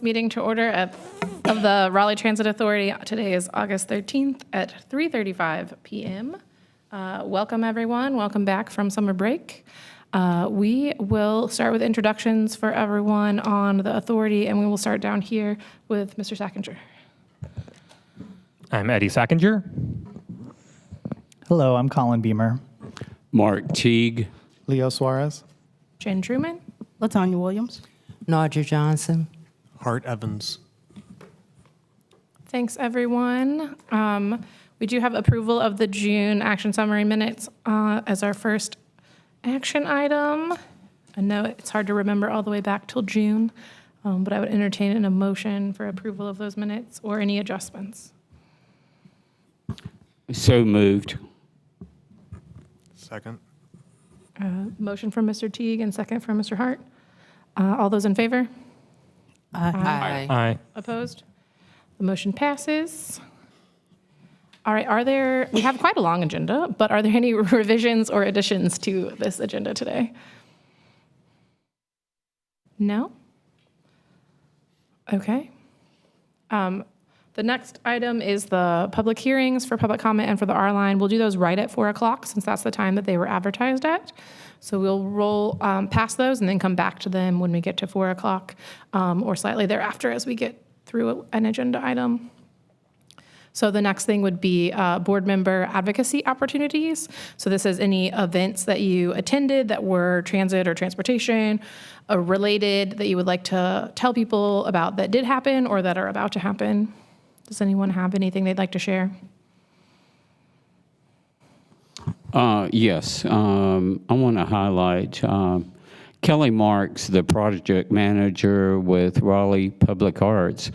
meeting to order of the Raleigh Transit Authority. Today is August 13th at 3:35 p.m. Welcome, everyone. Welcome back from summer break. We will start with introductions for everyone on the authority, and we will start down here with Mr. Sackinger. I'm Eddie Sackinger. Hello, I'm Colin Beamer. Mark Teague. Leo Suarez. Jen Truman. Latonya Williams. Nadja Johnson. Hart Evans. Thanks, everyone. We do have approval of the June action summary minutes as our first action item. I know it's hard to remember all the way back till June, but I would entertain a motion for approval of those minutes or any adjustments. So moved. Second. Motion from Mr. Teague and second from Mr. Hart. All those in favor? Aye. Opposed? The motion passes. All right, we have quite a long agenda, but are there any revisions or additions to this agenda today? No? Okay. The next item is the public hearings for public comment and for the R line. We'll do those right at 4 o'clock since that's the time that they were advertised at. So we'll roll past those and then come back to them when we get to 4 o'clock or slightly thereafter as we get through an agenda item. So the next thing would be board member advocacy opportunities. So this is any events that you attended that were transit or transportation related that you would like to tell people about that did happen or that are about to happen. Does anyone have anything they'd like to share? Yes. I want to highlight Kelly Marks, the project manager with Raleigh Public Arts.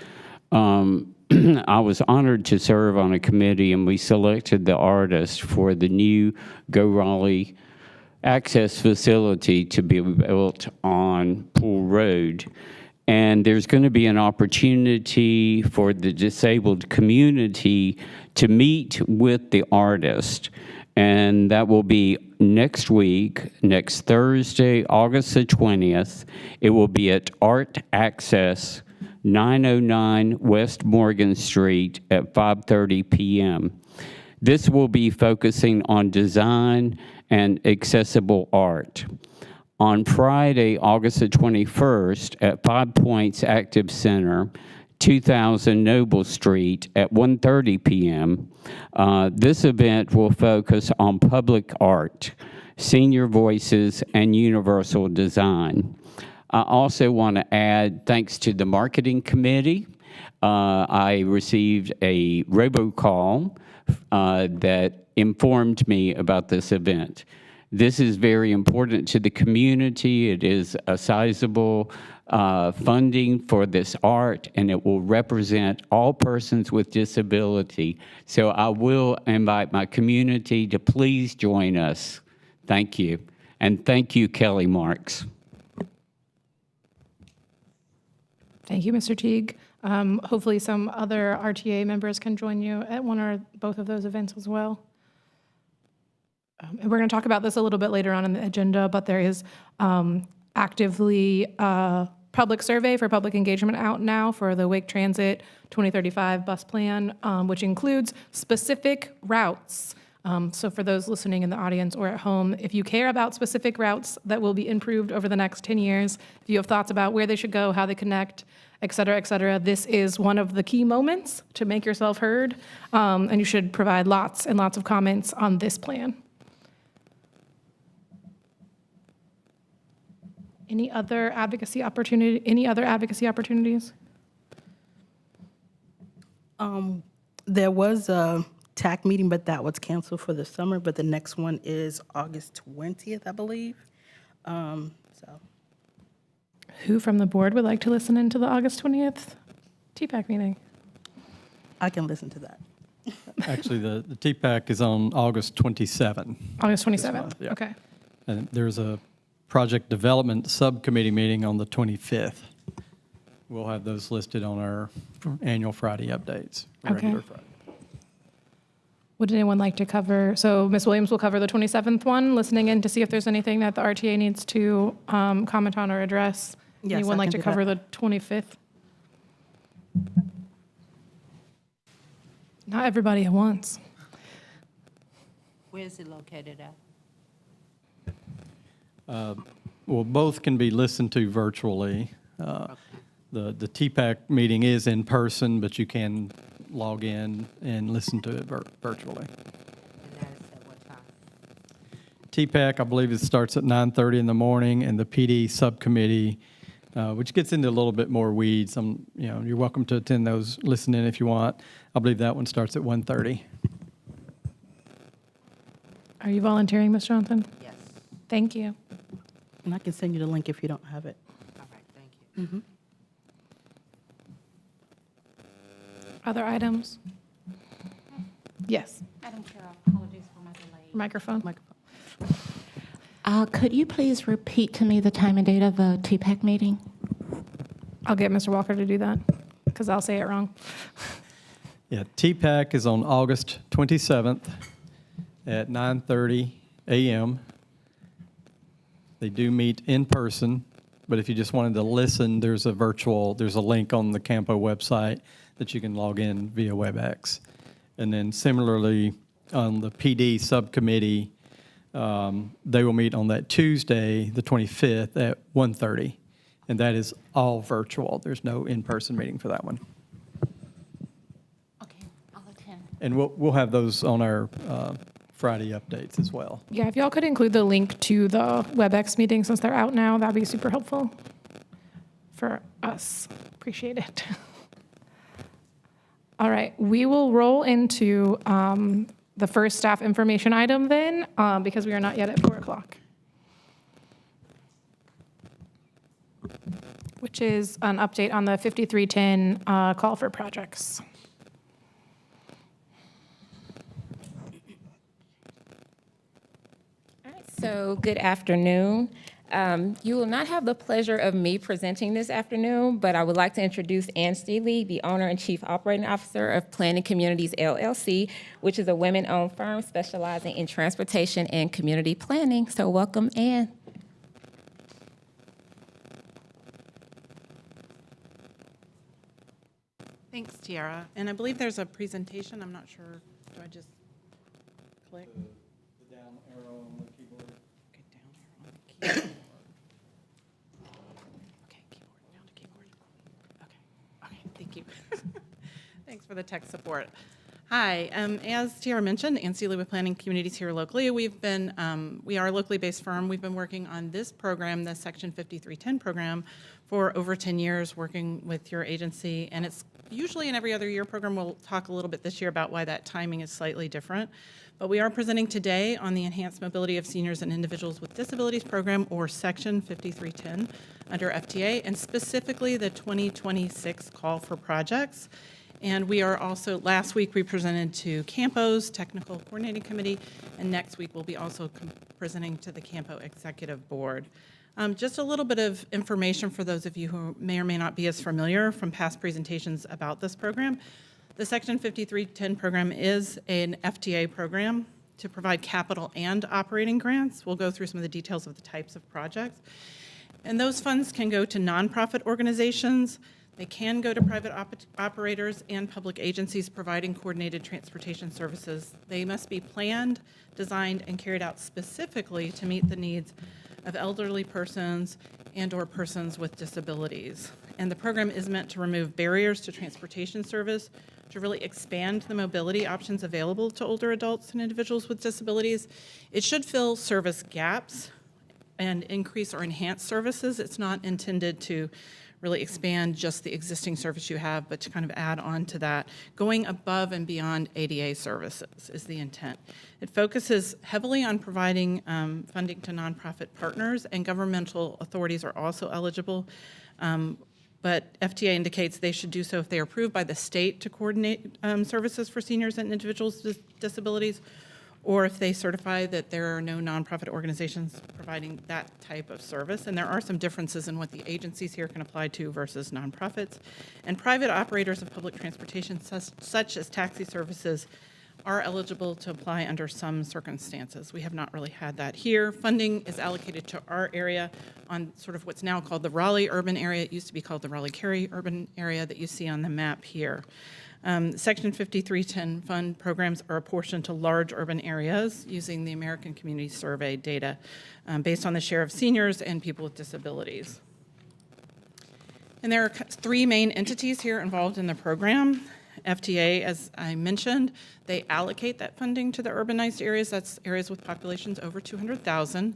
I was honored to serve on a committee, and we selected the artist for the new Go Raleigh access facility to be built on Pool Road. And there's going to be an opportunity for the disabled community to meet with the artist. And that will be next week, next Thursday, August the 20th. It will be at Art Access, 909 West Morgan Street at 5:30 p.m. This will be focusing on design and accessible art. On Friday, August the 21st at 5 Points Active Center, 2000 Noble Street at 1:30 p.m. This event will focus on public art, senior voices, and universal design. I also want to add, thanks to the marketing committee, I received a robocall that informed me about this event. This is very important to the community. It is a sizable funding for this art, and it will represent all persons with disability. So I will invite my community to please join us. Thank you. And thank you, Kelly Marks. Thank you, Mr. Teague. Hopefully some other RTA members can join you at one or both of those events as well. And we're going to talk about this a little bit later on in the agenda, but there is actively public survey for public engagement out now for the Wake Transit 2035 bus plan, which includes specific routes. So for those listening in the audience or at home, if you care about specific routes that will be improved over the next 10 years, if you have thoughts about where they should go, how they connect, et cetera, this is one of the key moments to make yourself heard, and you should provide lots and lots of comments on this plan. Any other advocacy opportunities? There was a TAC meeting, but that was canceled for the summer. But the next one is August 20th, I believe. Who from the board would like to listen into the August 20th TPAC meeting? I can listen to that. Actually, the TPAC is on August 27. August 27th, yeah. Okay. And there's a project development subcommittee meeting on the 25th. We'll have those listed on our annual Friday updates. Regular Friday. Would anyone like to cover, so Ms. Williams will cover the 27th one, listening in to see if there's anything that the RTA needs to comment on or address. Yes, Anyone I like can to do cover that. the 25th? Not everybody at once. Where is it located at? Well, both can be listened to virtually. The TPAC meeting is in person, but you can log in and listen to it virtually. And that is at what time? TPAC, I believe it starts at 9:30 in the morning, and the PD subcommittee, which gets into a little bit more weeds. You're welcome to attend those, listen in if you want. I believe that one starts at 1:30. Are you volunteering, Ms. Johnson? Yes. Thank you. And I can send you the link if you don't have it. All right, thank you. Other items? Yes, Madam Chair, apologies for my delay. microphone. Could you please repeat to me the time and date of the TPAC meeting? I'll get Mr. Walker to do that because I'll say it wrong. Yeah, TPAC is on August 27th at 9:30 a.m. They do meet in person, but if you just wanted to listen, there's a link on the Campo website that you can log in via WebEx. And then similarly, on the PD subcommittee, they will meet on that Tuesday, the 25th at 1:30. And that is all virtual. There's no in-person meeting for that one. Okay, I'll attend. And we'll have those on our Friday updates as well. Yeah, if y'all could include the link to the WebEx meeting since they're out now, that'd be super helpful for us. Appreciate it. All right, we will roll into the first staff information item then, because we are not yet at 4 o'clock, which is an update on the 5310 call for projects. So, good afternoon. You will not have the pleasure of me presenting this afternoon, but I would like to introduce Ann Steely, the owner and chief operating officer of Planning Communities LLC, which is a women-owned firm specializing in transportation and community planning. So welcome, Ann. Thanks, Tiara. And I believe there's a presentation. I'm not sure. Do I just click? The down arrow on the keyboard. Okay, down here on the keyboard. Okay, keyboard, down to keyboard. Okay, thank you. Thanks for the tech support. Hi, as Tiara mentioned, Ann Seeley with Planning Communities here locally. We are a locally based firm. We've been working on this program, the Section 5310 program, for over 10 years, working with your agency. And it's usually an every other year program. We'll talk a little bit this year about why that timing is slightly different. But we are presenting today on the Enhanced Mobility of Seniors and Individuals with Disabilities program, or Section 5310 under FTA, and specifically the 2026 call for projects. And we are also, last week we presented to Campo's Technical Coordinating Committee, and next week we'll be also presenting to the Campo Executive Board. Just a little bit of information for those of you who may or may not be as familiar from past presentations about this program. The Section 5310 program is an FTA program to provide capital and operating grants. We'll go through some of the details of the types of projects. And those funds can go to nonprofit organizations. They can go to private operators and public agencies providing coordinated transportation services. They must be planned, designed, and carried out specifically to meet the needs of elderly persons and/or persons with disabilities. And the program is meant to remove barriers to transportation service, to really expand the mobility options available to older adults and individuals with disabilities. It should fill service gaps and increase or enhance services. It's not intended to really expand just the existing service you have, but to kind of add on to that. Going above and beyond ADA services is the intent. It focuses heavily on providing funding to nonprofit partners, and governmental authorities are also eligible. But FTA indicates they should do so if they are approved by the state to coordinate services for seniors and individuals with disabilities, or if they certify that there are no nonprofit organizations providing that type of service. And there are some differences in what the agencies here can apply to versus nonprofits. And private operators of public transportation, such as taxi services, are eligible to apply under some circumstances. We have not really had that here. Funding is allocated to our area on sort of what's now called the Raleigh urban area. It used to be called the Raleigh-Cary urban area that you see on the map here. Section 5310 fund programs are apportioned to large urban areas using the American Community Survey data based on the share of seniors and people with disabilities. And there are three main entities here involved in the program. FTA, as I mentioned, they allocate that funding to the urbanized areas. That's areas with populations over 200,000.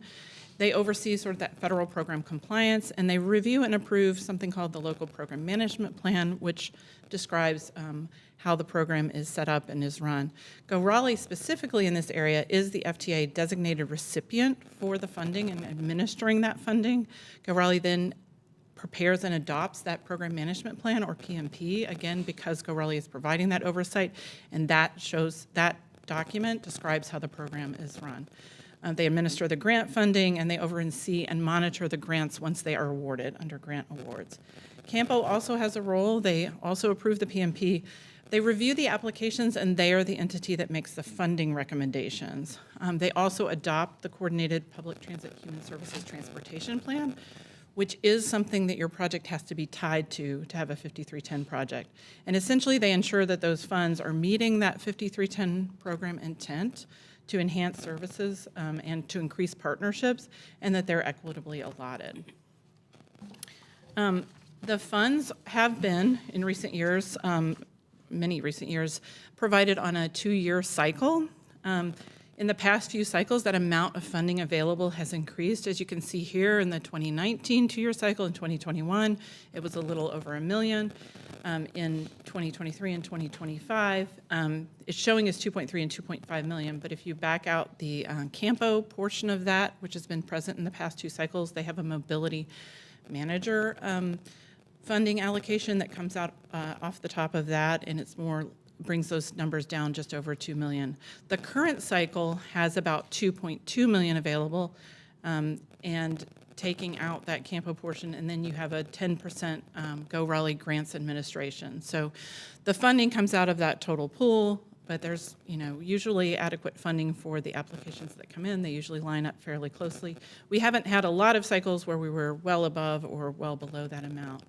They oversee sort of that federal program compliance, and they review and approve something called the local program management plan, which describes how the program is set up and is run. Go Raleigh specifically in this area is the FTA designated recipient for the funding and administering that funding. Go Raleigh then prepares and adopts that program management plan, or PMP, again, because Go Raleigh is providing that oversight, and that document describes how the program is run. They administer the grant funding, and they oversee and monitor the grants once they are awarded under grant awards. Campo also has a role. They also approve the PMP. They review the applications, and they are the entity that makes the funding recommendations. They also adopt the Coordinated Public Transit Human Services Transportation Plan, which is something that your project has to be tied to have a 5310 project. And essentially, they ensure that those funds are meeting that 5310 program intent to enhance services and to increase partnerships, and that they're equitably allotted. The funds have been, in recent years, many recent years, provided on a 2-year cycle. In the past few cycles, that amount of funding available has increased. As you can see here in the 2019 2-year cycle, in 2021, it was a little over $1 million. In 2023 and 2025, it's showing as 2.3 and 2.5 million, but if you back out the Campo portion of that, which has been present in the past 2 cycles, they have a mobility manager funding allocation that comes out off the top of that, and it's more brings those numbers down just over 2 million. The current cycle has about 2.2 million available, and taking out that Campo portion, and then you have a 10% Go Raleigh Grants Administration. So the funding comes out of that total pool, but there's usually adequate funding for the applications that come in. They usually line up fairly closely. We haven't had a lot of cycles where we were well above or well below that amount.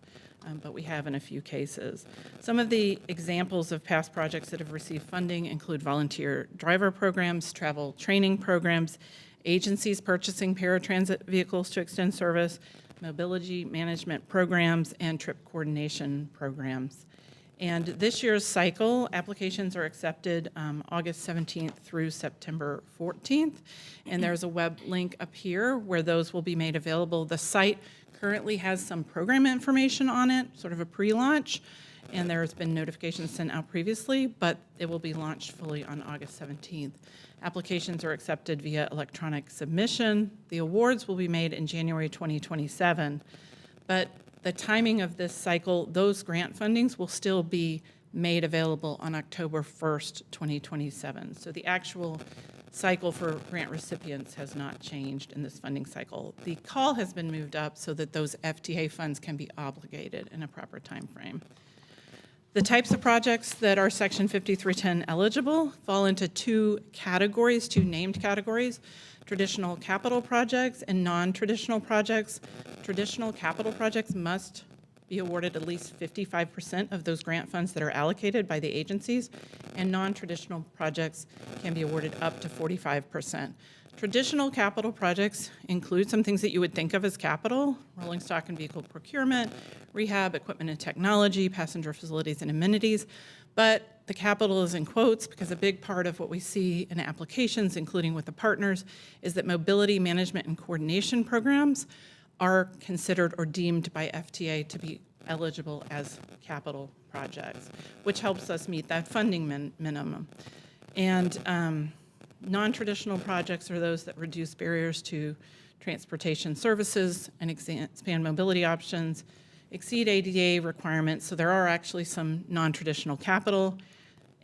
But we have in a few cases. Some of the examples of past projects that have received funding include volunteer driver programs, travel training programs, agencies purchasing paratransit vehicles to extend service, mobility management programs, and trip coordination programs. And this year's cycle, applications are accepted August 17th through September 14th. And there's a web link up here where those will be made available. The site currently has some program information on it, sort of a pre-launch, and there's been notifications sent out previously, but it will be launched fully on August 17th. Applications are accepted via electronic submission. The awards will be made in January 2027, but the timing of this cycle, those grant fundings will still be made available on October 1st, 2027. So the actual cycle for grant recipients has not changed in this funding cycle. The call has been moved up so that those FTA funds can be obligated in a proper time frame. The types of projects that are Section 5310 eligible fall into 2 categories, 2 named categories: traditional capital projects and non-traditional projects. Traditional capital projects must be awarded at least 55% of those grant funds that are allocated by the agencies, and non-traditional projects can be awarded up to 45%. Traditional capital projects include some things that you would think of as capital: rolling stock and vehicle procurement, rehab, equipment and technology, passenger facilities and amenities. But the capital is in quotes because a big part of what we see in applications, including with the partners, is that mobility management and coordination programs are considered or deemed by FTA to be eligible as capital projects, which helps us meet that funding minimum. And non-traditional projects are those that reduce barriers to transportation services and expand mobility options, exceed ADA requirements. So there are actually some non-traditional capital,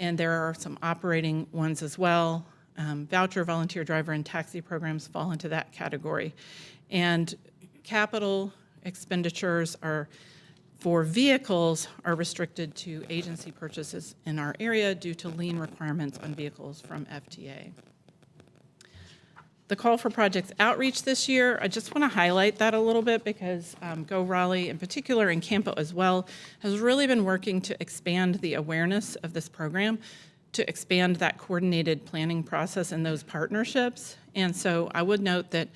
and there are some operating ones as well. Voucher, volunteer driver, and taxi programs fall into that category. And capital expenditures are for vehicles are restricted to agency purchases in our area due to lien requirements on vehicles from FTA. The call for projects outreach this year, I just want to highlight that a little bit because Go Raleigh in particular and Campo as well has really been working to expand the awareness of this program, to expand that coordinated planning process and those partnerships. And so I would note that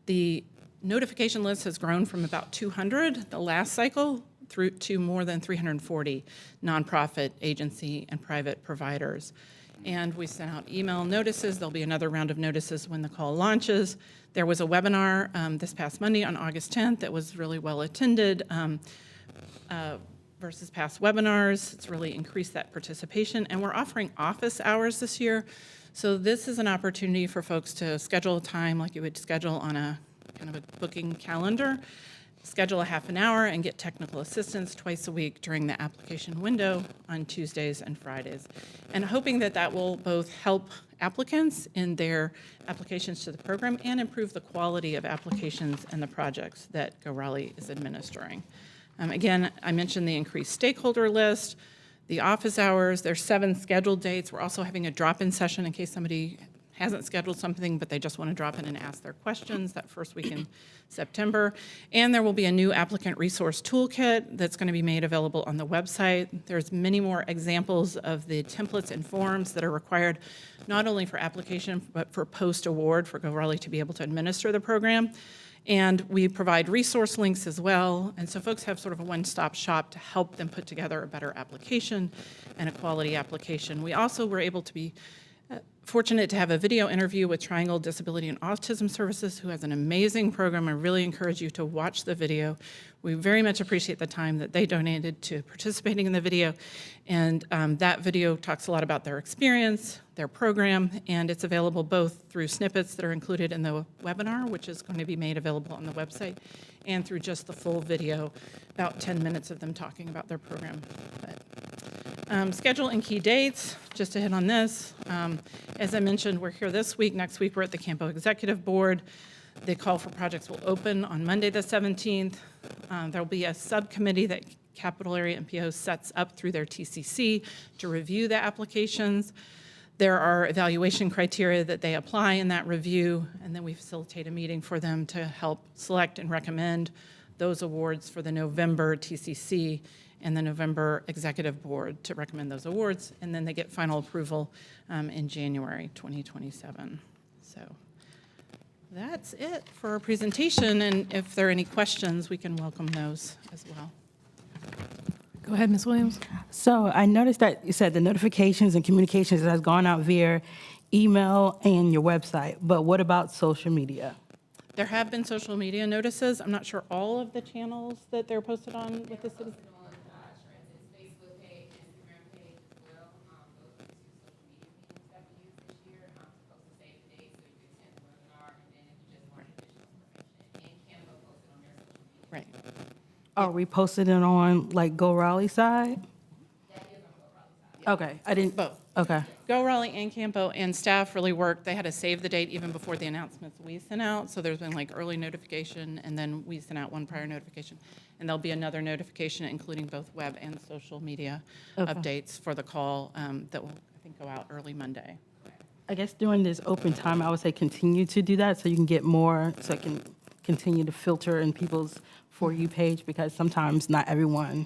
the notification list has grown from about 200 the last cycle through to more than 340 nonprofit, agency, and private providers. And we sent out email notices. There'll be another round of notices when the call launches. There was a webinar this past Monday on August 10th that was really well attended versus past webinars. It's really increased that participation. And we're offering office hours this year. So this is an opportunity for folks to schedule a time like you would schedule on a kind of a booking calendar, schedule a half an hour and get technical assistance twice a week during the application window on Tuesdays and Fridays. And hoping that that will both help applicants in their applications to the program and improve the quality of applications and the projects that Go Raleigh is administering. Again, I mentioned the increased stakeholder list, the office hours. There's 7 scheduled dates. We're also having a drop-in session in case somebody hasn't scheduled something, but they just want to drop in and ask their questions that first week in September. And there will be a new applicant resource toolkit that's going to be made available on the website. There's many more examples of the templates and forms that are required not only for application, but for post-award for Go Raleigh to be able to administer the program. And we provide resource links as well. And so folks have sort of a one-stop shop to help them put together a better application and a quality application. We also were able to be fortunate to have a video interview with Triangle Disability and Autism Services, who has an amazing program. I really encourage you to watch the video. We very much appreciate the time that they donated to participating in the video. And that video talks a lot about their experience, their program, and it's available both through snippets that are included in the webinar, which is going to be made available on the website, and through just the full video, about 10 minutes of them talking about their program. Schedule and key dates, just to hit on this. As I mentioned, we're here this week. Next week, we're at the Campo Executive Board. The call for projects will open on Monday the 17th. There will be a subcommittee that Capital Area MPO sets up through their TCC to review the applications. There are evaluation criteria that they apply in that review, and then we facilitate a meeting for them to help select and recommend those awards for the November TCC and the November Executive Board to recommend those awards, and then they get final approval in January 2027. So that's it for our presentation, and if there are any questions, we can welcome those as well. Go ahead, Ms. Williams. So I noticed that you said the notifications and communications has gone out via email and your website, but what about social media? There have been social media notices. I'm not sure all of the channels that they're posted on with the city. Facebook page, Instagram page as well. Those are the 2 social media meetings that we use this year. I'm supposed to save the date so you can attend the webinar, and then if you just want additional information, and Canva posted on their social media. Right. Are we posting it on like Go Raleigh side? That is on Go Raleigh side. Okay, I didn't. Both. Okay. Go Raleigh and Campo and staff really worked. They had to save the date even before the announcements we sent out. So there's been like early notification, and then we sent out one prior notification. And there'll be another notification, including both web and social media updates for the call that will, I think, go out early Monday. I guess during this open time, I would say continue to do that so you can get more, so I can continue to filter in people's For You page, because sometimes not everyone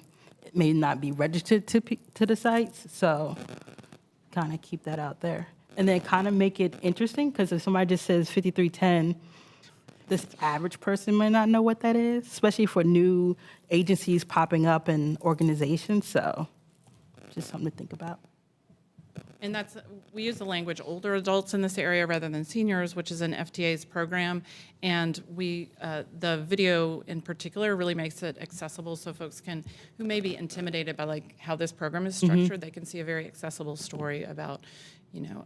may not be registered to the sites. So kind of keep that out there. And then kind of make it interesting, because if somebody just says 5310, this average person might not know what that is, especially for new agencies popping up and organizations. So just something to think about. And that's, we use the language older adults in this area rather than seniors, which is an FTA's program. And we, the video in particular really makes it accessible so folks can, who may be intimidated by like how this program is structured, they can see a very accessible story about, you know,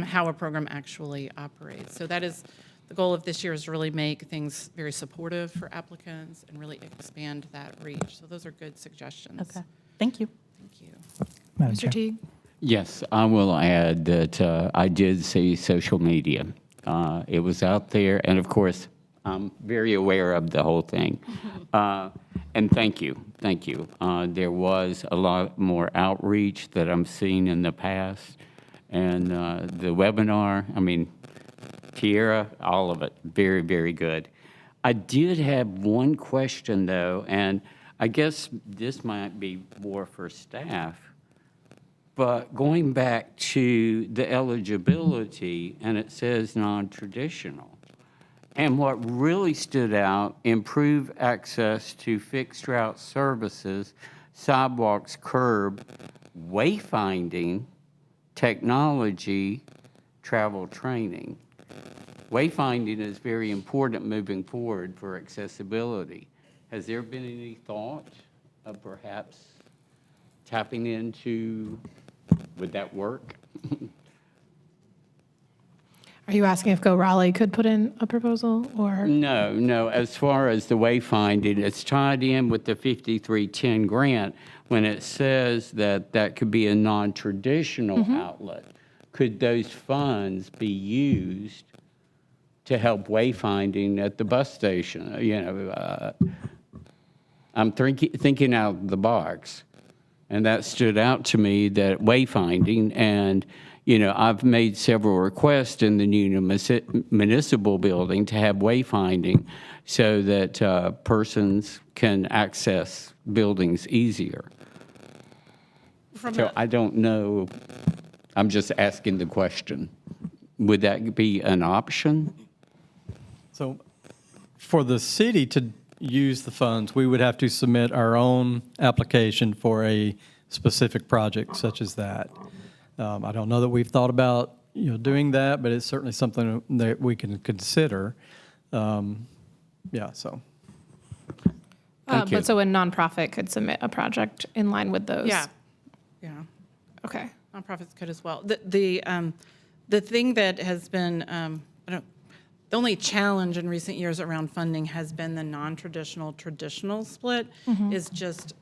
how a program actually operates. So that is, the goal of this year is to really make things very supportive for applicants and really expand that reach. So those are good suggestions. Okay. Thank you. Thank you. Madam Mr. Chair. Teague? Yes, I will add that I did see social media. It was out there, and of course, I'm very aware of the whole thing. And thank you. There was a lot more outreach that I'm seeing in the past. And the webinar, I mean, Tierra, all of it, very, very good. I did have one question, though, and I guess this might be more for staff. But going back to the eligibility, and it says non-traditional. And what really stood out, improve access to fixed route services, sidewalks, curb, wayfinding, technology, travel training. Wayfinding is very important moving forward for accessibility. Has there been any thought of perhaps tapping into, would that work? Are you asking if Go Raleigh could put in a proposal or? No. As far as the wayfinding, it's tied in with the 5310 grant when it says that that could be a non-traditional outlet. Could those funds be used to help wayfinding at the bus station? I'm thinking out of the box. And that stood out to me, that wayfinding, and I've made several requests in the new municipal building to have wayfinding so that persons can access buildings easier. So I don't know, I'm just asking the question. Would that be an option? So for the city to use the funds, we would have to submit our own application for a specific project such as that. I don't know that we've thought about doing that, but it's certainly something that we can consider. So. Thank you. But so a nonprofit could submit a project in line with those? Yeah. Okay. Nonprofits could as well. The thing that has been, the only challenge in recent years around funding has been the non-traditional traditional split is just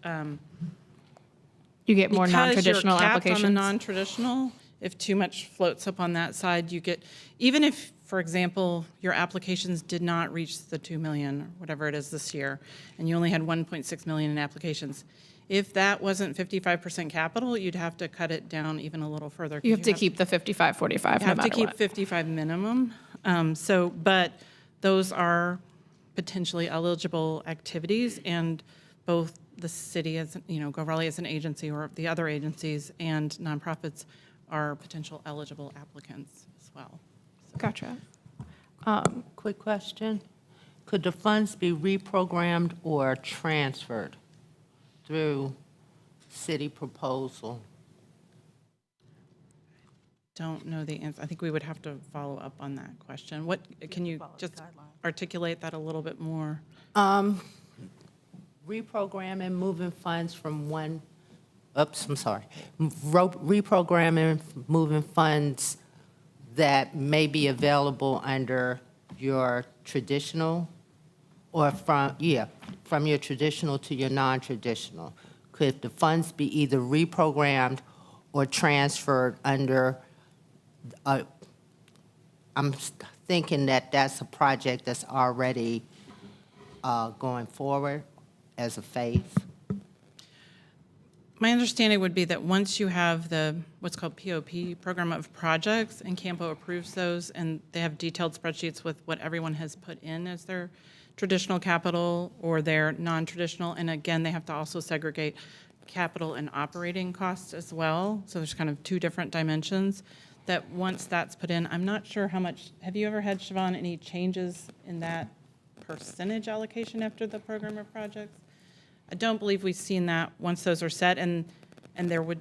You get more non-traditional because you're capped applications? on the non-traditional, if too much floats up on that side, you get, even if, for example, your applications did not reach the 2 million, or whatever it is this year, and you only had 1.6 million in applications, if that wasn't 55% capital, you'd have to cut it down even a little further. You have to keep the 55-45 You no have to matter keep what. 55 minimum. But those are potentially eligible activities, and both the city as, Go Raleigh as an agency or the other agencies and nonprofits are potential eligible applicants as well. Gotcha. Quick question. Could the funds be reprogrammed or transferred through city proposal? Don't know the answer. I think we would have to follow up on that question. What, can you just articulate that a little bit more? Reprogramming, moving funds from reprogramming, moving funds that may be available under your traditional, or from your traditional to your non-traditional. Could the funds be either reprogrammed or transferred under, I'm thinking that that's a project that's already going forward as a phase? My understanding would be that once you have the, what's called POP, Program of Projects, and Campo approves those, and they have detailed spreadsheets with what everyone has put in as their traditional capital or their non-traditional, and again, they have to also segregate capital and operating costs as well, so there's kind of two different dimensions, that once that's put in, I'm not sure how much, have you ever had, Siobhan, any changes in that percentage allocation after the Program of Projects? I don't believe we've seen that once those are set, and there would,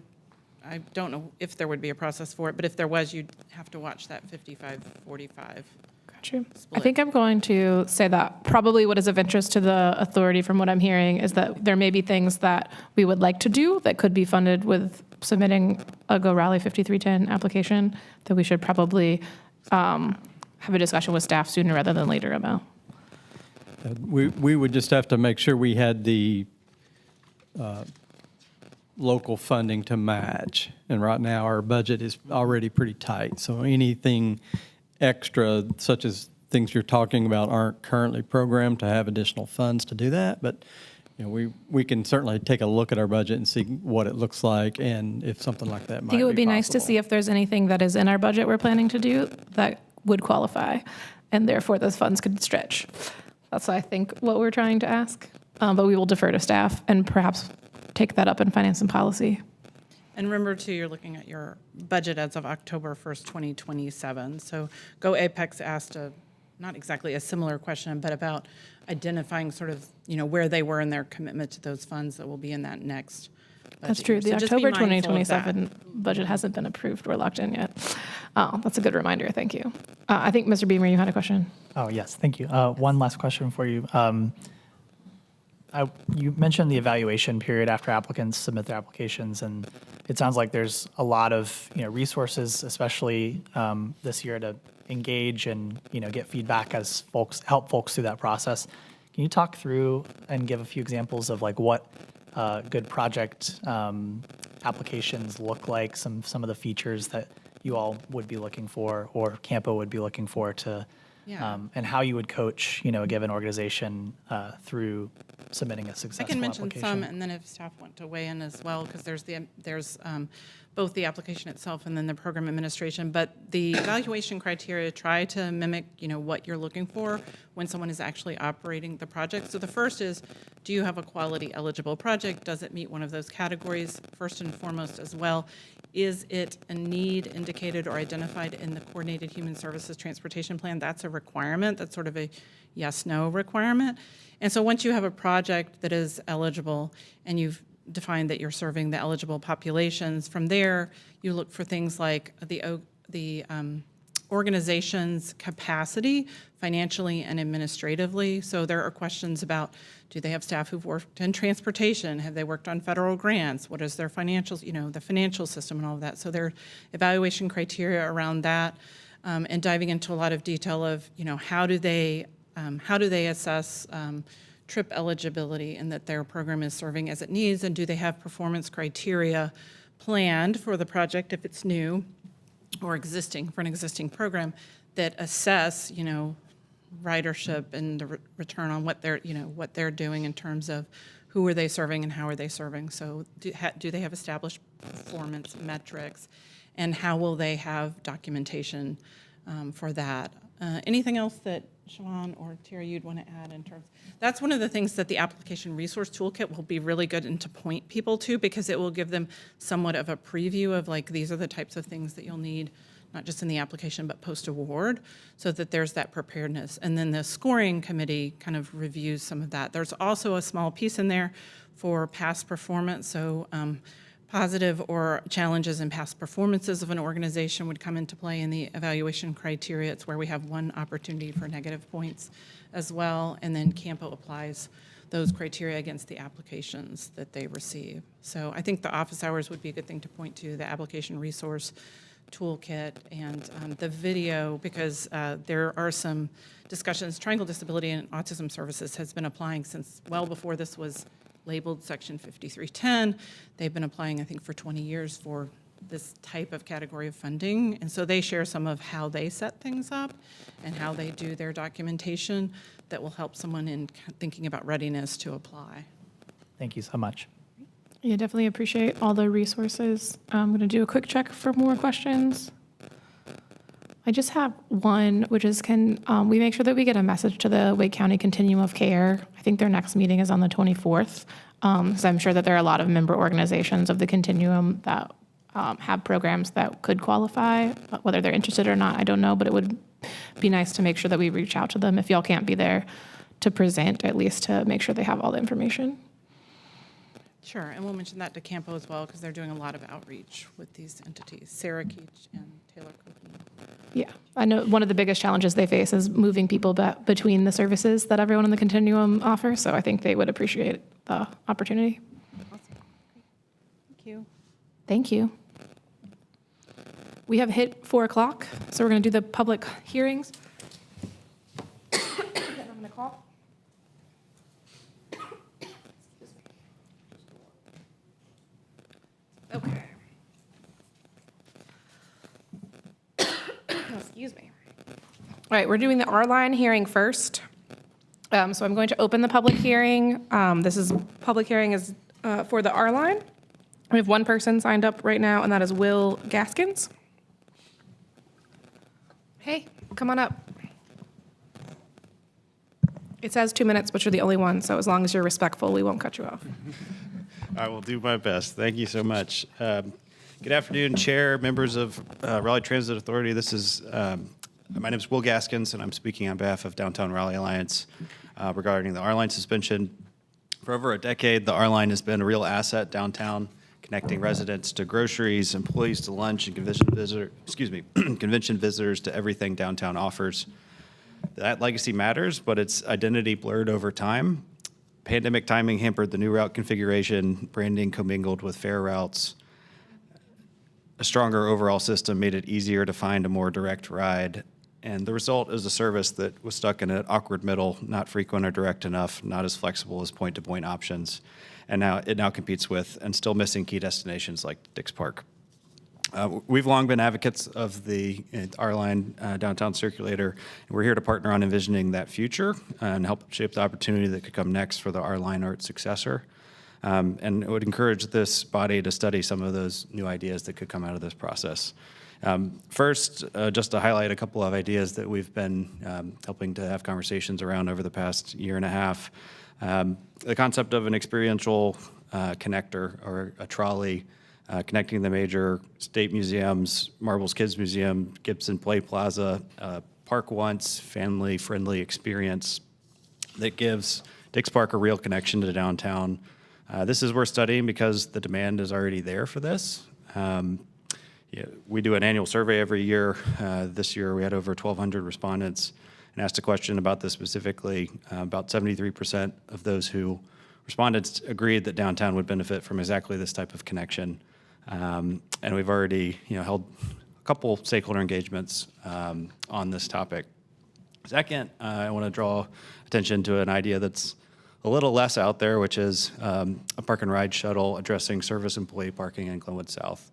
I don't know if there would be a process for it, but if there was, you'd have to watch that 55-45. Got you. I Split. think I'm going to say that probably what is of interest to the authority from what I'm hearing is that there may be things that we would like to do that could be funded with submitting a Go Raleigh 5310 application that we should probably have a discussion with staff sooner rather than later about. We would just have to make sure we had the local funding to match. And right now, our budget is already pretty tight. So anything extra, such as things you're talking about aren't currently programmed to have additional funds to do that, but we can certainly take a look at our budget and see what it looks like and if something like that might I think it would be nice to possible. see if there's anything that is in our budget we're planning to do that would qualify, and therefore those funds could stretch. That's, I think, what we're trying to ask. But we will defer to staff and perhaps take that up in finance and policy. And remember, too, you're looking at your budget as of October 1st, 2027. So Go Apex asked not exactly a similar question, but about identifying sort of, where they were in their commitment to those funds that will be in that next budget That's true. year. The So just be October mindful of that. 2027 budget hasn't been approved or locked in yet. Oh, that's a good reminder. Thank you. I think, Mr. Beamer, you had a question. Oh, yes, thank you. One last question for you. You mentioned the evaluation period after applicants submit their applications, and it sounds like there's a lot of resources, especially this year, to engage and get feedback as help folks through that process. Can you talk through and give a few examples of like what good project applications look like? Some of the features that you all would be looking for, or Campo would be looking for to. Yeah. And how you would coach, a given organization through submitting a successful I can mention application. some, and then if staff want to weigh in as well, because there's both the application itself and then the program administration. But the evaluation criteria try to mimic, what you're looking for when someone is actually operating the project. So the first is, do you have a quality eligible project? Does it meet one of those categories? First and foremost as well, is it a need indicated or identified in the Coordinated Human Services Transportation Plan? That's a requirement. That's sort of a yes-no requirement. And so once you have a project that is eligible and you've defined that you're serving the eligible populations, from there you look for things like the organization's capacity financially and administratively. So there are questions about, do they have staff who've worked in transportation? Have they worked on federal grants? What is their financials, the financial system and all of that? So there are evaluation criteria around that, and diving into a lot of detail of, how do they assess trip eligibility and that their program is serving as it needs, and do they have performance criteria planned for the project if it's new or existing for an existing program that assess, ridership and the return on what they're doing in terms of who are they serving and how are they serving. So do they have established performance metrics, and how will they have documentation for that? Anything else that Siobhan or Terry you'd want to add in terms? That's one of the things that the application resource toolkit will be really good and to point people to, because it will give them somewhat of a preview of like, these are the types of things that you'll need, not just in the application, but post-award, so that there's that preparedness. And then the scoring committee kind of reviews some of that. There's also a small piece in there for past performance. So positive or challenges in past performances of an organization would come into play in the evaluation criteria. It's where we have one opportunity for negative points as well. And then Campo applies those criteria against the applications that they receive. So I think the office hours would be a good thing to point to, the application resource toolkit and the video, because there are some discussions. Triangle Disability and Autism Services has been applying since well before this was labeled Section 5310. They've been applying, I think, for 20 years for this type of category of funding. And so they share some of how they set things up and how they do their documentation that will help someone in thinking about readiness to apply. Thank you so much. Yeah, definitely appreciate all the resources. I'm going to do a quick check for more questions. I just have one, which is, can we make sure that we get a message to the Wake County Continuum of Care? I think their next meeting is on the 24th. So I'm sure that there are a lot of member organizations of the Continuum that have programs that could qualify. Whether they're interested or not, I don't know, but it would be nice to make sure that we reach out to them if y'all can't be there to present, at least to make sure they have all the information. Sure, and we'll mention that to Campo as well, because they're doing a lot of outreach with these entities, Sarah Keach and Taylor Cookie. Yeah, I know one of the biggest challenges they face is moving people between the services that everyone in the Continuum offers, so I think they would appreciate the opportunity. Awesome. Thank you. Thank you. We have hit 4 o'clock, so we're going to do the public hearings. I'm going to call. Okay. Excuse me. All right, we're doing the R-Line hearing first. So I'm going to open the public hearing. Public hearing is for the R-Line. We have one person signed up right now, and that is Will Gaskins. Hey, come on up. It says 2 minutes, but you're the only one, so as long as you're respectful, we won't cut you off. I will do my best. Thank you so much. Good afternoon, Chair, members of Raleigh Transit Authority. My name is Will Gaskins, and I'm speaking on behalf of Downtown Raleigh Alliance regarding the R-Line suspension. For over a decade, the R-Line has been a real asset downtown, connecting residents to groceries, employees to lunch, and convention visitors to everything downtown offers. That legacy matters, but its identity blurred over time. Pandemic timing hampered the new route configuration, branding commingled with fare routes. A stronger overall system made it easier to find a more direct ride. And the result is a service that was stuck in an awkward middle, not frequent or direct enough, not as flexible as point-to-point options. And now it competes with and still missing key destinations like Dix Park. We've long been advocates of the R-Line downtown circulator, and we're here to partner on envisioning that future and help shape the opportunity that could come next for the R-Line or its successor. And it would encourage this body to study some of those new ideas that could come out of this process. First, just to highlight a couple of ideas that we've been helping to have conversations around over the past year and a half. The concept of an experiential connector or a trolley connecting the major state museums, Marbles Kids Museum, Gibson Play Plaza, Park Once, family-friendly experience that gives Dix Park a real connection to downtown. This is worth studying because the demand is already there for this. We do an annual survey every year. This year we had over 1,200 respondents and asked a question about this specifically. About 73% of those who responded agreed that downtown would benefit from exactly this type of connection. And we've already held a couple stakeholder engagements on this topic. Second, I want to draw attention to an idea that's a little less out there, which is a park and ride shuttle addressing service employee parking in Glenwood South.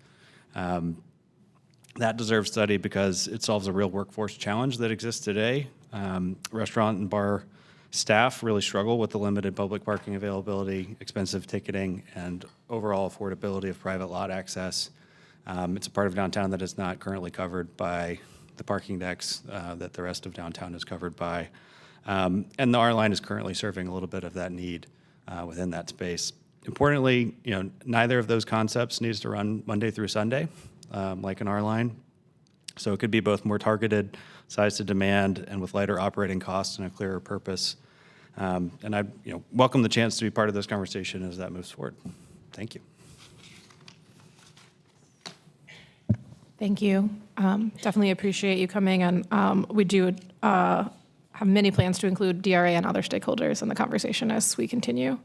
That deserves study because it solves a real workforce challenge that exists today. Restaurant and bar staff really struggle with the limited public parking availability, expensive ticketing, and overall affordability of private lot access. It's a part of downtown that is not currently covered by the parking decks that the rest of downtown is covered by. And the R-Line is currently serving a little bit of that need within that space. Importantly, neither of those concepts needs to run Monday through Sunday, like an R-Line. So it could be both more targeted, size to demand, and with lighter operating costs and a clearer purpose. And I welcome the chance to be part of this conversation as that moves forward. Thank you. Thank you. Definitely appreciate you coming, and we do have many plans to include DRA and other stakeholders in the conversation as we continue.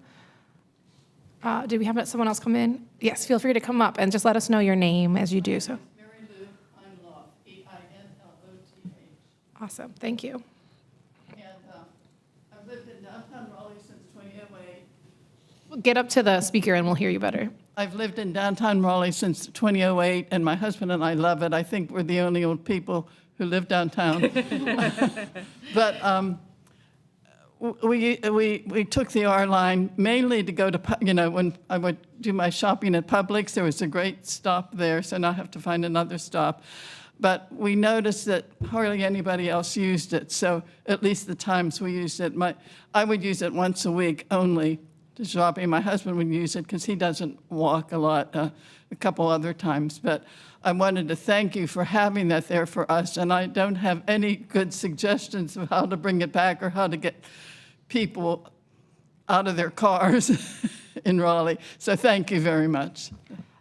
Do we have someone else come in? Yes, feel free to come up and just let us know your name as you do so. Mary Lou Einloth, E-I-N-L-O-T-H. Awesome, thank you. And I've lived in downtown Raleigh since 2008. Get up to the speaker and we'll hear you better. I've lived in downtown Raleigh since 2008, and my husband and I love it. I think we're the only old people who live downtown. But we took the R-Line mainly to go to, when I would do my shopping at Publix, there was a great stop there, so now I have to find another stop. But we noticed that hardly anybody else used it, so at least the times we used it, I would use it once a week only to shopping. My husband would use it because he doesn't walk a lot, a couple other times. But I wanted to thank you for having that there for us, and I don't have any good suggestions of how to bring it back or how to get people out of their cars in Raleigh. So thank you very much.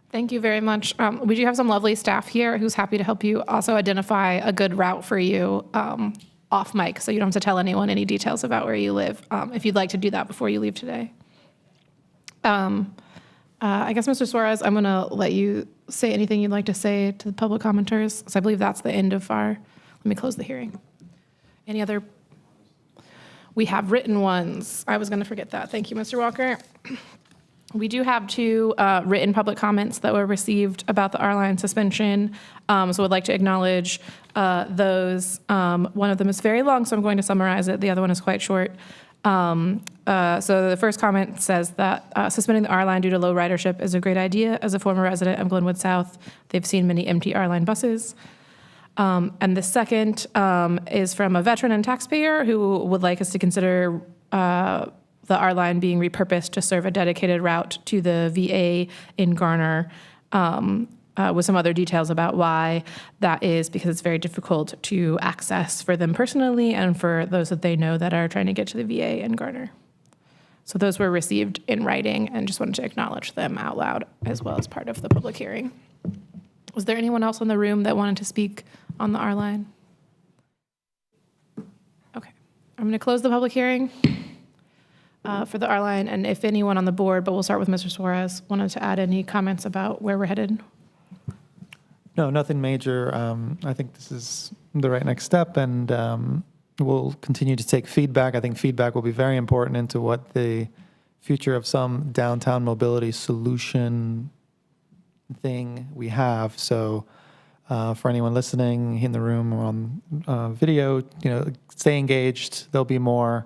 Thank you very much. We do have some lovely staff here who's happy to help you also identify a good route for you off mic, so you don't have to tell anyone any details about where you live, if you'd like to do that before you leave today. I guess, Mr. Suarez, I'm going to let you say anything you'd like to say to the public commenters, because I believe that's the end of let me close the hearing. Any other? We have written ones. I was going to forget that. Thank you, Mr. Walker. We do have two written public comments that were received about the R-line suspension. So I'd like to acknowledge those. One of them is very long, so I'm going to summarize it. The other one is quite short. So the first comment says that suspending the R-line due to low ridership is a great idea. As a former resident of Glenwood South, they've seen many empty R-line buses. And the second is from a veteran and taxpayer who would like us to consider the R-line being repurposed to serve a dedicated route to the VA in Garner, with some other details about why that is, because it's very difficult to access for them personally and for those that they know that are trying to get to the VA in Garner. So those were received in writing, and just wanted to acknowledge them out loud as well as part of the public hearing. Was there anyone else in the room that wanted to speak on the R-line? Okay, I'm going to close the public hearing for the R-line, and if anyone on the board, but we'll start with Mr. Suarez, wanted to add any comments about where we're headed? No, nothing major. I think this is the right next step, and we'll continue to take feedback. I think feedback will be very important into what the future of some downtown mobility solution thing we have. So for anyone listening in the room or on video, stay engaged. There'll be more,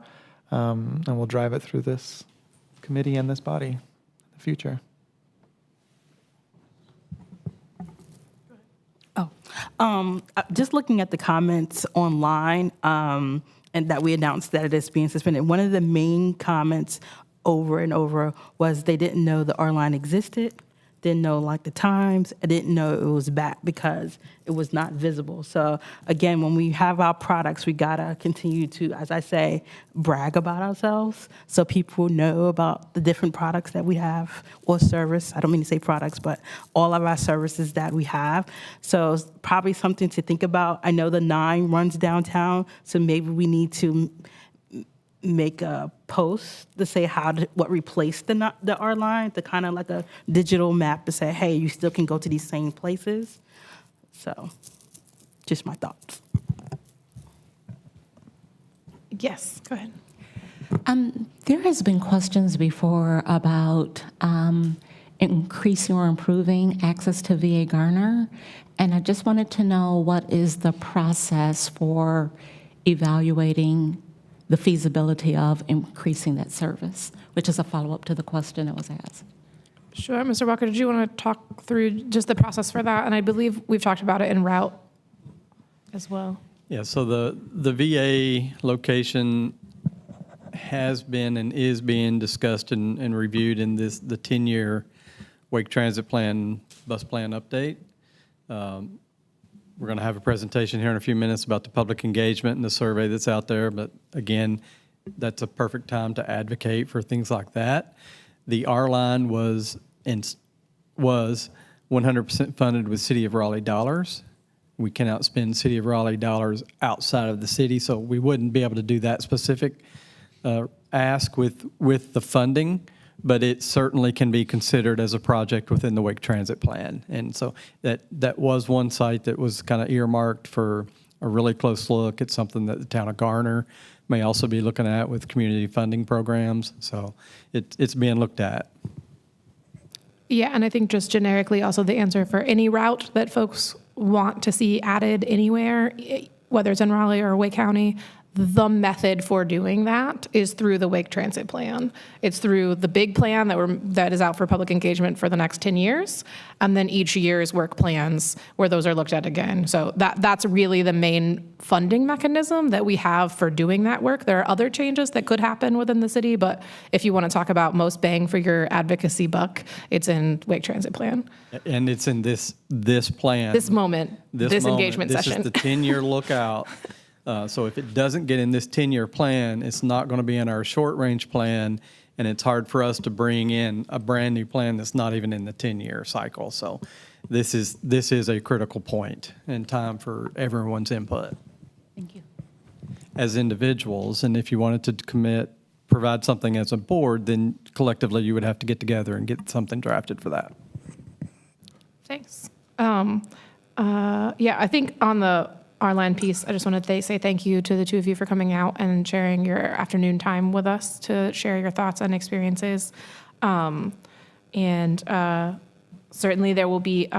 and we'll drive it through this committee and this body in the future. Just looking at the comments online, and that we announced that it is being suspended, one of the main comments over and over was they didn't know the R-line existed, didn't know like the times, I didn't know it was back because it was not visible. So again, when we have our products, we gotta continue to, as I say, brag about ourselves so people know about the different products that we have or service. I don't mean to say products, but all of our services that we have. So it's probably something to think about. I know the 9 runs downtown, so maybe we need to make a post to say what replaced the R-line, to kind of like a digital map to say, hey, you still can go to these same places. So just my thoughts. Yes, go ahead. There has been questions before about increasing or improving access to VA Garner, and I just wanted to know what is the process for evaluating the feasibility of increasing that service, which is a follow-up to the question that was asked. Sure, Mr. Walker, did you want to talk through just the process for that? And I believe we've talked about it en route as well. Yeah, so the VA location has been and is being discussed and reviewed in the 10-year Wake Transit Plan, bus plan update. We're going to have a presentation here in a few minutes about the public engagement and the survey that's out there. But again, that's a perfect time to advocate for things like that. The R-line was 100% funded with City of Raleigh dollars. We cannot spend City of Raleigh dollars outside of the city, so we wouldn't be able to do that specific ask with the funding. But it certainly can be considered as a project within the Wake Transit Plan. And so that was one site that was kind of earmarked for a really close look at something that the town of Garner may also be looking at with community funding programs. So it's being looked at. Yeah, and I think just generically also the answer for any route that folks want to see added anywhere, whether it's in Raleigh or Wake County, the method for doing that is through the Wake Transit Plan. It's through the big plan that is out for public engagement for the next 10 years, and then each year's work plans where those are looked at again. So that's really the main funding mechanism that we have for doing that work. There are other changes that could happen within the city, but if you want to talk about most bang for your advocacy buck, it's in Wake Transit Plan. And it's in this plan. This moment, this engagement session. This is the 10-year lookout. So if it doesn't get in this 10-year plan, it's not going to be in our short-range plan, and it's hard for us to bring in a brand-new plan that's not even in the 10-year cycle. So this is a critical point in time for everyone's input. Thank you. As individuals, and if you wanted to provide something as a board, then collectively you would have to get together and get something drafted for that. Thanks. Yeah, I think on the R-line piece, I just want to say thank you to the two of you for coming out and sharing your afternoon time with us to share your thoughts and experiences. And certainly there will be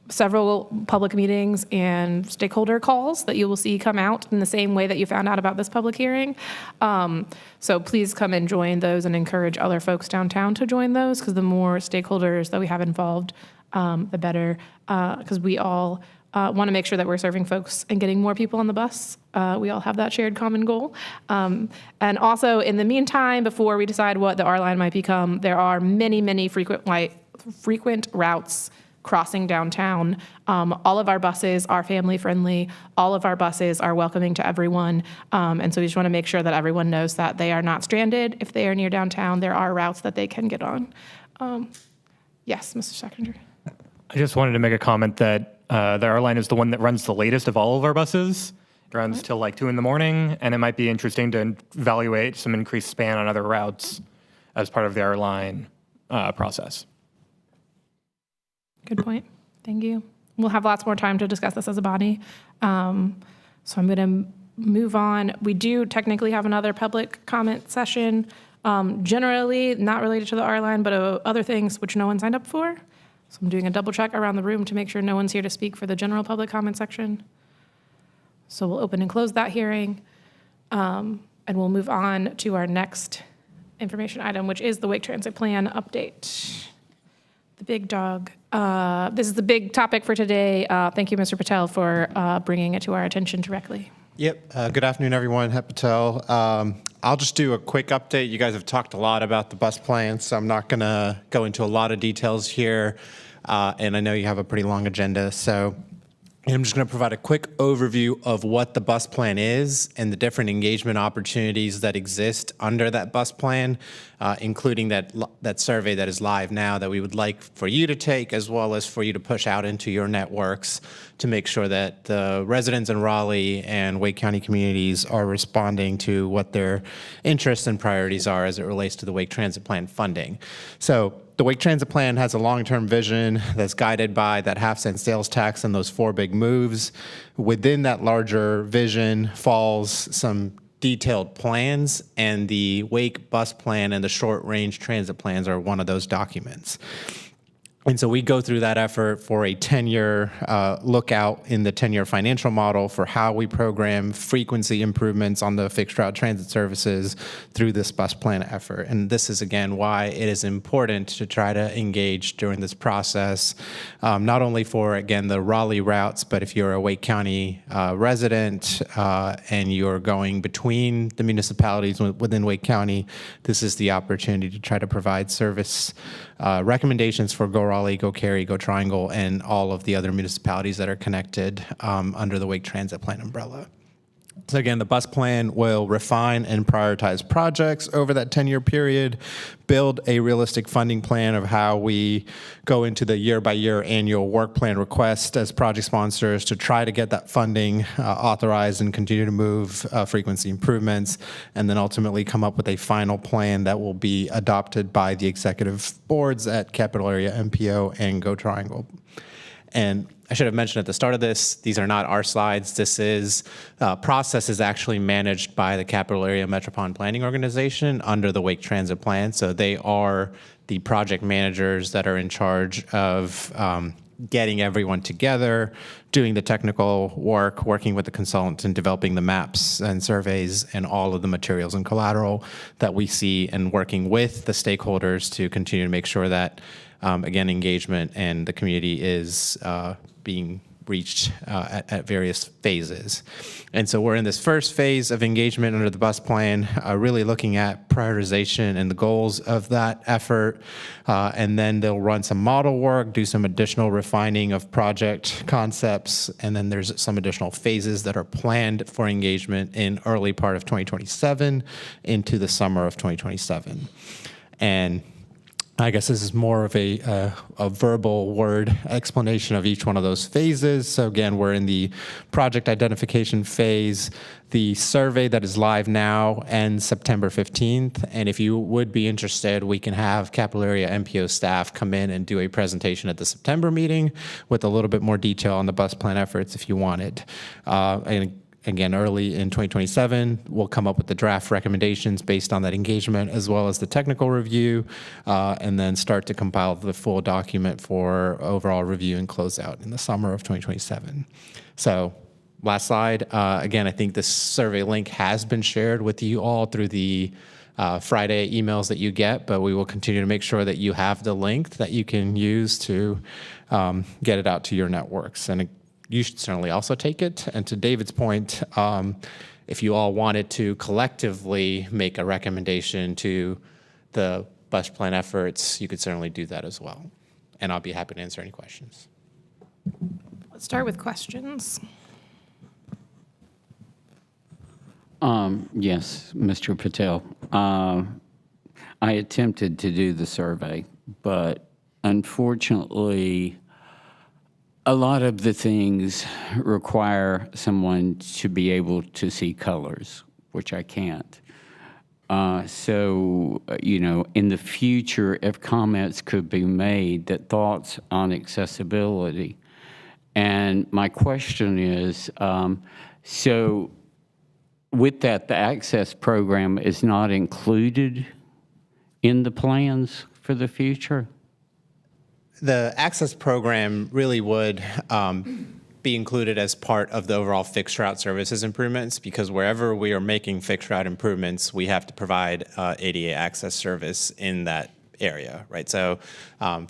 several public meetings and stakeholder calls that you will see come out in the same way that you found out about this public hearing. So please come and join those and encourage other folks downtown to join those, because the more stakeholders that we have involved, the better, because we all want to make sure that we're serving folks and getting more people on the bus. We all have that shared common goal. And also, in the meantime, before we decide what the R line might become, there are many, many frequent routes crossing downtown. All of our buses are family friendly. All of our buses are welcoming to everyone. And so we just want to make sure that everyone knows that they are not stranded. If they are near downtown, there are routes that they can get on. Yes, Mr. Secretary. I just wanted to make a comment that the R line is the one that runs the latest of all of our buses. It runs till like 2 in the morning, and it might be interesting to evaluate some increased span on other routes as part of the R line process. Good point. Thank you. We'll have lots more time to discuss this as a body. So I'm going to move on. We do technically have another public comment session, generally not related to the R line, but other things which no one signed up for. So I'm doing a double check around the room to make sure no one's here to speak for the general public comment section. So we'll open and close that hearing, and we'll move on to our next information item, which is the Wake Transit Plan update. The big dog. This is the big topic for today. Thank you, Mr. Patel, for bringing it to our attention directly. Yep. Good afternoon, everyone. Het Patel. I'll just do a quick update. You guys have talked a lot about the bus plan, so I'm not going to go into a lot of details here. And I know you have a pretty long agenda, so I'm just going to provide a quick overview of what the bus plan is and the different engagement opportunities that exist under that bus plan, including that survey that is live now that we would like for you to take, as well as for you to push out into your networks to make sure that the residents in Raleigh and Wake County communities are responding to what their interests and priorities are as it relates to the Wake Transit Plan funding. So the Wake Transit Plan has a long-term vision that's guided by that half-cent sales tax and those 4 big moves. Within that larger vision falls some detailed plans, and the Wake Bus Plan and the short-range transit plans are one of those documents. And so we go through that effort for a 10-year lookout in the 10-year financial model for how we program frequency improvements on the fixed route transit services through this bus plan effort. And this is, again, why it is important to try to engage during this process, not only for, again, the Raleigh routes, but if you're a Wake County resident and you're going between the municipalities within Wake County, this is the opportunity to try to provide service recommendations for Go Raleigh, Go Cary, Go Triangle, and all of the other municipalities that are connected under the Wake Transit Plan umbrella. So again, the bus plan will refine and prioritize projects over that 10-year period, build a realistic funding plan of how we go into the year-by-year annual work plan request as project sponsors to try to get that funding authorized and continue to move frequency improvements, and then ultimately come up with a final plan that will be adopted by the executive boards at Capital Area MPO and Go Triangle. And I should have mentioned at the start of this, these are not our slides. This is, process is actually managed by the Capital Area Metropolitan Planning Organization under the Wake Transit Plan. So they are the project managers that are in charge of getting everyone together, doing the technical work, working with the consultants and developing the maps and surveys and all of the materials and collateral that we see, and working with the stakeholders to continue to make sure that, again, engagement and the community is being reached at various phases. And so we're in this first phase of engagement under the bus plan, really looking at prioritization and the goals of that effort. And then they'll run some model work, do some additional refining of project concepts, and then there's some additional phases that are planned for engagement in early part of 2027 into the summer of 2027. And I guess this is more of a verbal word explanation of each one of those phases. So again, we're in the project identification phase. The survey that is live now ends September 15th. And if you would be interested, we can have Capital Area MPO staff come in and do a presentation at the September meeting with a little bit more detail on the bus plan efforts if you wanted. And again, early in 2027. We'll come up with the draft recommendations based on that engagement, as well as the technical review, and then start to compile the full document for overall review and closeout in the summer of 2027. So last slide. Again, I think this survey link has been shared with you all through the Friday emails that you get, but we will continue to make sure that you have the link that you can use to get it out to your networks. And you should certainly also take it. And to David's point, if you all wanted to collectively make a recommendation to the bus plan efforts, you could certainly do that as well. And I'll be happy to answer any questions. Let's start with questions. Yes, Mr. Patel. I attempted to do the survey, but unfortunately, a lot of the things require someone to be able to see colors, which I can't. So, you know, in the future, if comments could be made, that thoughts on accessibility. And my question is, so with that, the access program is not included in the plans for the future? The access program really would be included as part of the overall fixed route services improvements, because wherever we are making fixed route improvements, we have to provide ADA access service in that area, right? So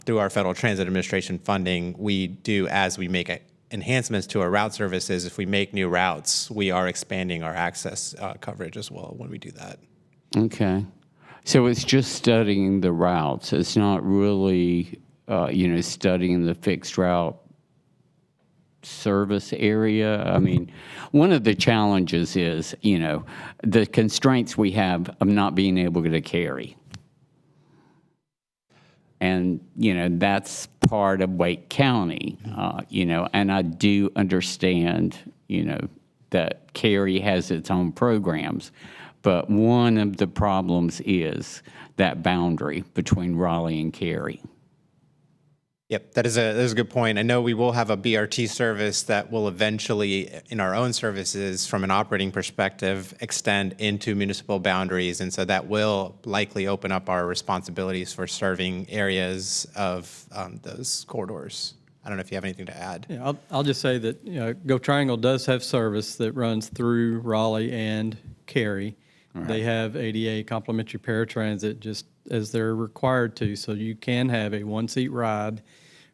through our Federal Transit Administration funding, we do, as we make enhancements to our route services, if we make new routes, we are expanding our access coverage as well when we do that. Okay. So it's just studying the routes. It's not really, you know, studying the fixed route service area. I mean, one of the challenges is, you know, the constraints we have of not being able to carry. And, you know, that's part of Wake County, you know, and I do understand, you know, that Cary has its own programs. But one of the problems is that boundary between Raleigh and Cary. Yep, that is a good point. I know we will have a BRT service that will eventually, in our own services, from an operating perspective, extend into municipal boundaries. And so that will likely open up our responsibilities for serving areas of those corridors. I don't know if you have anything to add. Yeah, I'll just say that, you know, Go Triangle does have service that runs through Raleigh and Cary. Right. They have ADA complimentary paratransit just as they're required to, so you can have a one-seat ride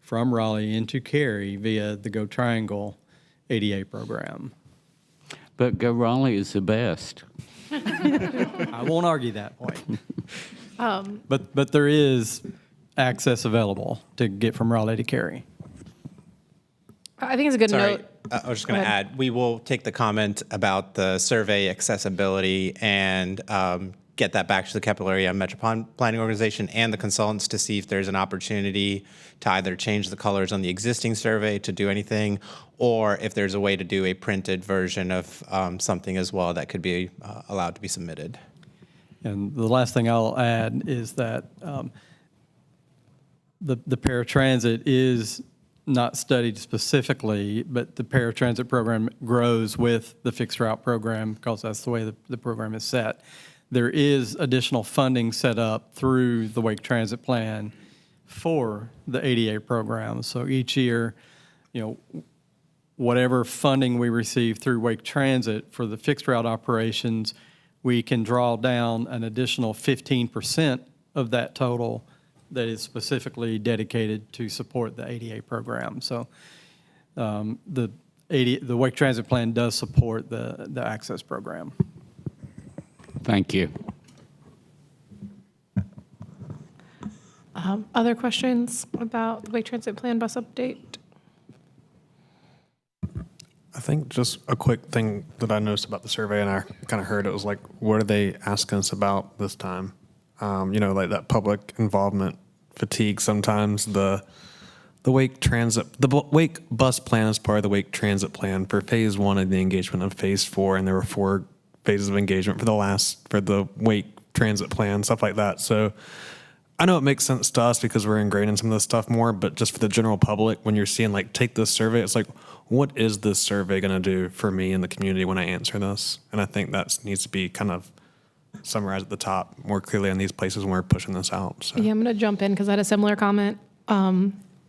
from Raleigh into Cary via the Go Triangle ADA program. But Go Raleigh is the best. I won't argue that point. But there is access available to get from Raleigh to Cary. I think it's a good note. I was just going to add, we will take the comment about the survey accessibility and get that back to the Capital Area Metropolitan Planning Organization and the consultants to see if there's an opportunity to either change the colors on the existing survey to do anything, or if there's a way to do a printed version of something as well that could be allowed to be submitted. And the last thing I'll add is that the paratransit is not studied specifically, but the paratransit program grows with the fixed route program because that's the way the program is set. There is additional funding set up through the Wake Transit Plan for the ADA program. So each year, you know, whatever funding we receive through Wake Transit for the fixed route operations, we can draw down an additional 15% of that total that is specifically dedicated to support the ADA program. So the Wake Transit Plan does support the access program. Thank you. Other questions about the Wake Transit Plan bus update? I think just a quick thing that I noticed about the survey, and I kind of heard it was like, what are they asking us about this time? You know, like that public involvement fatigue. Sometimes the Wake Transit, the Wake bus plan is part of the Wake Transit Plan for phase 1 of the engagement of phase 4, and there were 4 phases of engagement for the Wake Transit Plan, stuff like that. So I know it makes sense to us because we're ingrained in some of this stuff more, but just for the general public, when you're seeing like, take this survey, it's like, what is this survey going to do for me in the community when I answer this? And I think that needs to be kind of summarized at the top more clearly in these places when we're pushing this out. So. Yeah, I'm going to jump in because I had a similar comment.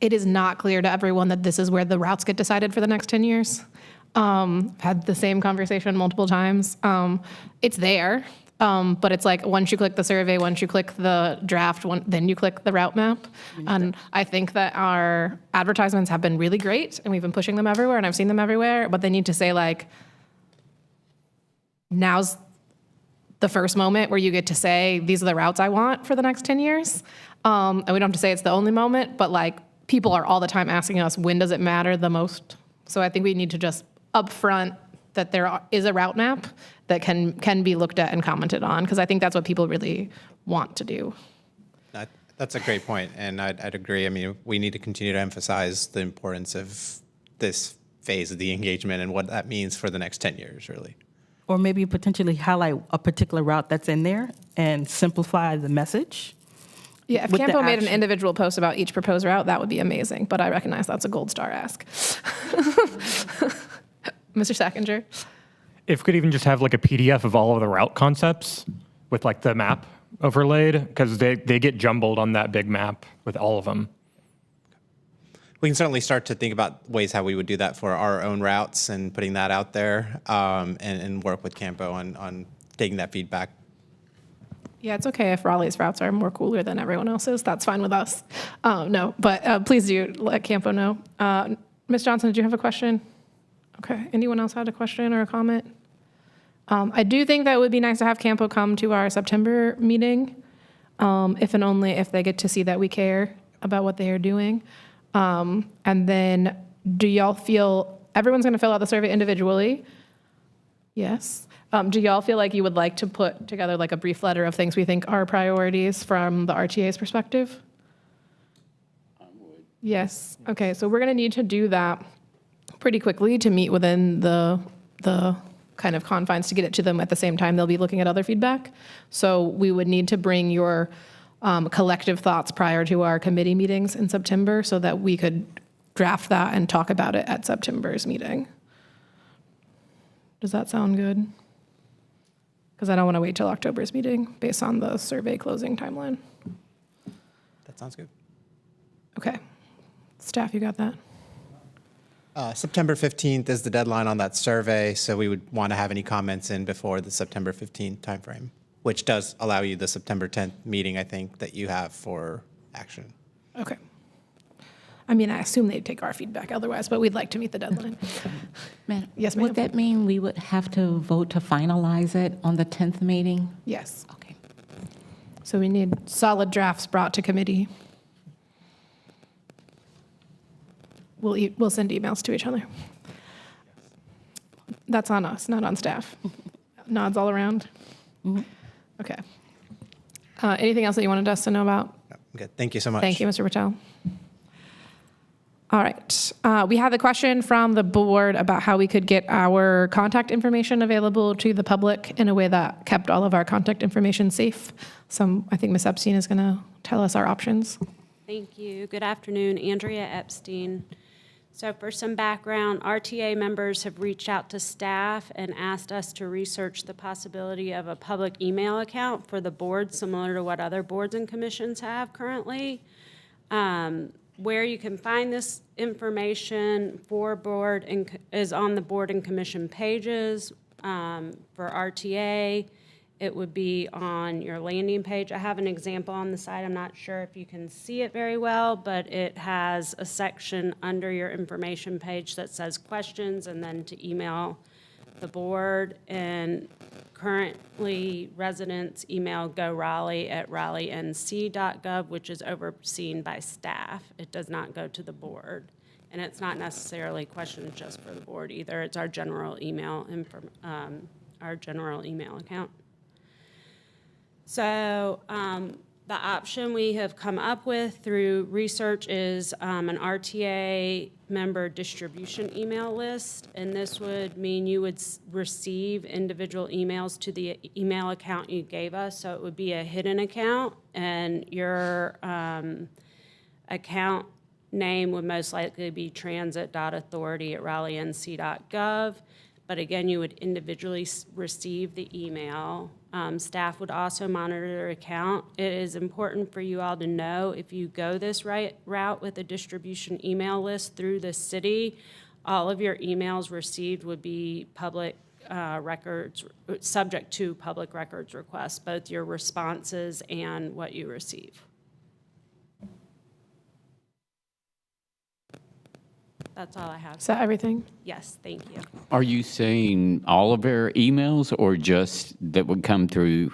It is not clear to everyone that this is where the routes get decided for the next 10 years. Had the same conversation multiple times. It's there, but it's like once you click the survey, once you click the draft, then you click the route map. And I think that our advertisements have been really great, and we've been pushing them everywhere, and I've seen them everywhere, but they need to say like, now's the first moment where you get to say, these are the routes I want for the next 10 years. And we don't have to say it's the only moment, but like people are all the time asking us, when does it matter the most? So I think we need to just upfront that there is a route map that can be looked at and commented on, because I think that's what people really want to do. That's a great point, and I'd agree. I mean, we need to continue to emphasize the importance of this phase of the engagement and what that means for the next 10 years, really. Or maybe potentially highlight a particular route that's in there and simplify the message. Yeah, if with the Campo made an action. individual post about each proposed route, that would be amazing, but I recognize that's a gold star ask. Mr. Sackinger? If we could even just have like a PDF of all of the route concepts with like the map overlaid, because they get jumbled on that big map with all of them. We can certainly start to think about ways how we would do that for our own routes and putting that out there, and work with Campo on taking that feedback. Yeah, it's okay if Raleigh's routes are more cooler than everyone else's. That's fine with us. No, but please do let Campo know. Ms. Johnson, did you have a question? Okay. Anyone else had a question or a comment? I do think that it would be nice to have Campo come to our September meeting, if and only if they get to see that we care about what they are doing. And then do y'all feel, everyone's going to fill out the survey individually? Yes. Do y'all feel like you would like to put together like a brief letter of things we think are priorities from the RTA's perspective? I would. Yes. Okay, so we're going to need to do that pretty quickly to meet within the kind of confines to get it to them at the same time they'll be looking at other feedback. So we would need to bring your collective thoughts prior to our committee meetings in September so that we could draft that and talk about it at September's meeting. Does that sound good? Because I don't want to wait till October's meeting based on the survey closing timeline. That sounds good. Okay. Staff, you got that? September 15th is the deadline on that survey, so we would want to have any comments in before the September 15th timeframe, which does allow you the September 10th meeting, I think, that you have for action. Okay. I mean, I assume they'd take our feedback otherwise, but we'd like to meet the deadline. Yes, ma'am. Would that mean we would have to vote to finalize it on the 10th meeting? Yes. Okay. So we need solid drafts brought to committee. We'll send emails to each other. That's on us, not on staff. Nods all around. Okay. Anything else that you wanted us to know about? No, good. Thank you so much. Thank you, Mr. Patel. All right. We had the question from the board about how we could get our contact information available to the public in a way that kept all of our contact information safe. I think Ms. Epstein is going to tell us our options. Thank you. Good afternoon. Andrea Epstein. So for some background, RTA members have reached out to staff and asked us to research the possibility of a public email account for the board, similar to what other boards and commissions have currently. Where you can find this information for board is on the board and commission pages. For RTA, it would be on your landing page. I have an example on the side. I'm not sure if you can see it very well, but it has a section under your information page that says questions and then to email the board. And currently, residents email goraleigh@raleighnc.gov, which is overseen by staff. It does not go to the board. And it's not necessarily questions just for the board either. It's our general email account. So the The option we have come up with through research is an RTA member distribution email list, and this would mean you would receive individual emails to the email account you gave us, so it would be a hidden account, and your account name would most likely be transit.authority@raleighnc.gov. But again, you would individually receive the email. Staff would also monitor your account. It is important for you all to know if you go this route with a distribution email list through the city, all of your emails received would be public records, subject to public records requests, both your responses and what you receive. That's all I have. Is that everything? Yes, thank you. Are you saying all of our emails or just that would come through?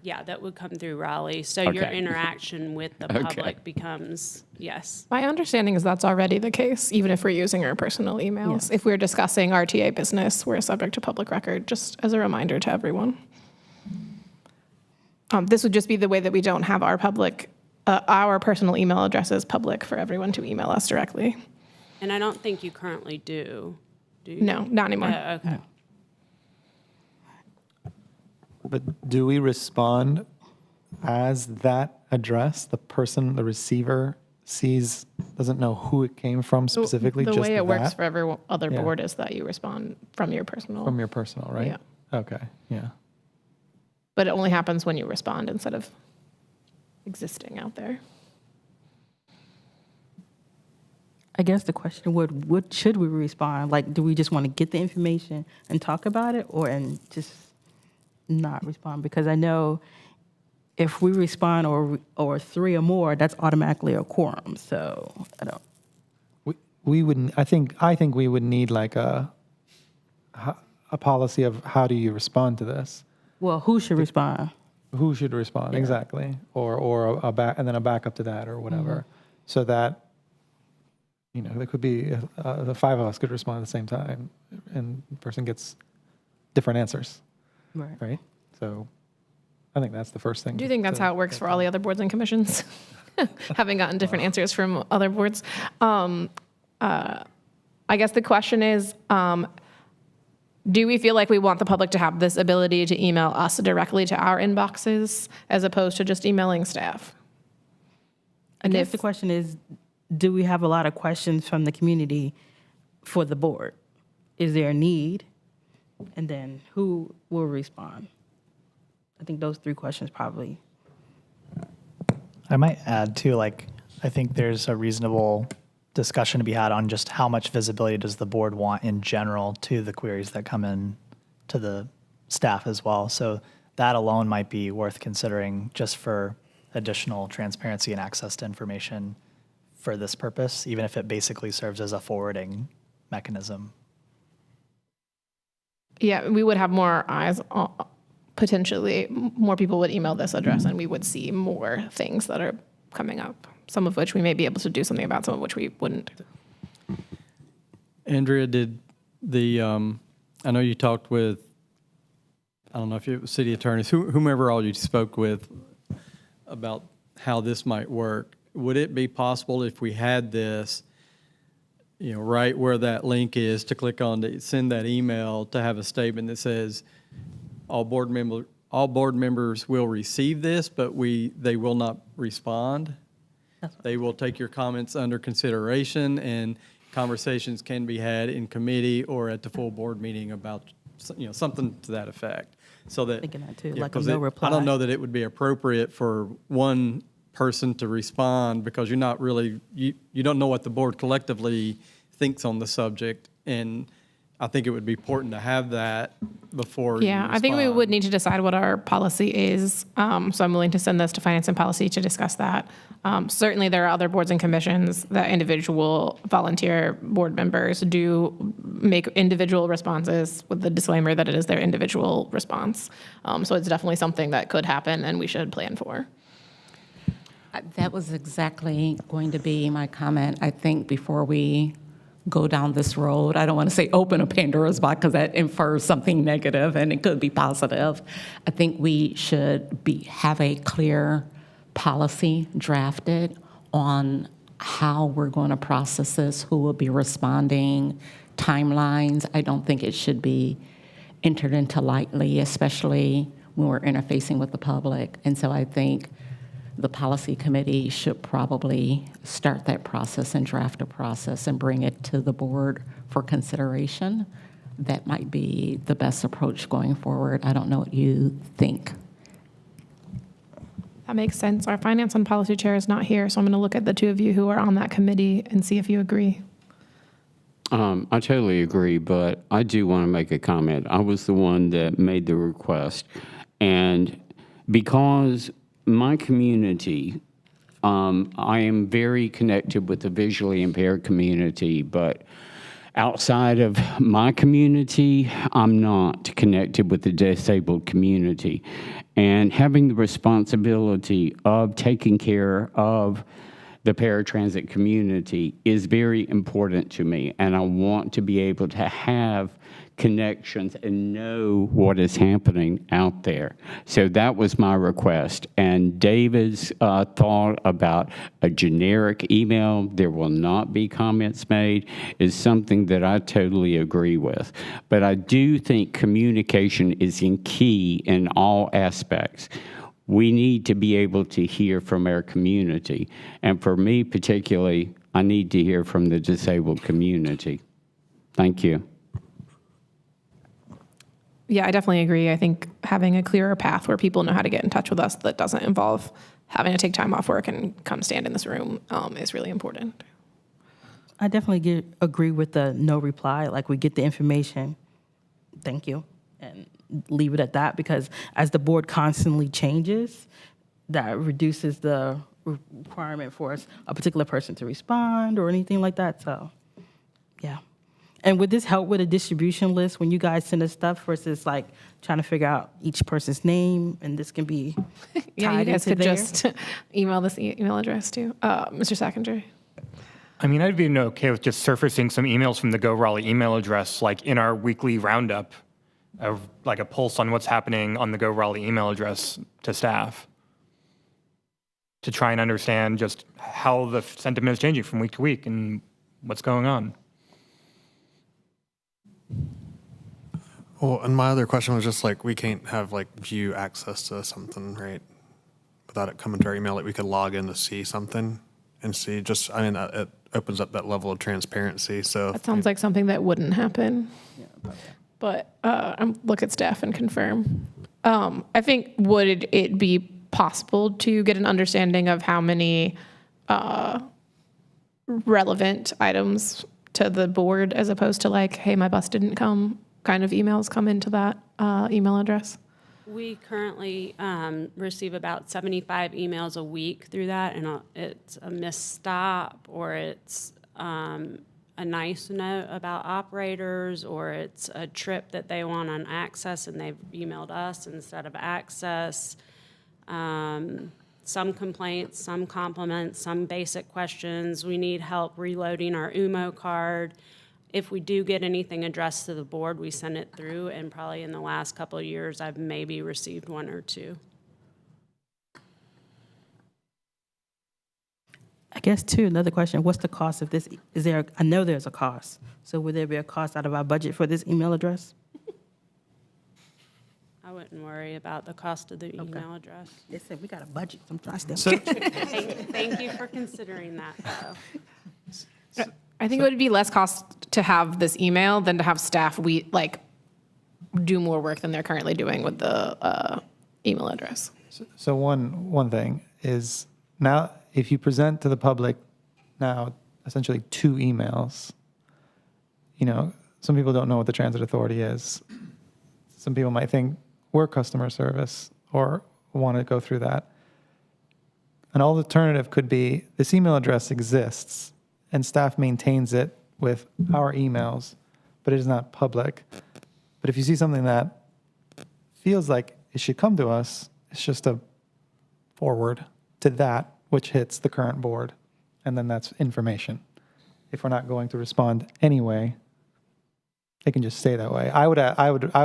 Yeah, that would come through Raleigh. So your Okay. interaction with the Okay. public becomes, yes. My understanding is that's already the case, even if we're using our personal emails. If we're discussing RTA business, we're subject to public record, just as a reminder to everyone. This would just be the way that we don't have our personal email addresses public for everyone to email us directly. And I don't think you currently do you? No, not anymore. Okay. But do we respond as that address? The person, the receiver doesn't know who it came from specifically, The just way it works that? for every other Yeah. board is that you respond from your personal. From your personal, right? Yeah. Okay, yeah. But it only happens when you respond instead of existing out there. I guess the question would, what should we respond? Like, do we just want to get the information and talk about it, and just not respond? Because I know if we respond or three or more, that's automatically a quorum. So I don't. We wouldn't, I think we would need like a policy of how do you respond to this? Well, who should respond? Who should respond, exactly, or and then a backup to that or whatever, so that, there could be, the five of us could respond at the same time, and the person gets different answers, right? So I think that's the first thing. Do you think that's how it works for all the other boards and commissions? Having gotten different answers from other boards. I guess the question is, do we feel like we want the public to have this ability to email us directly to our inboxes as opposed to just emailing staff? I guess the question is, do we have a lot of questions from the community for the board? Is there a need? And then who will respond? I think those three questions probably. I might add too, I think there's a reasonable discussion to be had on just how much visibility does the board want in general to the queries that come in to the staff as well. So that alone might be worth considering just for additional transparency and access to information for this purpose, even if it basically serves as a forwarding mechanism. Yeah, we would have more eyes, potentially more people would email this address and we would see more things that are coming up, some of which we may be able to do something about, some of which we wouldn't. Andrea, did I know you talked with, I don't know if it was city attorneys, whomever all you spoke with about how this might work. Would it be possible if we had this, right where that link is to click on to send that email, to have a statement that says all board members will receive this, but they will not respond? They will take your comments under consideration, and conversations can be had in committee or at the full board meeting about, something to that effect. So that, Thinking that too, yeah, like a 'cause no reply. I don't know that it would be appropriate for one person to respond, because you're not really, you don't know what the board collectively thinks on the subject. And I think it would be important to have that before you Yeah, I think we respond. would need to decide what our policy is. So I'm willing to send this to Finance and Policy to discuss that. Certainly, there are other boards and commissions that individual volunteer board members do make individual responses with the disclaimer that it is their individual response. So it's definitely something that could happen and we should plan for. That was exactly going to be my comment. I think before we go down this road, I don't want to say open a Pandora's box because that infers something negative and it could be positive. I think we should have a clear policy drafted on how we're going to process this, who will be responding, timelines. I don't think it should be entered into lightly, especially when we're interfacing with the public. And so I think the policy committee should probably start that process and draft a process and bring it to the board for consideration. That might be the best approach going forward. I don't know what you think. That makes sense. Our finance and policy chair is not here, so I'm going to look at the two of you who are on that committee and see if you agree. I totally agree, but I do want to make a comment. I was the one that made the request, and because my community, I am very connected with the visually impaired community, but outside of my community, I'm not connected with the disabled community. And having the responsibility of taking care of the paratransit community is very important to me, and I want to be able to have connections and know what is happening out there. So that was my request. And David's thought about a generic email, there will not be comments made, is something that I totally agree with. But I do think communication is key in all aspects. We need to be able to hear from our community. And for me particularly, I need to hear from the disabled community. Thank you. Yeah, I definitely agree. I think having a clearer path where people know how to get in touch with us that doesn't involve having to take time off work and come stand in this room is really important. I definitely agree with the no reply. Like, we get the information, thank you, and leave it at that, because as the board constantly changes, that reduces the requirement for a particular person to respond or anything like that. So, yeah. And would this help with a distribution list when you guys send us stuff versus like trying to figure out each person's name, and this can be Yeah, you guys into could there? just email this email address to Mr. Sackinger. I mean, I'd be okay with just surfacing some emails from the Go Raleigh email address, like in our weekly roundup, of like a pulse on what's happening on the Go Raleigh email address to staff, to try and understand just how the sentiment is changing from week to week and what's going on. Well, and my other question was just like, we can't have like view access to something, right? Without it coming to our email, like we could log in to see something and see just, I mean, it opens up that level of transparency. So That sounds like something that wouldn't happen. But look at staff and confirm. I think, would it be possible to get an understanding of how many relevant items to the board, as opposed to like, hey, my bus didn't come, kind of emails come into that email address? We currently receive about 75 emails a week through that, and it's a missed stop, or it's a nice note about operators, or it's a trip that they want on Access and they've emailed us instead of Access. Some complaints, some compliments, some basic questions. We need help reloading our UMO card. If we do get anything addressed to the board, we send it through, and probably in the last couple of years, I've maybe received one or two. I guess, too, another question, what's the cost of this? I know there's a cost. So would there be a cost out of our budget for this email address? I wouldn't worry about the cost of the email address. They said we got a budget sometimes. Thank you for considering that, though. I think it would be less cost to have this email than to have staff do more work than they're currently doing with the email address. So one thing is, now if you present to the public now essentially 2 emails, some people don't know what the transit authority is. Some people might think we're customer service or want to go through that. An alternative could be this email address exists and staff maintains it with our emails, but it is not public. But if you see something that feels like it should come to us, it's just a forward to that, which hits the current board, and then that's information. If we're not going to respond anyway, it can just stay that way. I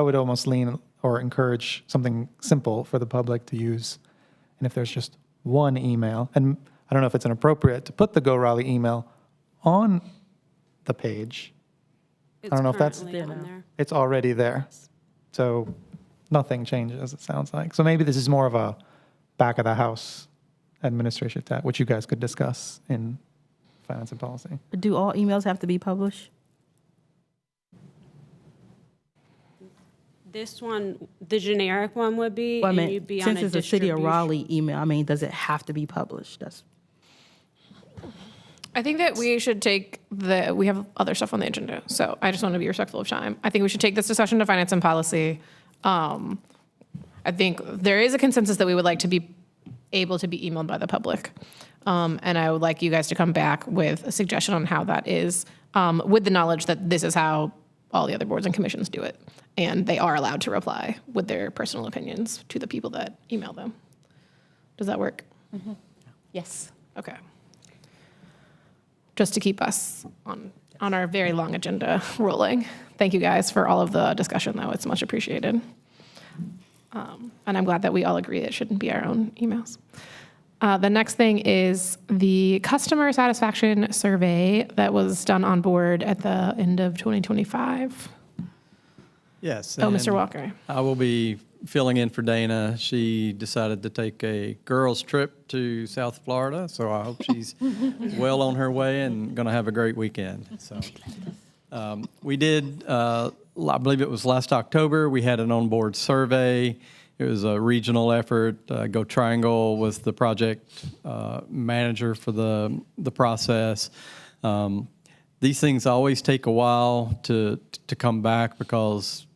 would almost lean or encourage something simple for the public to use, and if there's just one email. And I don't know if it's inappropriate to put the Go Raleigh email on the page. I don't know if that's, currently on there. it's already there. So nothing changes, it sounds like. So maybe this is more of a back of the house administration tab, which you guys could discuss in finance and policy. Do all emails have to be published? This one, the generic one would be, Well, I and mean, you'd be on since a it's a City of distribution. Raleigh email, I mean, does it have to be published? That's I think that we should take we have other stuff on the agenda, so I just want to be respectful of time. I think we should take this discussion to finance and policy. I think there is a consensus that we would like to be able to be emailed by the public. And I would like you guys to come back with a suggestion on how that is, with the knowledge that this is how all the other boards and commissions do it. And they are allowed to reply with their personal opinions to the people that email them. Does that work? Yes. Okay. Just to keep us on our very long agenda rolling. Thank you guys for all of the discussion, though. It's much appreciated. And I'm glad that we all agree it shouldn't be our own emails. The next thing is the customer satisfaction survey that was done on board at the end of 2025. Yes. Oh, Mr. and Walker. I will be filling in for Dana. She decided to take a girls' trip to South Florida, so I hope she's well on her way and going to have a great weekend. So we did, I believe it was last October, we had an on-board survey. It was a regional effort. Go Triangle was the project manager for the process. These things always take a while to come back because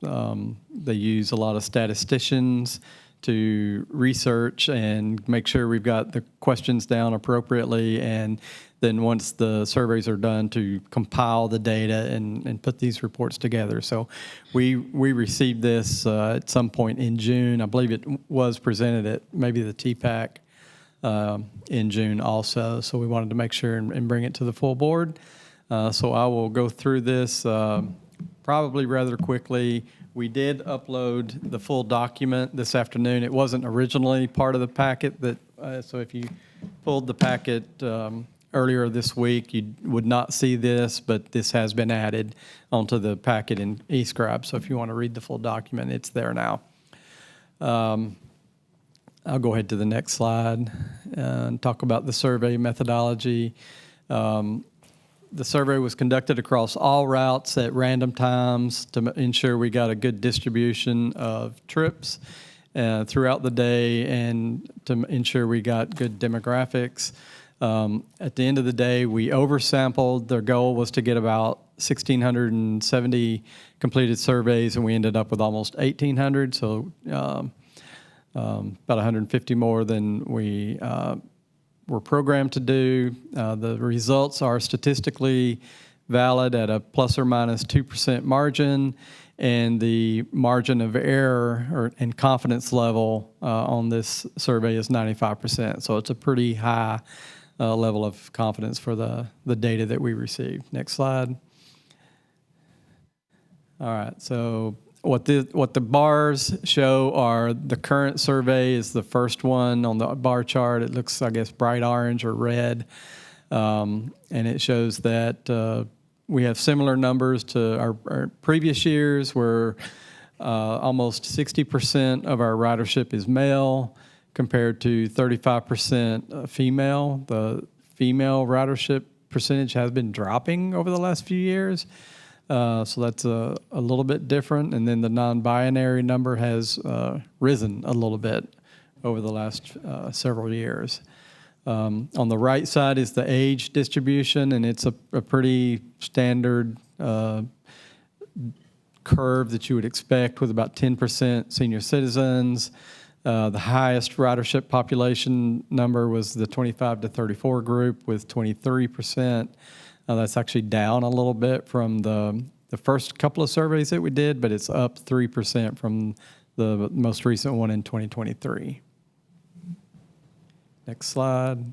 they use a lot of statisticians to research and make sure we've got the questions down appropriately, and then once the surveys are done, to compile the data and put these reports together. So we received this at some point in June. I believe it was presented at maybe the TPAC in June also. So we wanted to make sure and bring it to the full board. So I will go through this probably rather quickly. We did upload the full document this afternoon. It wasn't originally part of the packet, so if you pulled the packet earlier this week, you would not see this, but this has been added onto the packet in eScribe. So if you want to read the full document, it's there now. I'll go ahead to the next slide and talk about the survey methodology. The survey was conducted across all routes at random times to ensure we got a good distribution of trips throughout the day and to ensure we got good demographics. At the end of the day, we oversampled. Their goal was to get about 1,670 completed surveys, and we ended up with almost 1,800, so about 150 more than we were programmed to do. The results are statistically valid at a plus or minus 2% margin, and the margin of error and confidence level on this survey is 95%. So it's a pretty high level of confidence for the data that we received. Next slide. All right, so what the bars show are the current survey is the first one on the bar chart. It looks, I guess, bright orange or red. And it shows that we have similar numbers to our previous years, where almost 60% of our ridership is male compared to 35% female. The female ridership percentage has been dropping over the last few years. So that's a little bit different. And then the non-binary number has risen a little bit over the last several years. On the right side is the age distribution, and it's a pretty standard curve that you would expect, with about 10% senior citizens. The highest ridership population number was the 25 to 34 group with 23%. That's actually down a little bit from the first couple of surveys that we did, but it's up 3% from the most recent one in 2023. Next slide.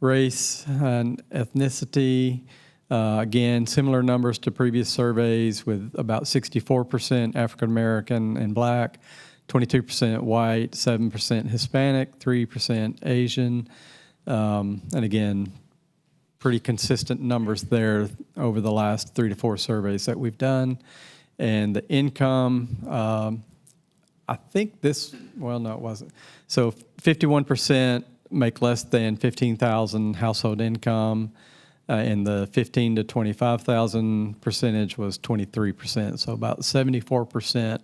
Race and ethnicity. Again, similar numbers to previous surveys, with about 64% African American and Black, 22% white, 7% Hispanic, 3% Asian. And again, pretty consistent numbers there over the last 3 to 4 surveys that we've done. And the income, I think this, well, no, it wasn't. So 51% make less than 15,000 household income, and the 15 to 25,000 percentage was 23%. So about 74%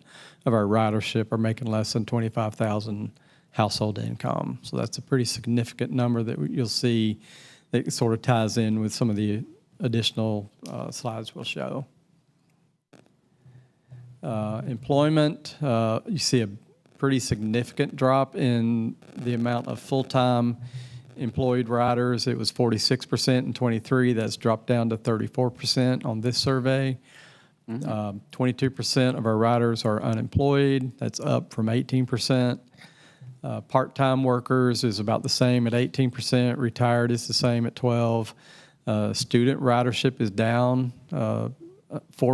of our ridership are making less than 25,000 household income. So that's a pretty significant number that you'll see that sort of ties in with some of the additional slides we'll show. Employment, you see a pretty significant drop in the amount of full-time employed riders. It was 46% in 23. That's dropped down to 34% on this survey. 22% of our riders are unemployed. That's up from 18%. Part-time workers is about the same at 18%. Retired is the same at 12%. Student ridership is down 4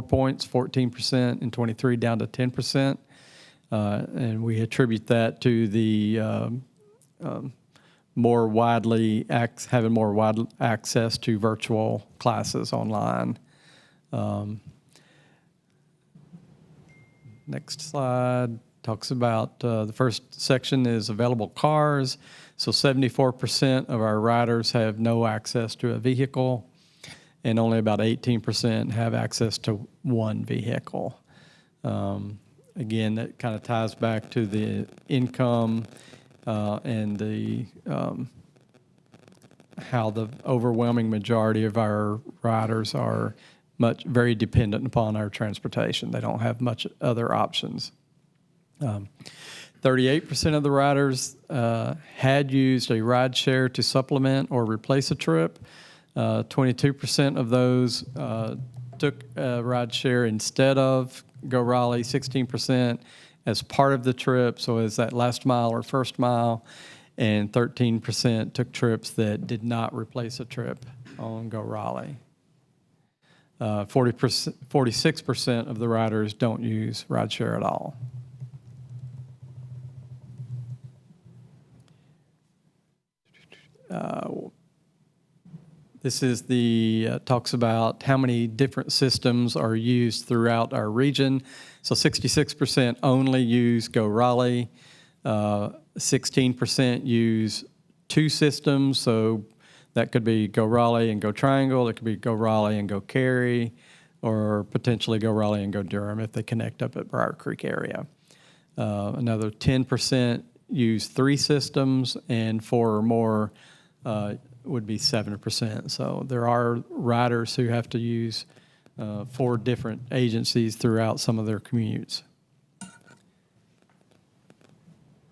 points, 14% in 23, down to 10%. And we attribute that to the having more wide access to virtual classes online. Next slide talks about the first section is available cars. So 74% of our riders have no access to a vehicle, and only about 18% have access to one vehicle. Again, that kind of ties back to the income and the how the overwhelming majority of our riders are very dependent upon our transportation. They don't have much other options. 38% of the riders had used a ride share to supplement or replace a trip. 22% of those took a ride share instead of Go Raleigh, 16% as part of the trip, so as that last mile or first mile, and 13% took trips that did not replace a trip on Go Raleigh. 46% of the riders don't use rideshare at all. This is talks about how many different systems are used throughout our region. So 66% only use Go Raleigh. 16% use 2 systems. So that could be Go Raleigh and Go Triangle. It could be Go Raleigh and Go Cary, or potentially Go Raleigh and Go Durham if they connect up at Briar Creek area. Another 10% use 3 systems, and 4 or more would be 7%. So there are riders who have to use 4 different agencies throughout some of their commutes.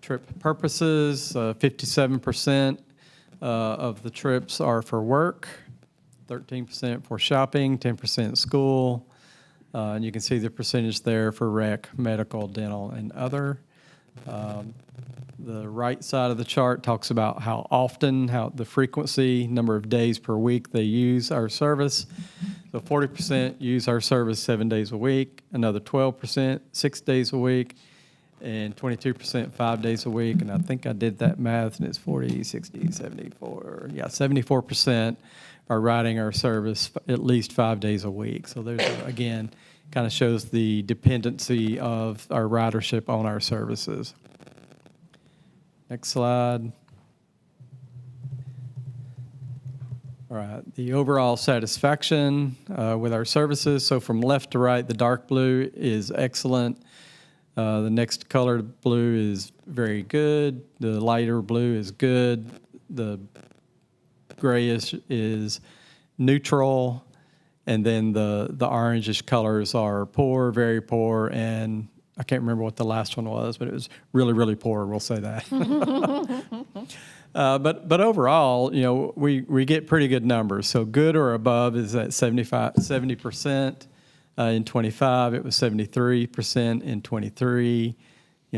Trip purposes, 57% of the trips are for work, 13% for shopping, 10% school, and you can see the percentage there for rec, medical, dental, and other. The right side of the chart talks about how often, the frequency, number of days per week they use our service. So 40% use our service 7 days a week, another 12% 6 days a week, and 22% 5 days a week. And I think I did that math, and it's 40, 60, 74. Yeah, 74% are riding our service at least 5 days a week. So there's, again, kind of shows the dependency of our ridership on our services. Next slide. All right, the overall satisfaction with our services. So from left to right, the dark blue is excellent. The next colored blue is very good. The lighter blue is good. The grayish is neutral. And then the orangish colors are poor, very poor, and I can't remember what the last one was, but it was really, really poor, we'll say that. But overall, you know, we get pretty good numbers. So good or above is at 70%. In 25, it was 73% in 23,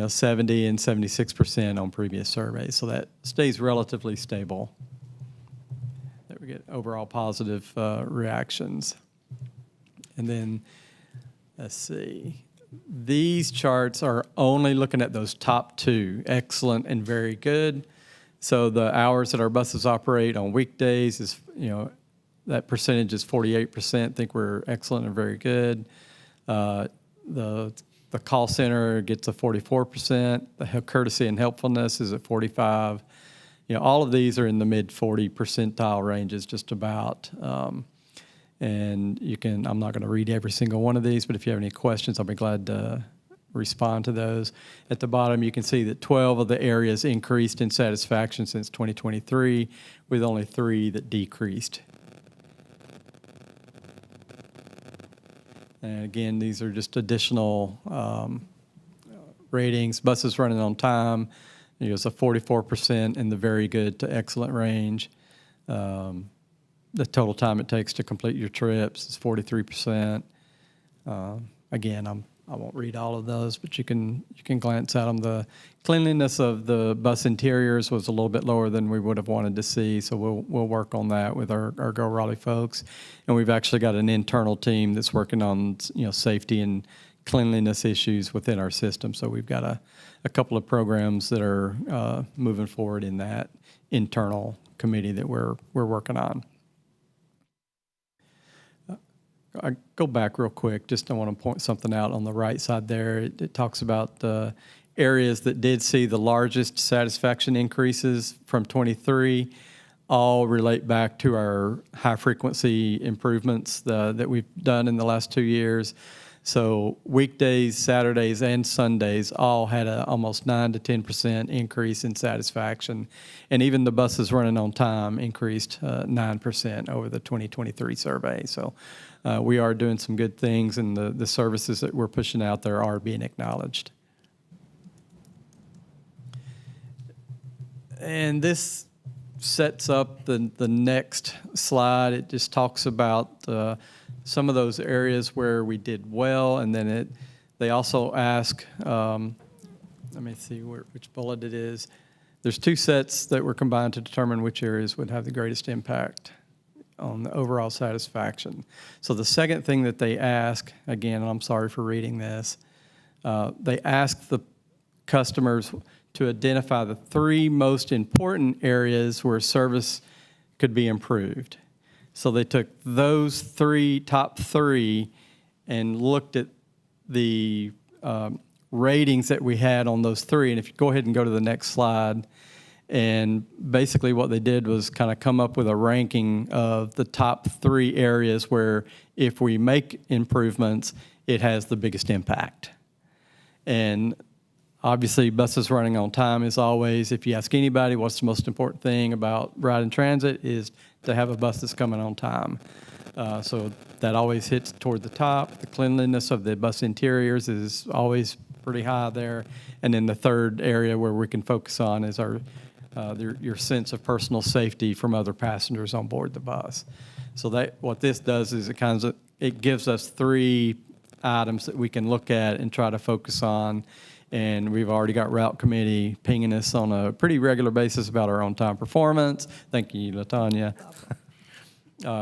70 and 76% on previous surveys. So that stays relatively stable. That we get overall positive reactions. And then, let's see. these charts are only looking at those top two, excellent and very good. So the hours that our buses operate on weekdays is, that percentage is 48%. Think we're excellent and very good. The call center gets a 44%. The courtesy and helpfulness is at 45. All of these are in the mid 40 percentile ranges, just about. And I'm not going to read every single one of these, but if you have any questions, I'll be glad to respond to those. At the bottom, you can see that 12 of the areas increased in satisfaction since 2023, with only 3 that decreased. And again, these are just additional ratings. Buses running on time, it's a 44% in the very good to excellent range. The total time it takes to complete your trips is 43%. Again, I won't read all of those, but you can glance at them. The cleanliness of the bus interiors was a little bit lower than we would have wanted to see, so we'll work on that with our Go Raleigh folks. And we've actually got an internal team that's working on safety and cleanliness issues within our system. So we've got a couple of programs that are moving forward in that internal committee that we're working on. I go back real quick. Just I want to point something out on the right side there. It talks about the areas that did see the largest satisfaction increases from 23. All relate back to our high frequency improvements that we've done in the last 2 years. So weekdays, Saturdays, and Sundays all had a almost 9 to 10% increase in satisfaction. And even the buses running on time increased 9% over the 2023 survey. So we are doing some good things, and the services that we're pushing out there are being acknowledged. And this sets up the next slide. It just talks about some of those areas where we did well, and then they also ask, let me see which bullet it is. There's 2 sets that were combined to determine which areas would have the greatest impact on the overall satisfaction. So the second thing that they ask, again, and I'm sorry for reading this, they ask the customers to identify the 3 most important areas where service could be improved. So they took those top 3 and looked at the ratings that we had on those 3. And if you go ahead and go to the next slide, and basically what they did was kind of come up with a ranking of the top 3 areas where if we make improvements, it has the biggest impact. And obviously, buses running on time is always, if you ask anybody what's the most important thing about riding transit, is to have a bus that's coming on time. So that always hits toward the top. The cleanliness of the bus interiors is always pretty high there. And then the third area where we can focus on is your sense of personal safety from other passengers on board the bus. So what this does is it gives us 3 items that we can look at and try to focus on. And we've already got route committee pinging us on a pretty regular basis about our on-time performance. Thank you, LaTanya.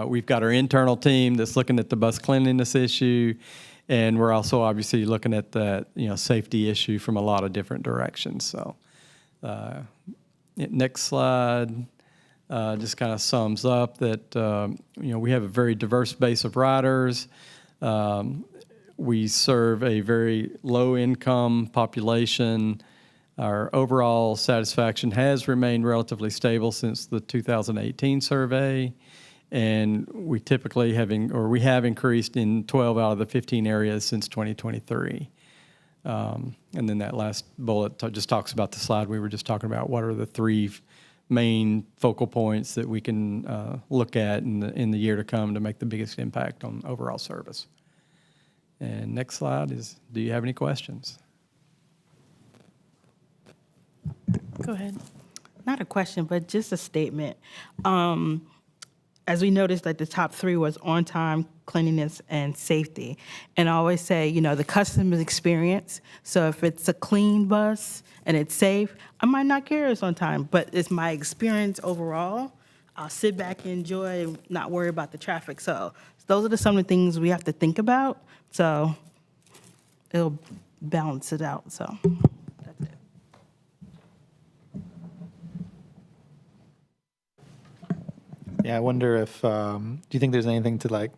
We've got our internal team that's looking at the bus cleanliness issue, and we're also obviously looking at that safety issue from a lot of different directions. So, next slide just kind of sums up that we have a very diverse base of riders. We serve a very low-income population. Our overall satisfaction has remained relatively stable since the 2018 survey, and we typically have increased in 12 out of the 15 areas since 2023. And then that last bullet just talks about the slide we were just talking about. What are the 3 main focal points that we can look at in the year to come to make the biggest impact on overall service? And next slide is, do you have any questions? Go ahead. Not a question, but just a statement. As we noticed, that the top 3 was on time, cleanliness, and safety. And I always say, the customer's experience. So if it's a clean bus and it's safe, I might not care it's on time, but it's my experience overall. I'll sit back and enjoy and not worry about the traffic. So those are some of the things we have to think about. So it'll balance it out, so that's it. Yeah, I wonder if, do you think there's anything to like,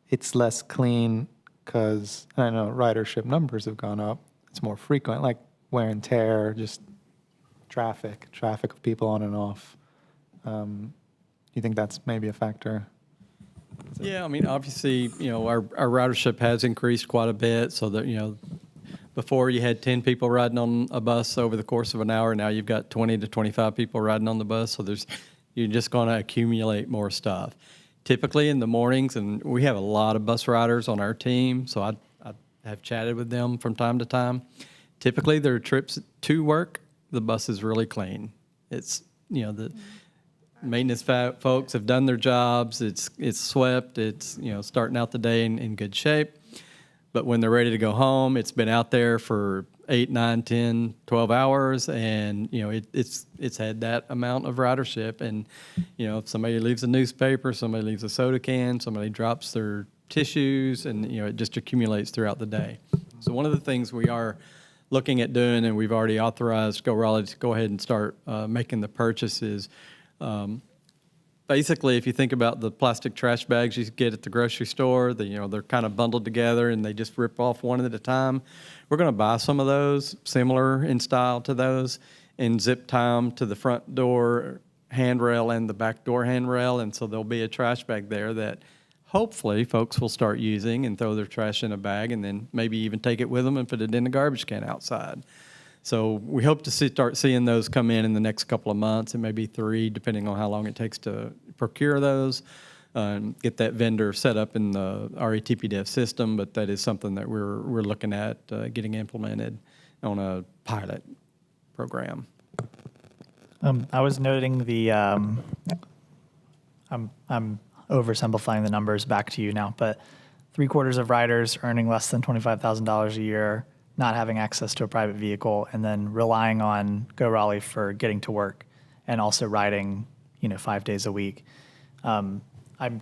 it's less clean because, I know ridership numbers have gone up. It's more frequent, like wear and tear, just traffic of people on and off. Do you think that's maybe a factor? Yeah, I mean, obviously, our ridership has increased quite a bit, so that, before you had 10 people riding on a bus over the course of an hour, now you've got 20 to 25 people riding on the bus, so you're just going to accumulate more stuff. Typically in the mornings, and we have a lot of bus riders on our team, so I have chatted with them from time to time. Typically, their trips to work, the bus is really clean. It's, the maintenance folks have done their jobs. It's swept. It's, starting out the day in good shape. But when they're ready to go home, it's been out there for 8, 9, 10, 12 hours, and it's had that amount of ridership. And if somebody leaves a newspaper, somebody leaves a soda can, somebody drops their tissues, and it just accumulates throughout the day. So one of the things we are looking at doing, and we've already authorized Go Raleigh to go ahead and start making the purchases. Basically, if you think about the plastic trash bags you get at the grocery store, they're kind of bundled together and they just rip off one at a time. We're going to buy some of those, similar in style to those, and zip tie them to the front door handrail and the back door handrail, and so there'll be a trash bag there that hopefully folks will start using and throw their trash in a bag and then maybe even take it with them and put it in the garbage can outside. So we hope to start seeing those come in the next couple of months, and maybe 3, depending on how long it takes to procure those, get that vendor set up in the RETPDF system. But that is something that we're looking at getting implemented on a pilot program. I was noting the, I'm oversimplifying the numbers back to you now, but 3/4 of riders earning less than $25,000 a year, not having access to a private vehicle, and then relying on Go Raleigh for getting to work and also riding, 5 days a week. I'm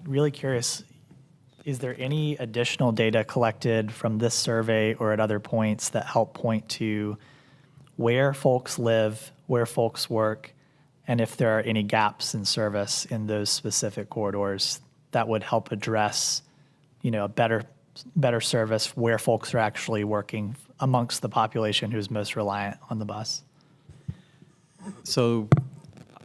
really curious, is there any additional data collected from this survey or at other points that help point to where folks live, where folks work, and if there are any gaps in service in those specific corridors that would help address, a better service where folks are actually working amongst the population who's most reliant on the bus? So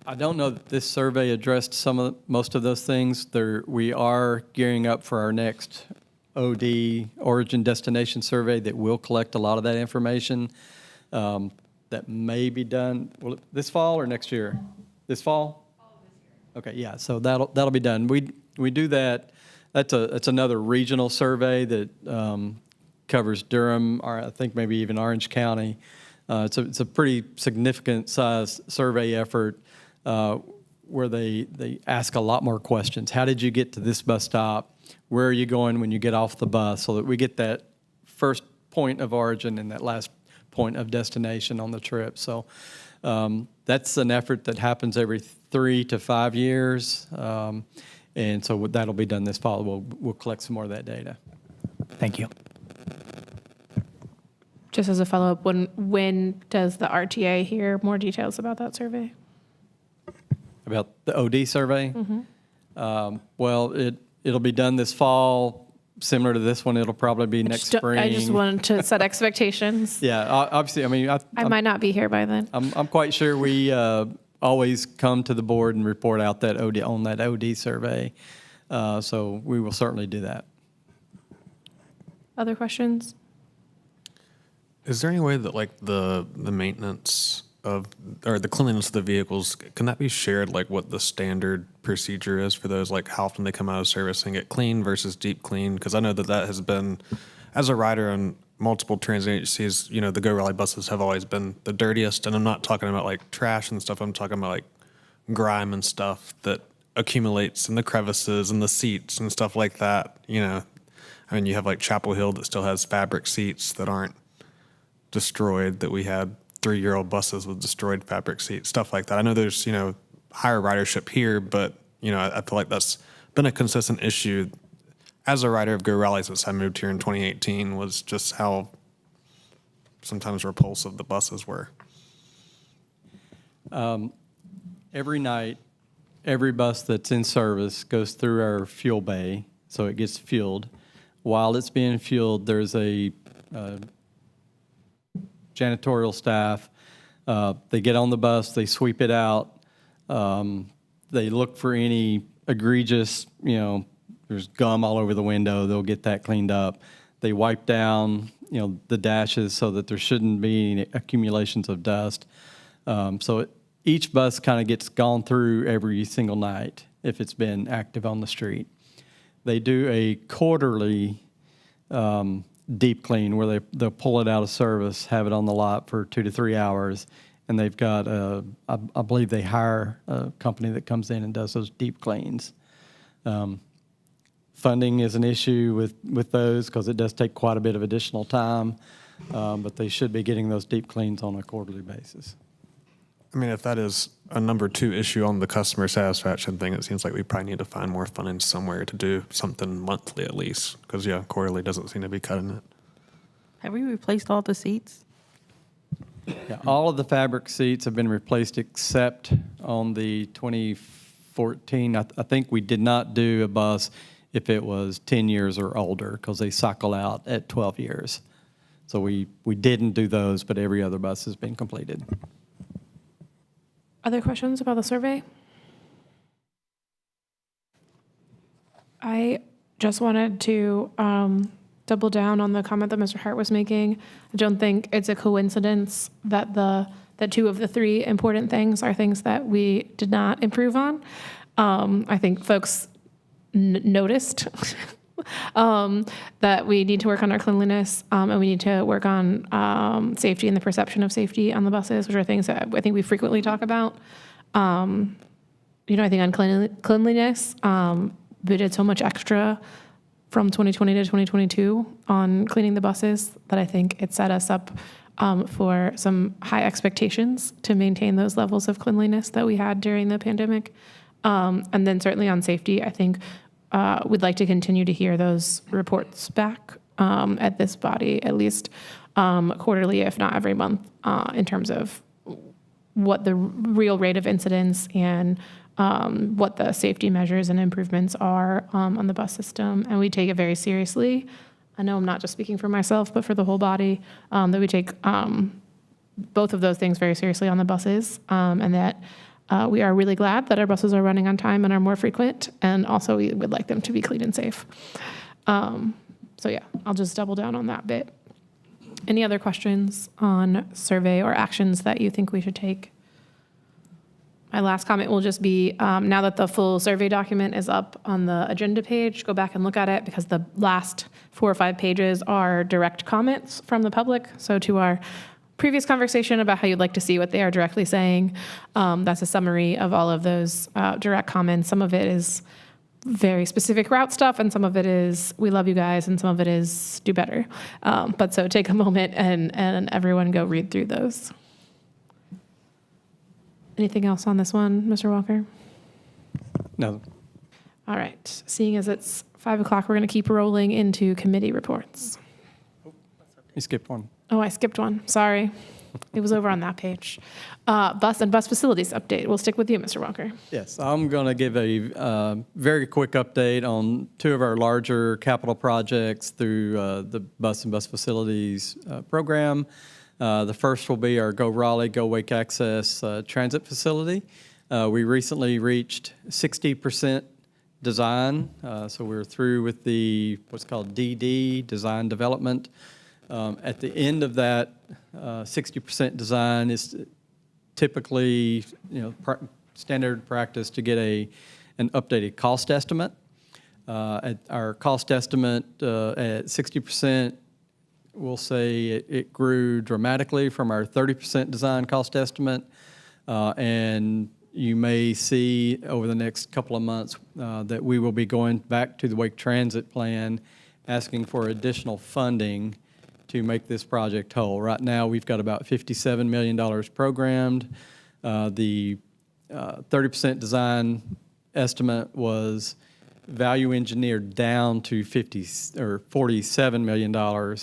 I don't know that this survey addressed most of those things. We are gearing up for our next OD, Origin Destination Survey, that will collect a lot of that information. That may be done this fall or next year? This fall? Okay, yeah. So that'll be done. We do that. That's another regional survey that covers Durham, or I think maybe even Orange County. It's a pretty significant size survey effort where they ask a lot more questions. How did you get to this bus stop? Where are you going when you get off the bus? So that we get that first point of origin and that last point of destination on the trip. So that's an effort that happens every 3 to 5 years. And so that'll be done this fall. We'll collect some more of that data. Thank you. Just as a follow-up, when does the RTA hear more details about that survey? About the OD survey? Mm-hmm. Well, it'll be done this fall. Similar to this one, it'll probably be next spring. I just wanted to set expectations. Yeah, obviously, I mean, I might not be here by then. I'm quite sure we always come to the board and report out that OD survey. So we will certainly do that. Other questions? Is there any way that like the maintenance or the cleanliness of the vehicles, can that be shared, like what the standard procedure is for those, like how often they come out of service and get clean versus deep clean? Because I know that has been, as a rider on multiple transit agencies, the Go Raleigh buses have always been the dirtiest. And I'm not talking about like trash and stuff. I'm talking about like grime and stuff that accumulates in the crevices and the seats and stuff like that. I mean, you have like Chapel Hill that still has fabric seats that aren't destroyed, that we had 3-year-old buses with destroyed fabric seats, stuff like that. I know there's, higher ridership here, but, I feel like that's been a consistent issue as a rider of Go Raleigh since I moved here in 2018, was just how sometimes repulsive the buses were. Every night, every bus that's in service goes through our fuel bay, so it gets fueled. While it's being fueled, there's a janitorial staff. They get on the bus, they sweep it out. They look for any egregious, there's gum all over the window. They'll get that cleaned up. They wipe down, the dashes so that there shouldn't be any accumulations of dust. Each bus kind of gets gone through every single night if it's been active on the street. They do a quarterly deep clean where they'll pull it out of service, have it on the lot for 2 to 3 hours, and they've got, I believe they hire a company that comes in and does those deep cleans. Funding is an issue with those because it does take quite a bit of additional time, but they should be getting those deep cleans on a quarterly basis. I mean, if that is a number 2 issue on the customer satisfaction thing, it seems like we probably need to find more funding somewhere to do something monthly at least, because, quarterly doesn't seem to be cutting it. Have we replaced all the seats? Yeah, all of the fabric seats have been replaced except on the 2014. I think we did not do a bus if it was 10 years or older because they cycle out at 12 years. So we didn't do those, but every other bus has been completed. Other questions about the survey? I just wanted to double down on the comment that Mr. Hart was making. I don't think it's a coincidence that that 2 of the 3 important things are things that we did not improve on. I think folks noticed that we need to work on our cleanliness and we need to work on safety and the perception of safety on the buses, which are things that I think we frequently talk about. I think on cleanliness, we did so much extra from 2020 to 2022 on cleaning the buses that I think it set us up for some high expectations to maintain those levels of cleanliness that we had during the pandemic. And then certainly on safety, I think we'd like to continue to hear those reports back at this body, at least quarterly, if not every month, in terms of what the real rate of incidents and what the safety measures and improvements are on the bus system. And we take it very seriously. I know I'm not just speaking for myself, but for the whole body, that we take both of those things very seriously on the buses, and that we are really glad that our buses are running on time and are more frequent, and also we would like them to be clean and safe. So yeah, I'll just double down on that bit. Any other questions on survey or actions that you think we should take? My last comment will just be, now that the full survey document is up on the agenda page, go back and look at it because the last 4 or 5 pages are direct comments from the public. So to our previous conversation about how you'd like to see what they are directly saying, that's a summary of all of those direct comments. Some of it is very specific route stuff, and some of it is we love you guys, and some of it is do better. But so take a moment and everyone go read through those. Anything else on this one, Mr. Walker? No. All right. Seeing as it's 5 o'clock, we're going to keep rolling into committee reports. You skipped one. Oh, I skipped one. Sorry. It was over on that page. Bus and bus facilities update. We'll stick with you, Mr. Walker. Yes, I'm going to give a very quick update on 2 of our larger capital projects through the bus and bus facilities program. The first will be our Go Raleigh, Go Wake Access transit facility. We recently reached 60% design, so we're through with the what's called DD, design development. At the end of that, 60% design is typically, standard practice to get an updated cost estimate. At our cost estimate at 60%, we'll say it grew dramatically from our 30% design cost estimate, and you may see over the next couple of months that we will be going back to the Wake Transit Plan, asking for additional funding to make this project whole. Right now, we've got about $57 million programmed. The 30% design estimate was value engineered down to $47 million.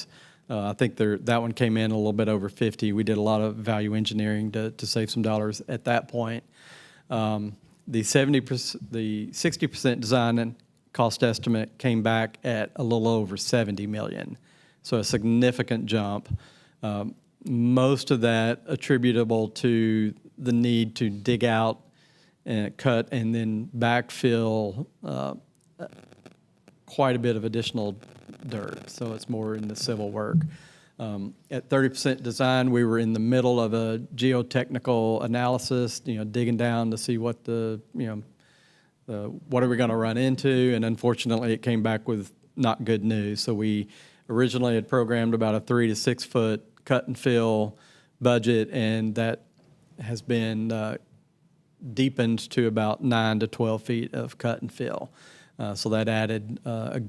I think that one came in a little bit over 50. We did a lot of value engineering to save some dollars at that point. The 60% design and cost estimate came back at a little over 70 million. So a significant jump. Most of that attributable to the need to dig out and cut and then backfill quite a bit of additional dirt. So it's more in the civil work. At 30% design, we were in the middle of a geotechnical analysis, digging down to see what what are we going to run into, and unfortunately it came back with not good news. So we originally had programmed about a 3 to 6 foot cut and fill budget, and that has been deepened to about 9 to 12 feet of cut and fill. So that added a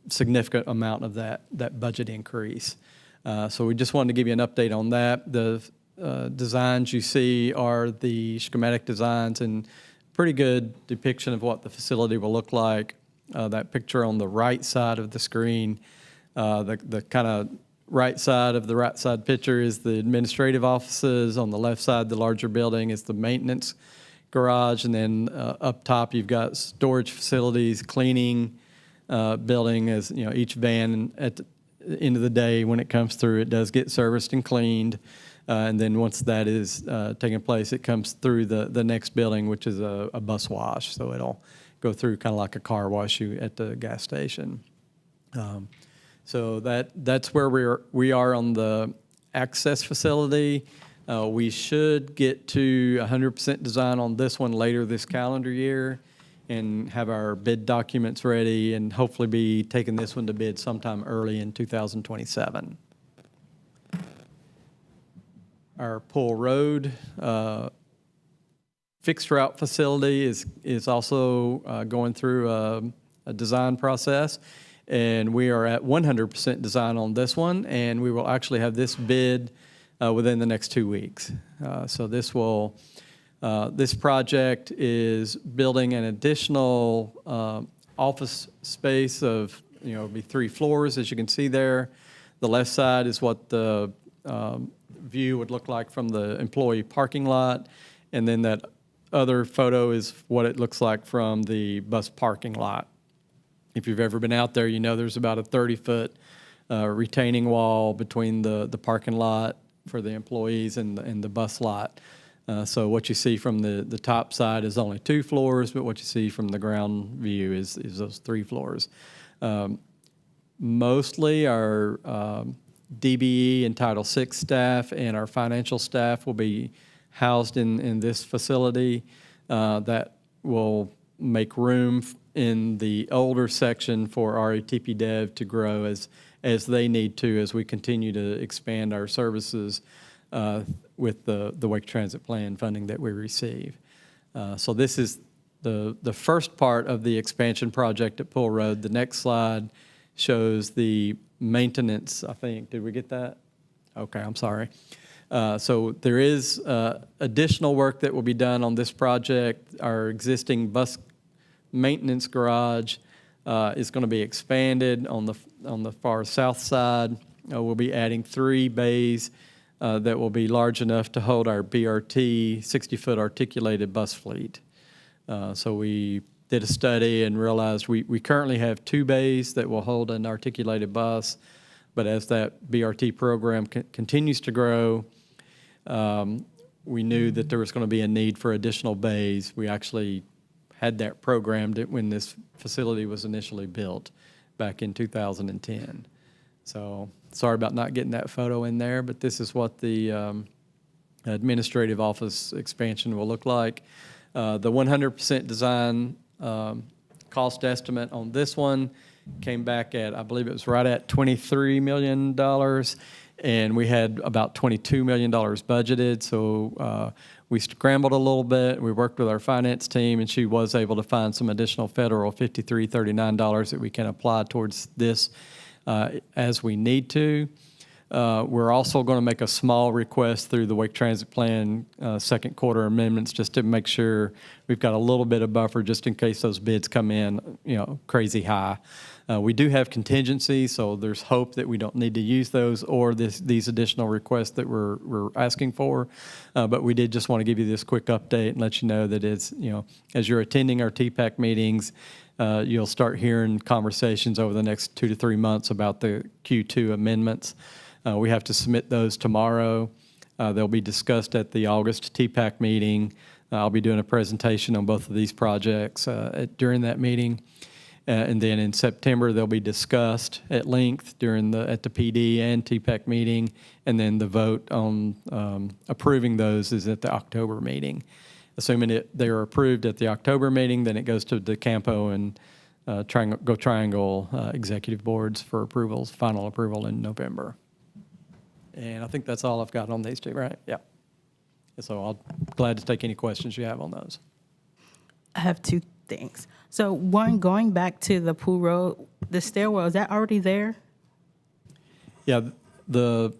significant amount of that budget increase. So we just wanted to give you an update on that. The designs you see are the schematic designs and pretty good depiction of what the facility will look like. That picture on the right side of the screen, the kind of right side of the right side picture is the administrative offices. On the left side, the larger building is the maintenance garage. And then up top, you've got storage facilities, cleaning building. As each van at the end of the day, when it comes through, it does get serviced and cleaned. And then once that is taking place, it comes through the next building, which is a bus wash. So it'll go through kind of like a car wash at the gas station. So that's where we are on the access facility. We should get to 100% design on this one later this calendar year and have our bid documents ready and hopefully be taking this one to bid sometime early in 2027. Our Pool Road fixed route facility is also going through a design process, and we are at 100% design on this one, and we will actually have this bid within the next 2 weeks. So this project is building an additional office space of, it'll be 3 floors, as you can see there. The left side is what the view would look like from the employee parking lot, and then that other photo is what it looks like from the bus parking lot. If you've ever been out there, there's about a 30-foot retaining wall between the parking lot for the employees and the bus lot. So what you see from the top side is only 2 floors, but what you see from the ground view is those 3 floors. Mostly our DBE and Title VI staff and our financial staff will be housed in this facility. That will make room in the older section for RATP Dev to grow as they need to, as we continue to expand our services with the Wake Transit Plan funding that we receive. So this is the first part of the expansion project at Pool Road. The next slide shows the maintenance, I think. Did we get that? Okay, I'm sorry. So there is additional work that will be done on this project. Our existing bus maintenance garage is going to be expanded on the far south side. We'll be adding 3 bays that will be large enough to hold our BRT 60-foot articulated bus fleet. So we did a study and realized we currently have 2 bays that will hold an articulated bus, but as that BRT program continues to grow, we knew that there was going to be a need for additional bays. We actually had that programmed when this facility was initially built back in 2010. So sorry about not getting that photo in there, but this is what the administrative office expansion will look like. The 100% design cost estimate on this one came back at, I believe it was right at $23 million, and we had about $22 million budgeted. So we scrambled a little bit. We worked with our finance team, and she was able to find some additional federal $53.39 that we can apply towards this as we need to. We're also going to make a small request through the Wake Transit Plan second quarter amendments just to make sure we've got a little bit of buffer just in case those bids come in, crazy high. We do have contingencies, so there's hope that we don't need to use those or these additional requests that we're asking for. But we did just want to give you this quick update and let you know that it's, as you're attending our TPAC meetings, you'll start hearing conversations over the next 2 to 3 months about the Q2 amendments. We have to submit those tomorrow. They'll be discussed at the August TPAC meeting. I'll be doing a presentation on both of these projects during that meeting. And then in September, they'll be discussed at length at the PD and TPAC meeting. And then the vote on approving those is at the October meeting. Assuming they are approved at the October meeting, then it goes to the Campo and Triangle executive boards for final approval in November. And I think that's all I've got on these two, right? Yeah. So I'll glad to take any questions you have on those. I have two things. So one, going back to the Pool Road, the stairwell, is that already there? Yeah, the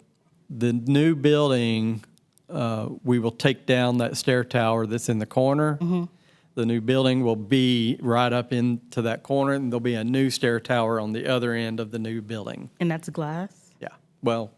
new building, we will take down that stair tower that's in the corner. Mm-hmm. The new building will be right up into that corner, and there'll be a new stair tower on the other end of the new building. And that's glass? Yeah, well,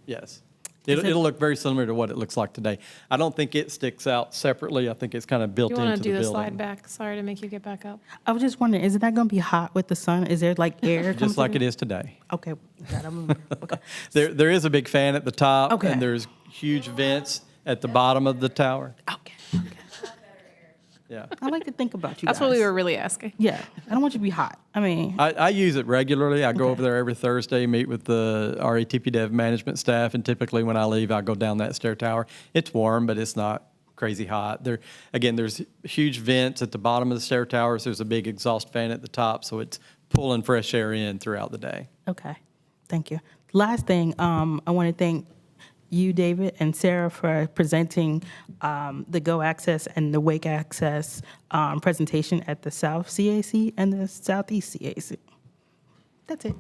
yes. It'll look very similar to what it looks like today. I don't think it sticks out separately. I think it's kind of built into the building. You want to do the slide back? Sorry to make you get back up. I was just wondering, is it not going to be hot with the sun? Is there like air? Just like it is today. Okay. Okay. There is a big fan at the top, okay. And there's huge vents at the bottom of the tower. Okay. Yeah. I like to think about you That's guys. what we were really asking. Yeah. I don't want you to be hot. I mean. I use it regularly. I go over there every Thursday, meet with the RATP Dev management staff, and typically when I leave, I go down that stair tower. It's warm, but it's not crazy hot. There's huge vents at the bottom of the stair towers. There's a big exhaust fan at the top, so it's pulling fresh air in throughout the day. Okay. Thank you. Last thing, I want to thank you, David, and Sarah for presenting the Go Access and the Wake Access presentation at the South CAC and the Southeast CAC. That's it.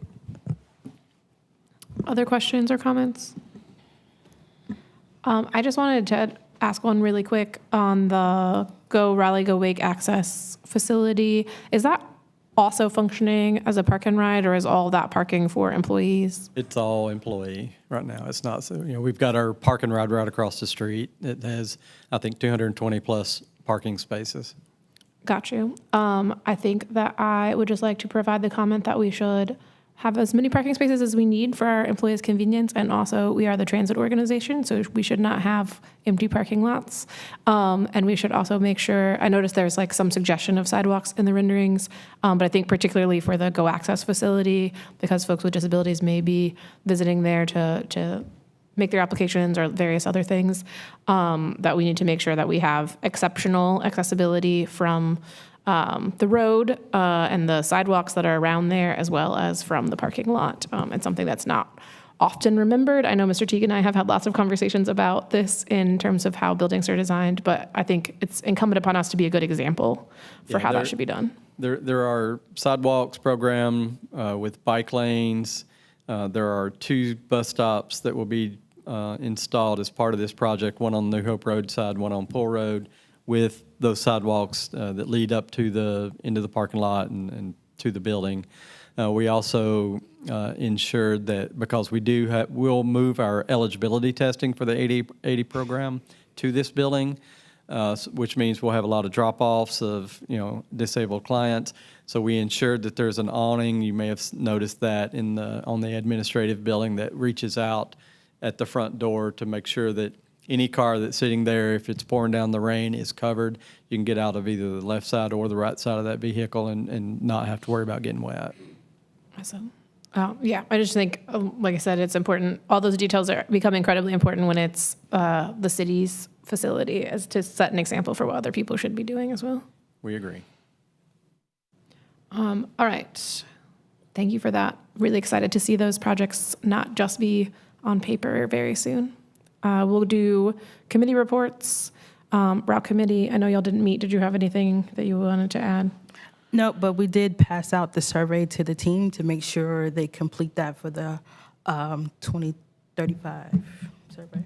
Other questions or comments? I just wanted to ask one really quick on the Go Raleigh, Go Wake Access facility. Is that also functioning as a park and ride, or is all that parking for employees? It's all employee right now. It's not, so, we've got our park and ride right across the street. It has, I think, 220 plus parking spaces. Got you. I think that I would just like to provide the comment that we should have as many parking spaces as we need for our employees' convenience, and also we are the transit organization, so we should not have empty parking lots. And we should also make sure, I noticed there's like some suggestion of sidewalks in the renderings, but I think particularly for the Go Access facility, because folks with disabilities may be visiting there to make their applications or various other things, that we need to make sure that we have exceptional accessibility from the road and the sidewalks that are around there, as well as from the parking lot. It's something that's not often remembered. I know Mr. Teague and I have had lots of conversations about this in terms of how buildings are designed, but I think it's incumbent upon us to be a good example for how that should be done. There are sidewalks programmed with bike lanes. There are 2 bus stops that will be installed as part of this project, one on New Hope Road side, one on Pool Road, with those sidewalks that lead up to into the parking lot and to the building. We also ensured that, because we'll move our eligibility testing for the 80 program to this building, which means we'll have a lot of drop-offs of disabled clients. So we ensured that there's an awning. You may have noticed that on the administrative building that reaches out at the front door to make sure that any car that's sitting there, if it's pouring down the rain, is covered. You can get out of either the left side or the right side of that vehicle and not have to worry about getting wet. Awesome. Yeah, I just think, like I said, it's important. All those details become incredibly important when it's the city's facility, as to set an example for what other people should be doing as well. We agree. All right. Thank you for that. Really excited to see those projects not just be on paper very soon. We'll do committee reports. Route committee, I know y'all didn't meet. Did you have anything that you wanted to add? No, but we did pass out the survey to the team to make sure they complete that for the 2035 survey.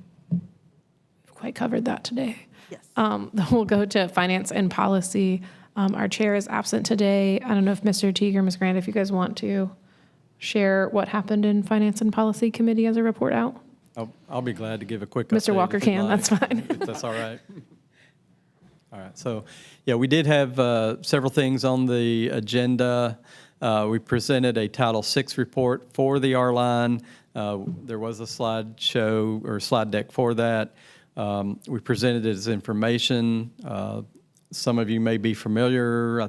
Quite covered that today. Yes. Then we'll go to finance and policy. Our chair is absent today. I don't know if Mr. Teague or Ms. Grant, if you guys want to share what happened in finance and policy committee as a report out. I'll be glad to give a quick update. Mr. Walker if you'd can, like, that's fine. If that's all right. All right, so, yeah, we did have several things on the agenda. We presented a Title VI report for the R-Line. There was a slideshow or slide deck for that. We presented it as information. Some of you may be familiar,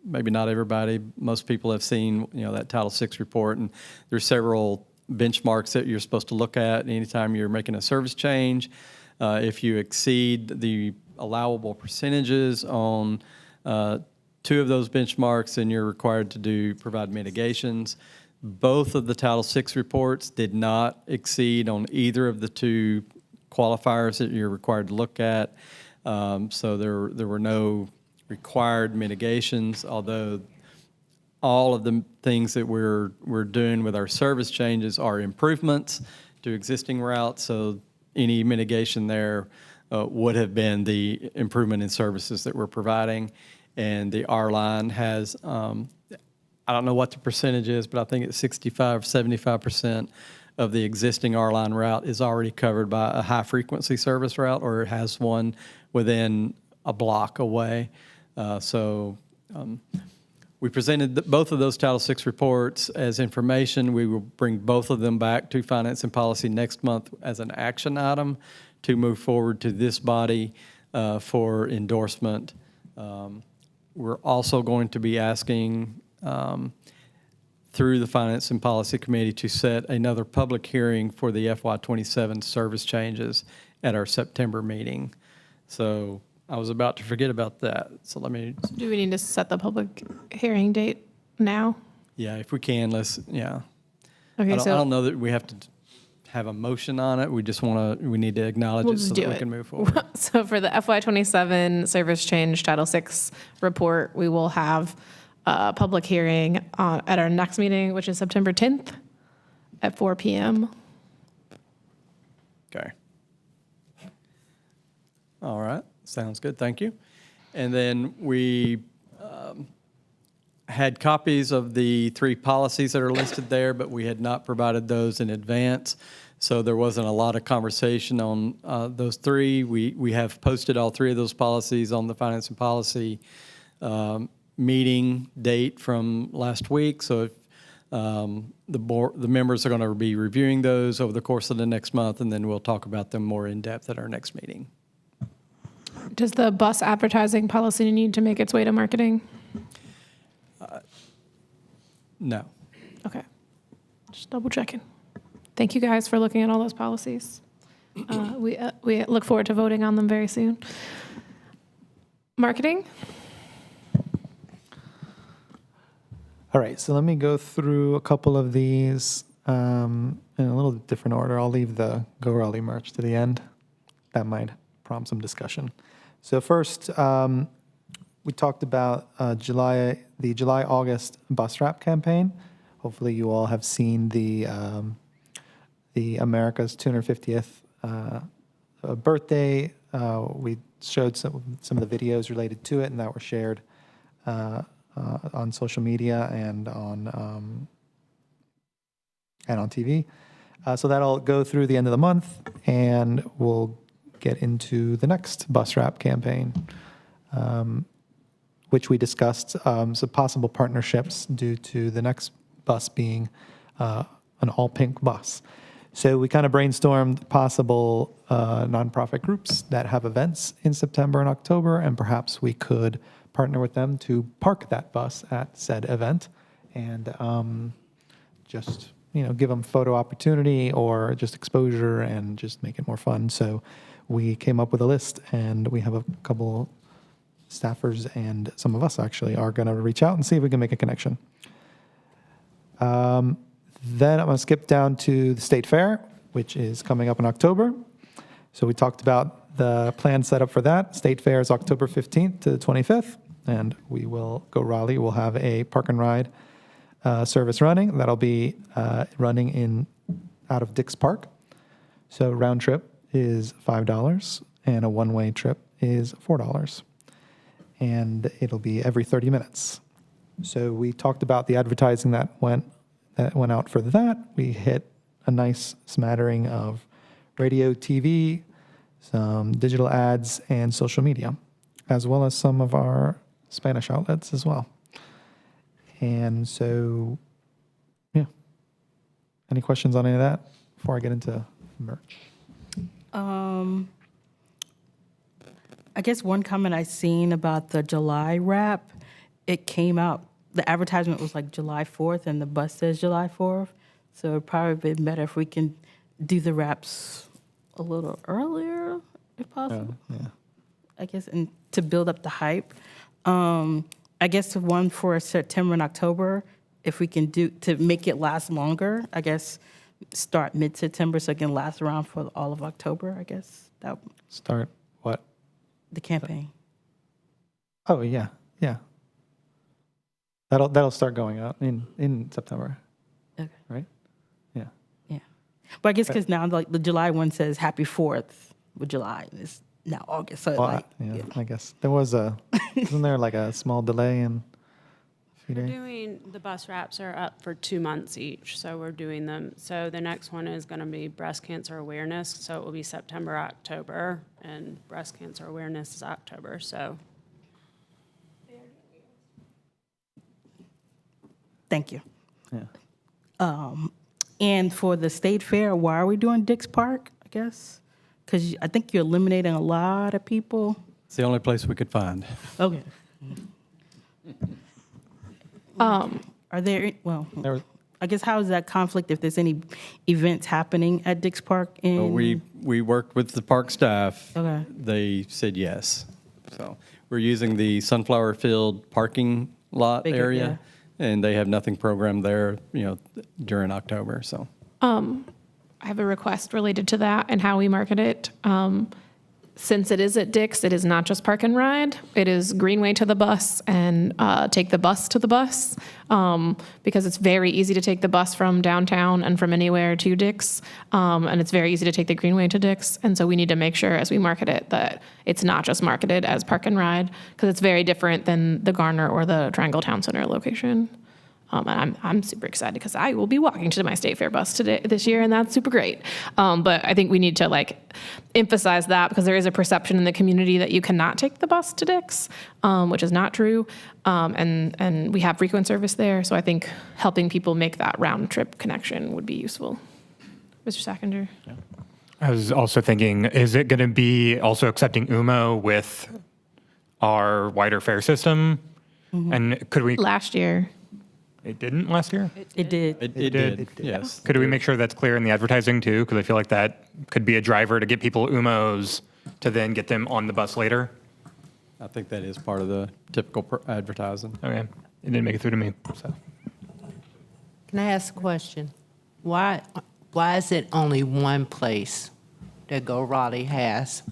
maybe not everybody. Most people have seen, that Title VI report, and there's several benchmarks that you're supposed to look at anytime you're making a service change. If you exceed the allowable percentages on 2 of those benchmarks, then you're required to provide mitigations. Both of the Title VI reports did not exceed on either of the 2 qualifiers that you're required to look at. So there were no required mitigations, although all of the things that we're doing with our service changes are improvements to existing routes. So any mitigation there would have been the improvement in services that we're providing. And the R-Line has, I don't know what the percentage is, but I think it's 65, 75% of the existing R-Line route is already covered by a high-frequency service route, or it has one within a block away. We presented both of those Title VI reports as information. We will bring both of them back to Finance and Policy next month as an action item to move forward to this body for endorsement. We're also going to be asking through the Finance and Policy Committee to set another public hearing for the FY27 service changes at our September meeting. So I was about to forget about that. So let me. Do we need to set the public hearing date now? Yeah, if we can, yeah. Okay, I don't know that we have to have a motion on it. We just we need to acknowledge We'll it just so do that we it. can move forward. So for the FY27 service change Title VI report, we will have a public hearing at our next meeting, which is September 10th at 4 p.m. Okay. All right, sounds good, thank you. And then we had copies of the 3 policies that are listed there, but we had not provided those in advance. So there wasn't a lot of conversation on those 3. We have posted all 3 of those policies on the Finance and Policy meeting date from last week. So if the members are going to be reviewing those over the course of the next month, and then we'll talk about them more in depth at our next meeting. Does the bus advertising policy need to make its way to marketing? No. Okay, just double checking. Thank you guys for looking at all those policies. We look forward to voting on them very soon. Marketing? All right, so let me go through a couple of these in a little different order. I'll leave the Go Raleigh merch to the end. That might prompt some discussion. So first, we talked about the July-August bus wrap campaign. Hopefully you all have seen the America's 250th birthday. We showed some of the videos related to it and that were shared on social media and on TV. So that'll go through the end of the month, and we'll get into the next bus wrap campaign, which we discussed some possible partnerships due to the next bus being an all-pink bus. So we kind of brainstormed possible nonprofit groups that have events in September and October, and perhaps we could partner with them to park that bus at said event and just give them photo opportunity or just exposure and just make it more fun. So we came up with a list, and we have a couple staffers and some of us actually are going to reach out and see if we can make a connection. Then I'm going to skip down to the State Fair, which is coming up in October. So we talked about the plan set up for that. State Fair is October 15th to the 25th, and we will Go Raleigh. We'll have a park and ride service running. That'll be running out of Dix Park. So round trip is $5 and a one-way trip is $4. And it'll be every 30 minutes. So we talked about the advertising that went out for that. We hit a nice smattering of radio, TV, some digital ads, and social media, as well as some of our Spanish outlets as well. And so, yeah. Any questions on any of that before I get into merch? I guess one comment I seen about the July wrap, it came out, the advertisement was like July 4th and the bus says July 4th. So it'd probably be better if we can do the wraps a little earlier, if possible. Yeah. I guess, and to build up the hype. I guess the one for September and October, if we can do, to make it last longer, I guess start mid-September so it can last around for all of October, I guess. That Start what? the campaign. Oh, yeah. That'll start going out in September. Okay. Right? Yeah. Yeah. But I guess because now like the July one says Happy 4th with July, and it's now August. So Well, I guess there was wasn't there like a small delay in a few We're days? doing, the bus wraps are up for 2 months each, so we're doing them. So the next one is going to be breast cancer awareness, so it will be September, October, and breast cancer awareness is October, so. Thank you. Yeah. And for the state fair, why are we doing Dix Park, I guess? Because I think you're eliminating a lot of people. It's the only place we could find. Okay. Are there, well, There was- I guess how is that conflict if there's any events happening at Dix Park in? Well, we worked with the park staff. Okay. They said yes. So we're using the Sunflower Field parking lot Bigger, area, and they have nothing programmed there, during October, so. I have a request related to that and how we market it. Since it is at Dix, it is not just park and ride. It is Greenway to the bus and take the bus to the bus, because it's very easy to take the bus from downtown and from anywhere to Dix, and it's very easy to take the Greenway to Dix. And so we need to make sure as we market it that it's not just marketed as park and ride, because it's very different than the Garner or the Triangle Town Center location. And I'm super excited because I will be walking to my State Fair bus this year, and that's super great. But I think we need to emphasize that because there is a perception in the community that you cannot take the bus to Dix, which is not true. And we have frequent service there, so I think helping people make that round trip connection would be useful. Mr. Sackinger? Yeah. I was also thinking, is it going to be also accepting UMO with our wider fare system? Mm-hmm. And could we? Last year. It didn't last year? It did. It did, yes. Could we make sure that's clear in the advertising too? Because I feel like that could be a driver to get people UMOs to then get them on the bus later. I think that is part of the typical advertising. Okay. It didn't make it through to me, so. Can I ask a question? Why is it only one place that Go Raleigh has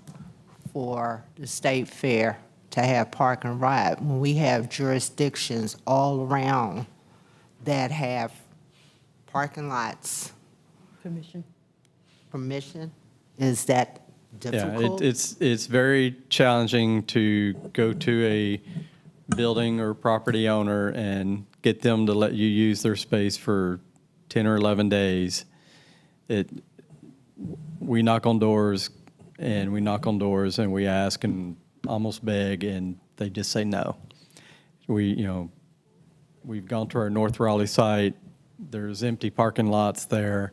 for the state fair to have park and ride when we have jurisdictions all around that have parking lots? Permission? Is that difficult? Yeah, it's very challenging to go to a building or property owner and get them to let you use their space for 10 or 11 days. We knock on doors and we ask and almost beg, and they just say no. We've gone to our North Raleigh site. There's empty parking lots there,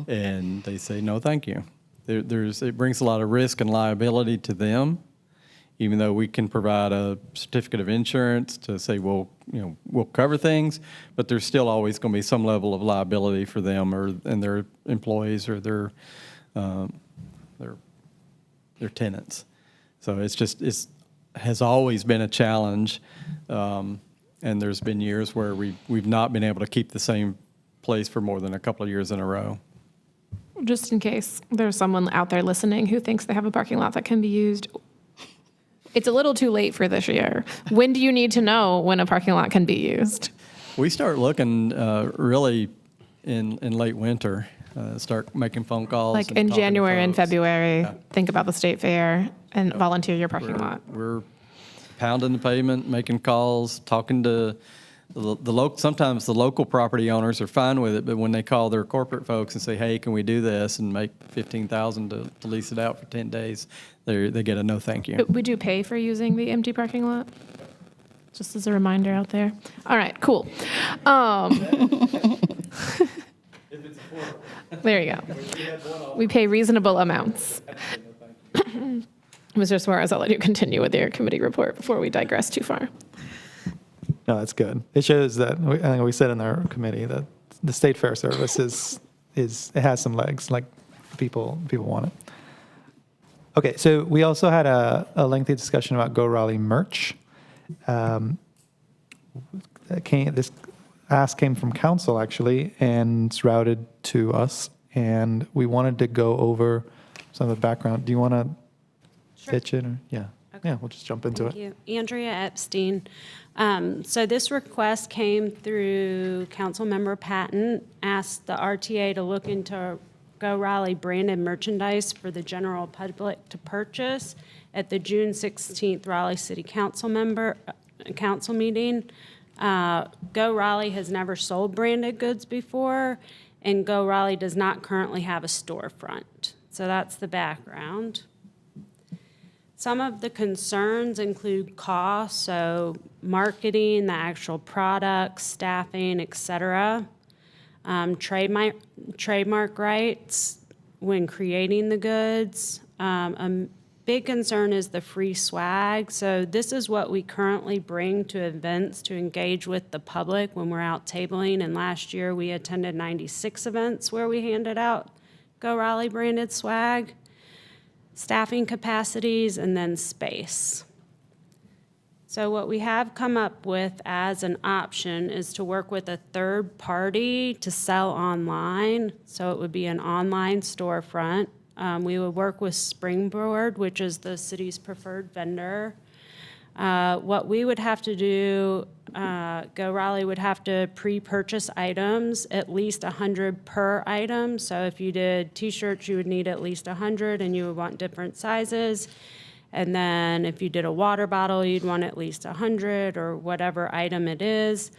and they say no, thank you. It brings a lot of risk and liability to them, even though we can provide a certificate of insurance to say, well, we'll cover things, but there's still always going to be some level of liability for them and their employees or their tenants. So it has always been a challenge, and there's been years where we've not been able to keep the same place for more than a couple of years in a row. Just in case there's someone out there listening who thinks they have a parking lot that can be used, it's a little too late for this year. When do you need to know when a parking lot can be used? We start looking really in late winter, start making phone calls. Like and in talking to January and folks. February, Yeah. think about the state fair and volunteer your parking lot. We're pounding the pavement, making calls, talking to the local. Sometimes the local property owners are fine with it, but when they call their corporate folks and say, "Hey, can we do this?" and make $15,000 to lease it out for 10 days, they get a no, thank you. But would you pay for using the empty parking lot? Just as a reminder out there. All right, cool. There you go. We pay reasonable amounts. Mr. Suarez, I'll let you continue with your committee report before we digress too far. No, that's good. It shows that, I think we said in our committee that the state fair service is it has some legs, like people want it. Okay, so we also had a lengthy discussion about Go Raleigh merch. This ask came from council actually, and it's routed to us, and we wanted to go over some of the background. Do you want to pitch it? Or? Yeah. Okay. Yeah, we'll just jump into it. Thank you. Andrea Epstein. So this request came through Councilmember Patton, asked the RTA to look into Go Raleigh branded merchandise for the general public to purchase at the June 16th Raleigh City Council meeting. Go Raleigh has never sold branded goods before, and Go Raleigh does not currently have a storefront. So that's the background. Some of the concerns include costs, so marketing, the actual products, staffing, et cetera. Trademark rights when creating the goods. A big concern is the free swag. So this is what we currently bring to events to engage with the public when we're out tabling. And last year we attended 96 events where we handed out Go Raleigh branded swag. Staffing capacities, and then space. So what we have come up with as an option is to work with a third party to sell online. So it would be an online storefront. We would work with Springboard, which is the city's preferred vendor. What we would have to do, Go Raleigh would have to pre-purchase items, at least 100 per item. So if you did T-shirts, you would need at least 100, and you would want different sizes. And then if you did a water bottle, you'd want at least 100 or whatever item it is.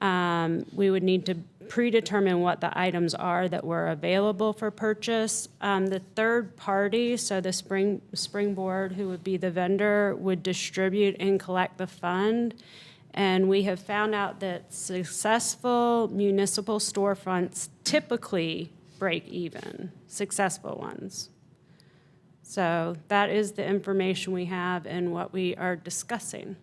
We would need to predetermine what the items are that were available for purchase. The third party, so the Springboard, who would be the vendor, would distribute and collect the fund. And we have found out that successful municipal storefronts typically break even, successful ones. So that is the information we have and what we are discussing.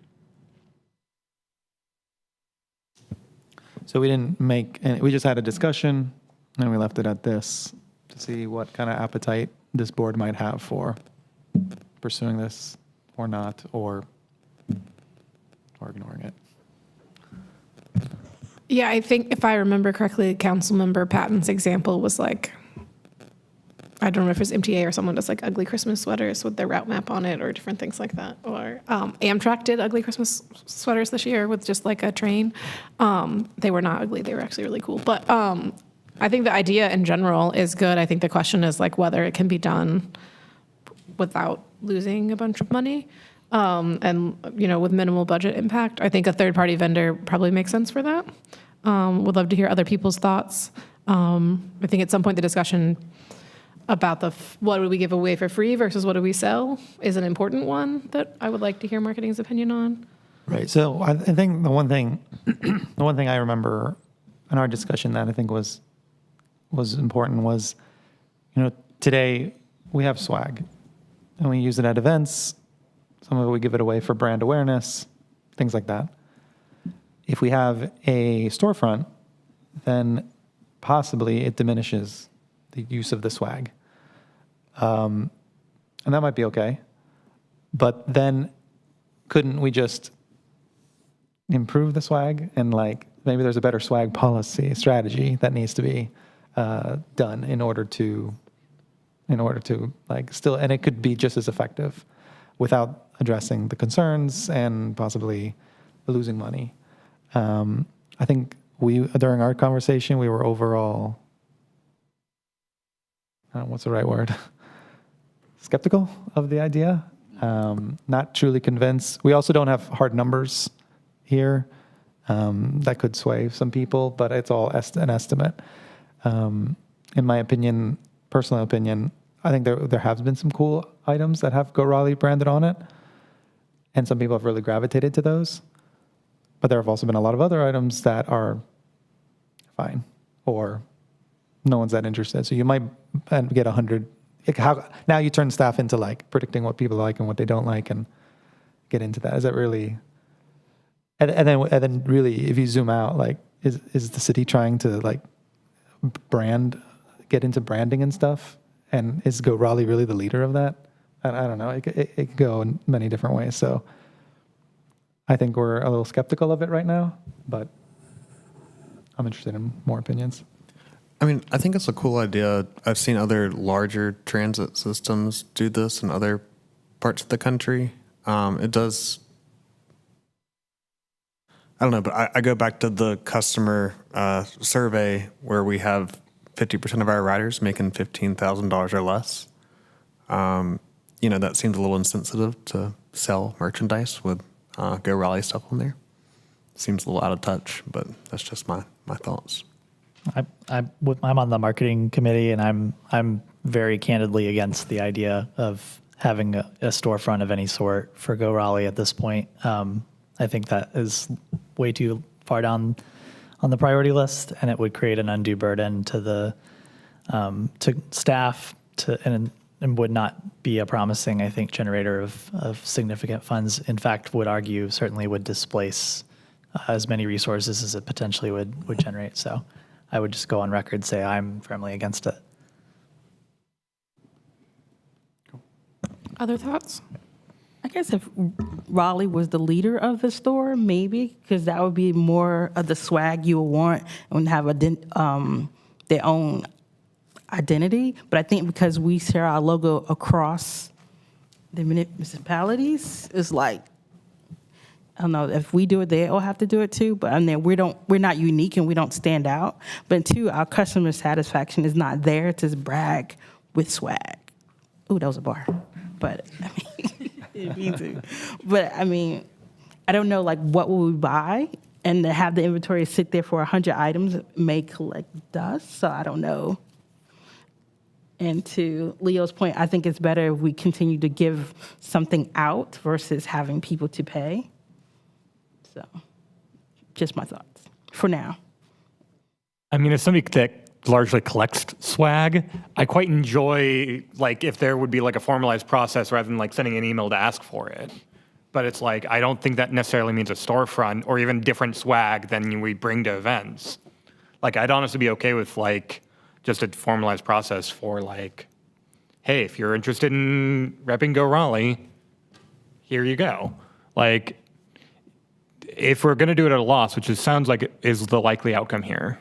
So we didn't make, we just had a discussion, and we left it at this to see what kind of appetite this board might have for pursuing this or not, or ignoring it. Yeah, I think if I remember correctly, Councilmember Patton's example was like, I don't remember if it was MTA or someone does like ugly Christmas sweaters with their route map on it or different things like that. Or Amtrak did ugly Christmas sweaters this year with just like a train. They were not ugly. They were actually really cool. But I think the idea in general is good. I think the question is like whether it can be done without losing a bunch of money and, you know, with minimal budget impact. I think a third-party vendor probably makes sense for that. Would love to hear other people's thoughts. I think at some point the discussion about what would we give away for free versus what do we sell is an important one that I would like to hear marketing's opinion on. Right. So I think the one thing I remember in our discussion that I think was important was, you know, today we have swag and we use it at events. Some of it we give it away for brand awareness, things like that. If we have a storefront, then possibly it diminishes the use of the swag. And that might be okay. But then couldn't we just improve the swag? And like maybe there's a better swag policy strategy that needs to be done in order to like still, and it could be just as effective without addressing the concerns and possibly losing money. I think during our conversation, we were overall, what's the right word? Skeptical of the idea, not truly convinced. We also don't have hard numbers here that could sway some people, but it's all an estimate. In my opinion, personal opinion, I think there have been some cool items that have Go Raleigh branded on it, and some people have really gravitated to those. But there have also been a lot of other items that are fine, or no one's that interested. So you might get 100. Now you turn staff into like predicting what people like and what they don't like, and get into that. Is that really? And then really, if you zoom out, like, is the city trying to like get into branding and stuff? And is Go Raleigh really the leader of that? I don't know. It could go in many different ways. So I think we're a little skeptical of it right now, but I'm interested in more opinions. I mean, I think it's a cool idea. I've seen other larger transit systems do this in other parts of the country. It does, I don't know, but I go back to the customer survey where we have 50% of our riders making $15,000 or less. That seems a little insensitive to sell merchandise with Go Raleigh stuff on there. Seems a little out of touch, but that's just my thoughts. I'm on the marketing committee, and I'm very candidly against the idea of having a storefront of any sort for Go Raleigh at this point. I think that is way too far down on the priority list, and it would create an undue burden to the to staff and would not be a promising, I think, generator of significant funds. In fact, would argue certainly would displace as many resources as it potentially would generate. So I would just go on record, say I'm firmly against it. Other thoughts? I guess if Raleigh was the leader of the store, maybe, because that would be more of the swag you would want and have their own identity. But I think because we share our logo across the municipalities, it's like, I don't know, if we do it, they all have to do it too. But I mean, we're not unique and we don't stand out. But two, our customer satisfaction is not there to brag with swag. Ooh, that was a bar. But I mean, didn't mean to. But I mean, I don't know, like, what will we buy? And to have the inventory sit there for 100 items may collect dust. So I don't know. And to Leo's point, I think it's better if we continue to give something out versus having people to pay. So, just my thoughts for now. I mean, as somebody that largely collects swag, I quite enjoy, like, if there would be like a formalized process rather than like sending an email to ask for it. But it's like, I don't think that necessarily means a storefront or even different swag than we bring to events. Like, I'd honestly be okay with like just a formalized process for like, hey, if you're interested in repping Go Raleigh, here you go. Like, if we're going to do it at a loss, which sounds like it is the likely outcome here,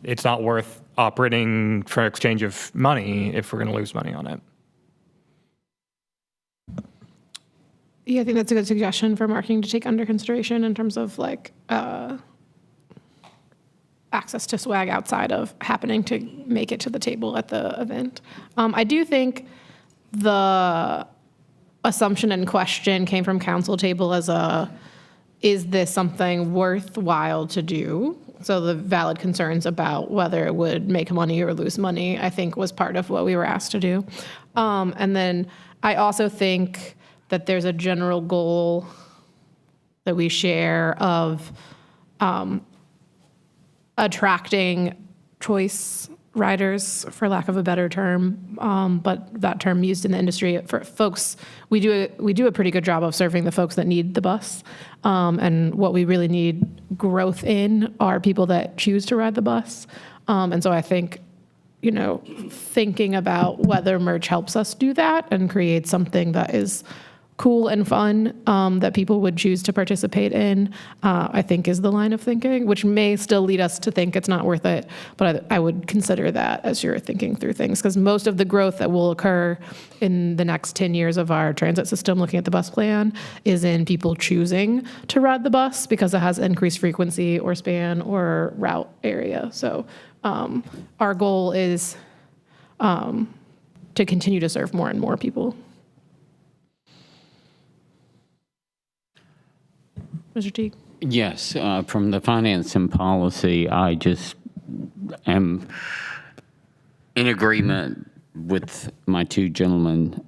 it's not worth operating for exchange of money if we're going to lose money on it. Yeah, I think that's a good suggestion for marketing to take under consideration in terms of like access to swag outside of happening to make it to the table at the event. I do think the assumption and question came from council table as is this something worthwhile to do? So the valid concerns about whether it would make money or lose money, I think, was part of what we were asked to do. And then I also think that there's a general goal that we share of attracting choice riders, for lack of a better term, but that term used in the industry for folks. We do a pretty good job of serving the folks that need the bus, and what we really need growth in are people that choose to ride the bus. And so I think, thinking about whether merch helps us do that and create something that is cool and fun that people would choose to participate in, I think is the line of thinking, which may still lead us to think it's not worth it. But I would consider that as you're thinking through things, because most of the growth that will occur in the next 10 years of our transit system, looking at the bus plan, is in people choosing to ride the bus because it has increased frequency or span or route area. So our goal is to continue to serve more and more people. Mr. Teague? Yes, from the finance and policy, I just am in agreement with my two gentlemen.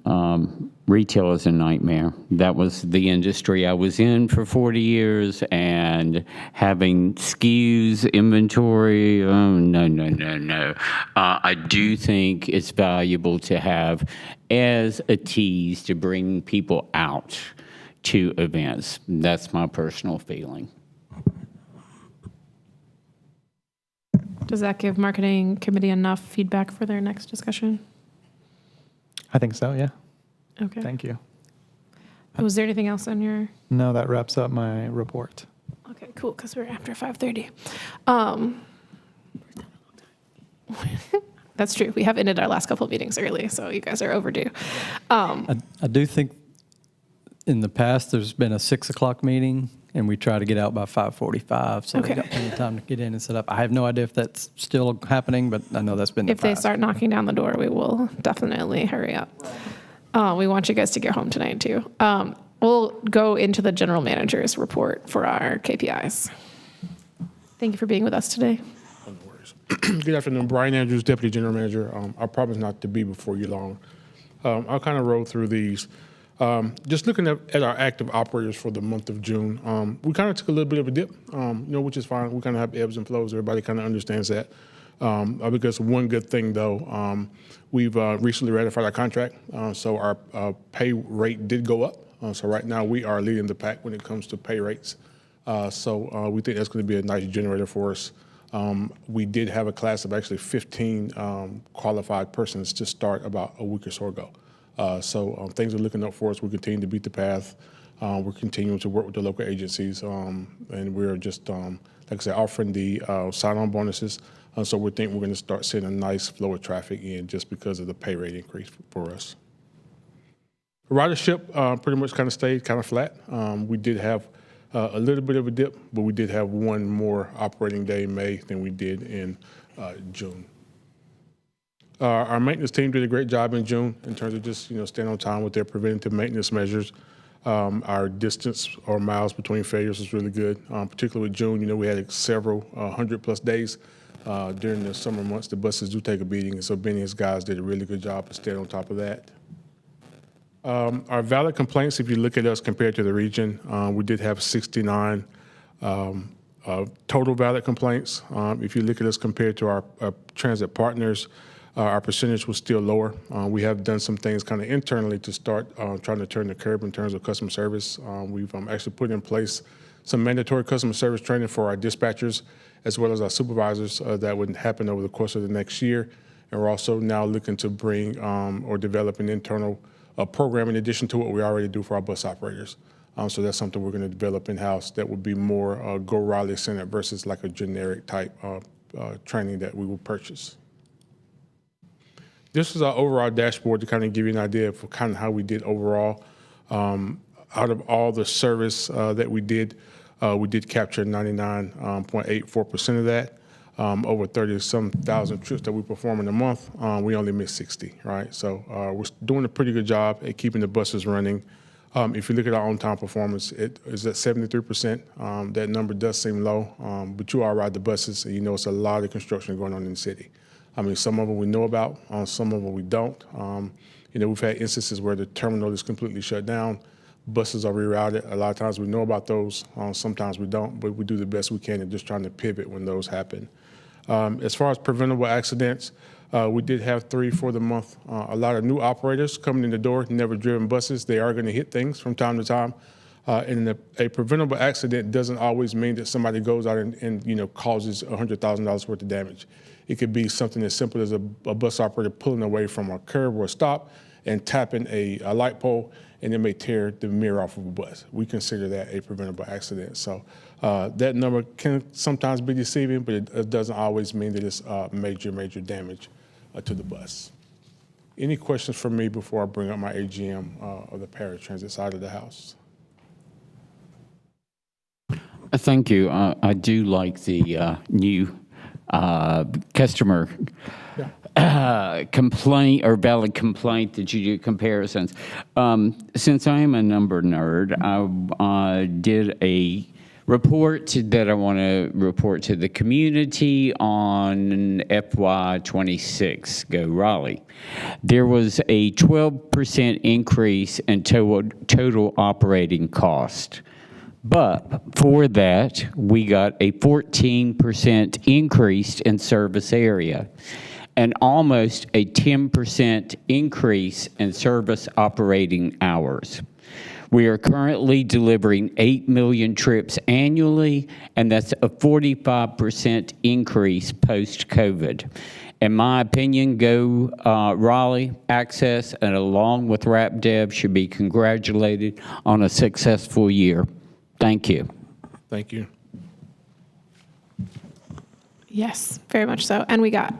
Retail is a nightmare. That was the industry I was in for 40 years, and having SKUs, inventory, oh, no. I do think it's valuable to have as a tease to bring people out to events. That's my personal feeling. Does that give marketing committee enough feedback for their next discussion? I think so, yeah. Okay. Thank you. Was there anything else on your? No, that wraps up my report. Okay, cool, because we're after 5:30. That's true. We have ended our last couple of meetings early, so you guys are overdue. I do think in the past, there's been a 6 o'clock meeting, and we try to get out by 5:45, so Okay. we got plenty of time to get in and set up. I have no idea if that's still happening, but I know that's been the If they past. start knocking down the door, we will definitely hurry up. We want you guys to get home tonight, too. We'll go into the general manager's report for our KPIs. Thank you for being with us today. No worries. Good afternoon, Brian Andrews, Deputy General Manager. I promise not to be before you long. I'll kind of roll through these. Just looking at our active operators for the month of June, we kind of took a little bit of a dip, which is fine. We kind of have ebbs and flows. Everybody kind of understands that. Because one good thing, though, we've recently ratified our contract, so our pay rate did go up. So right now we are leading the pack when it comes to pay rates. So we think that's going to be a nice generator for us. We did have a class of actually 15 qualified persons to start about a week or so ago. So things are looking up for us. We continue to beat the path. We're continuing to work with the local agencies, and we're just, like I said, offering the sign-on bonuses. So we think we're going to start seeing a nice flow of traffic in just because of the pay rate increase for us. Ridership pretty much kind of stayed kind of flat. We did have a little bit of a dip, but we did have one more operating day in May than we did in June. Our maintenance team did a great job in June in terms of just staying on time with their preventative maintenance measures. Our distance or miles between failures was really good, particularly with June. We had several 100+ days during the summer months. The buses do take a beating, and so Benny and his guys did a really good job of staying on top of that. Our valid complaints, if you look at us compared to the region, we did have 69 total valid complaints. If you look at us compared to our transit partners, our percentage was still lower. We have done some things kind of internally to start trying to turn the curve in terms of customer service. We've actually put in place some mandatory customer service training for our dispatchers as well as our supervisors that would happen over the course of the next year. And we're also now looking to bring or develop an internal program in addition to what we already do for our bus operators. So that's something we're going to develop in-house that would be more Go Raleigh centered versus like a generic type training that we will purchase. This is our overall dashboard to kind of give you an idea of kind of how we did overall. Out of all the service that we did capture 99.84% of that. Over 30-some thousand trips that we perform in a month, we only missed 60, right? So we're doing a pretty good job at keeping the buses running. If you look at our on-time performance, it is at 73%. That number does seem low, but you all ride the buses, and it's a lot of construction going on in the city. I mean, some of them we know about, some of them we don't. We've had instances where the terminal is completely shut down. Buses are rerouted. A lot of times we know about those. Sometimes we don't, but we do the best we can in just trying to pivot when those happen. As far as preventable accidents, we did have 3 for the month. A lot of new operators coming in the door, never driven buses. They are going to hit things from time to time. And a preventable accident doesn't always mean that somebody goes out and causes $100,000 worth of damage. It could be something as simple as a bus operator pulling away from a curb or a stop and tapping a light pole, and it may tear the mirror off of a bus. We consider that a preventable accident. So that number can sometimes be deceiving, but it doesn't always mean that it's major damage to the bus. Any questions for me before I bring up my AGM of the paratransit side of the house? Thank you. I do like the new customer complaint or valid complaint that you do comparisons. Since I am a number nerd, I did a report that I want to report to the community on FY26, Go Raleigh. There was a 12% increase in total operating cost. But for that, we got a 14% increase in service area and almost a 10% increase in service operating hours. We are currently delivering 8 million trips annually, and that's a 45% increase post-COVID. In my opinion, Go Raleigh Access, and along with RapDev, should be congratulated on a successful year. Thank you. Thank you. Yes, very much so. And we got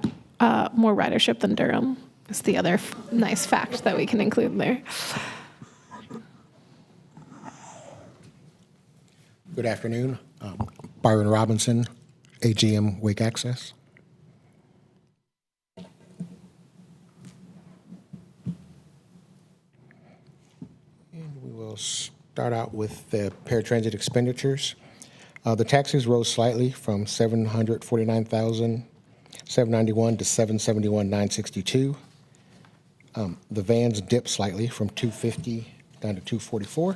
more ridership than Durham. Is the other nice fact that we can include there. Good afternoon. Byron Robinson, AGM Wake Access. And we will start out with the paratransit expenditures. The taxis rose slightly from $749,791 to $771,962. The vans dipped slightly from $250 down to $244.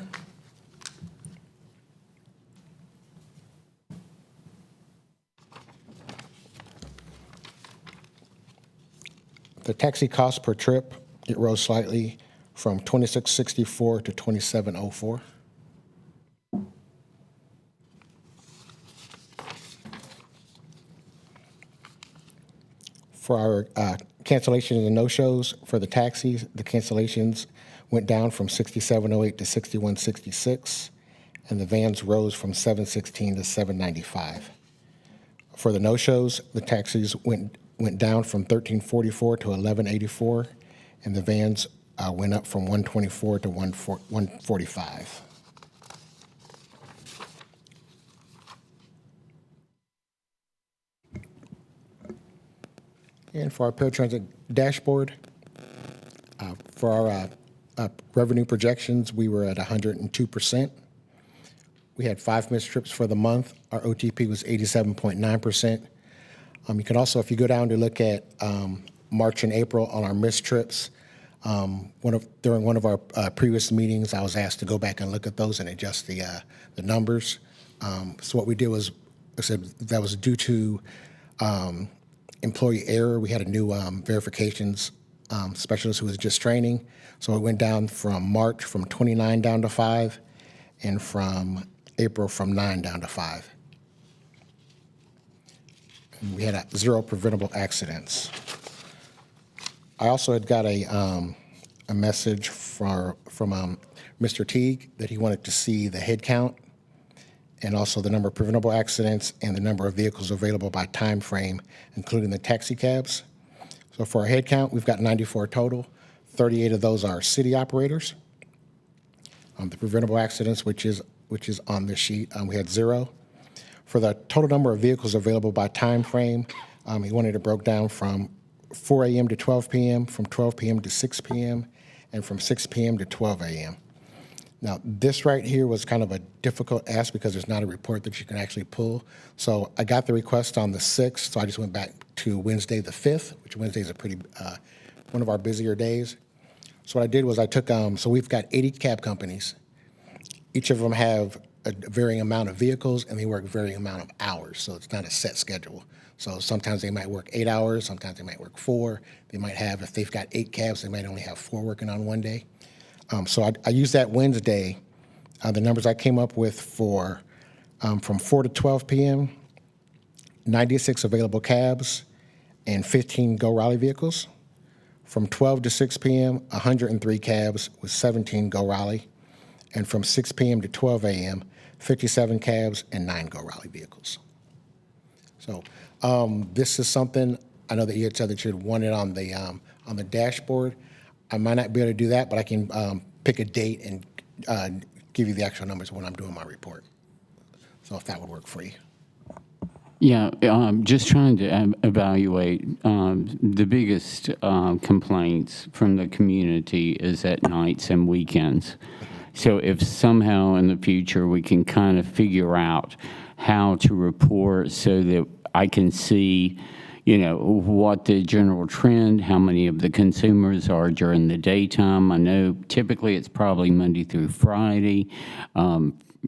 The taxi cost per trip, it rose slightly from $26.64 to $27.04. For our cancellations and no-shows for the taxis, the cancellations went down from $67.08 to $61.66, and the vans rose from $7.16 to $7.95. For the no-shows, the taxis went down from $13.44 to $11.84, and the vans went up from $124 to $145. And for our paratransit dashboard, for our revenue projections, we were at 102%. We had 5 missed trips for the month. Our OTP was 87.9%. You can also, if you go down to look at March and April on our missed trips, during one of our previous meetings, I was asked to go back and look at those and adjust the numbers. So what we did was, I said that was due to employee error. We had a new verifications specialist who was just training. So it went down from March from 29 down to 5, and from April from 9 down to 5. And we had 0 preventable accidents. I also had got a message from Mr. Teague that he wanted to see the head count and also the number of preventable accidents and the number of vehicles available by time frame, including the taxi cabs. So for our head count, we've got 94 total. 38 of those are city operators. The preventable accidents, which is on this sheet, we had 0. For the total number of vehicles available by time frame, he wanted it broke down from 4 a.m. to 12 p.m., from 12 p.m. to 6 p.m., and from 6 p.m. to 12 a.m. Now, this right here was kind of a difficult ask because there's not a report that you can actually pull. So I got the request on the 6th, so I just went back to Wednesday the 5th, which Wednesday is a pretty one of our busier days. So what I did was I took, so we've got 80 cab companies. Each of them have a varying amount of vehicles, and they work varying amount of hours, so it's not a set schedule. So sometimes they might work 8 hours, sometimes they might work 4. They might have, if they've got 8 cabs, they might only have 4 working on one day. So I used that Wednesday, the numbers I came up with for from 4 to 12 p.m., 96 available cabs and 15 Go Raleigh vehicles. From 12 to 6 p.m., 103 cabs with 17 Go Raleigh. And from 6 p.m. to 12 a.m., 57 cabs and 9 Go Raleigh vehicles. So this is something, I know that you had said that you'd want it on the dashboard. I might not be able to do that, but I can pick a date and give you the actual numbers when I'm doing my report. So if that would work for you. Yeah, just trying to evaluate. The biggest complaints from the community is at nights and weekends. So if somehow in the future we can kind of figure out how to report so that I can see, you know, what the general trend, how many of the consumers are during the daytime. I know typically it's probably Monday through Friday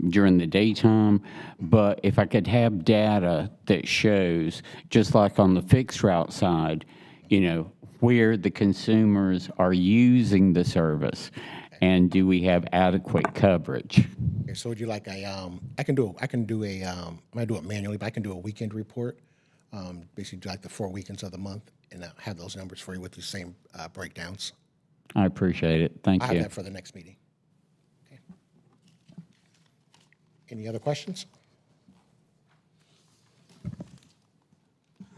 during the daytime, but if I could have data that shows, just like on the fixed route side, you know, where the consumers are using the service, and do we have adequate coverage? Okay, so would you like I can do I might do it manually, but I can do a weekend report, basically do like the 4 weekends of the month, and have those numbers for you with the same breakdowns. I appreciate it. Thank I'll you. have that for the next meeting. Okay. Any other questions?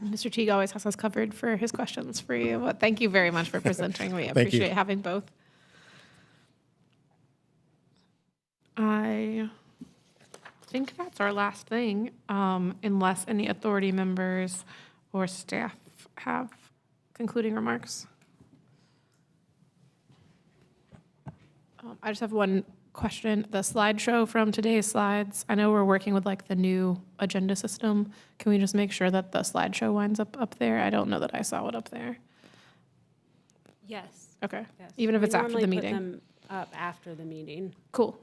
Mr. Teague always has us covered for his questions for you, but thank you very much for presenting. We Thank you. appreciate having both. I think that's our last thing, unless any authority members or staff have concluding remarks. I just have one question. The slideshow from today's slides, I know we're working with like the new agenda system. Can we just make sure that the slideshow winds up there? I don't know that I saw it up there. Yes. Okay. Yes. Even if We it's after the normally put meeting. them up after the meeting. Cool.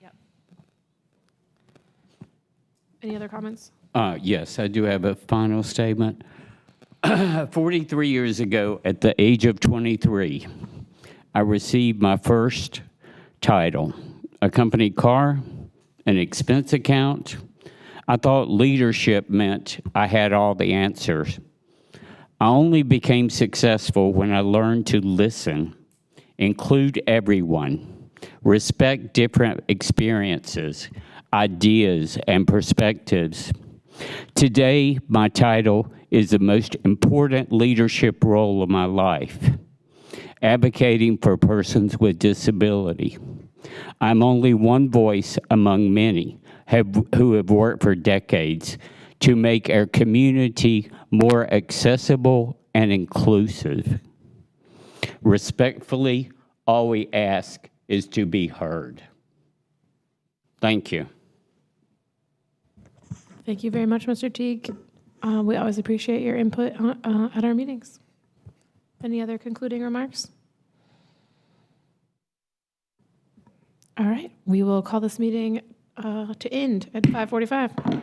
Yep. Any other comments? Yes, I do have a final statement. 43 years ago, at the age of 23, I received my first title, a company car, an expense account. I thought leadership meant I had all the answers. I only became successful when I learned to listen, include everyone, respect different experiences, ideas, and perspectives. Today, my title is the most important leadership role of my life, advocating for persons with disability. I'm only one voice among many who have worked for decades to make our community more accessible and inclusive. Respectfully, all we ask is to be heard. Thank you. Thank you very much, Mr. Teague. We always appreciate your input at our meetings. Any other concluding remarks? All right, we will call this meeting to end at 5:45.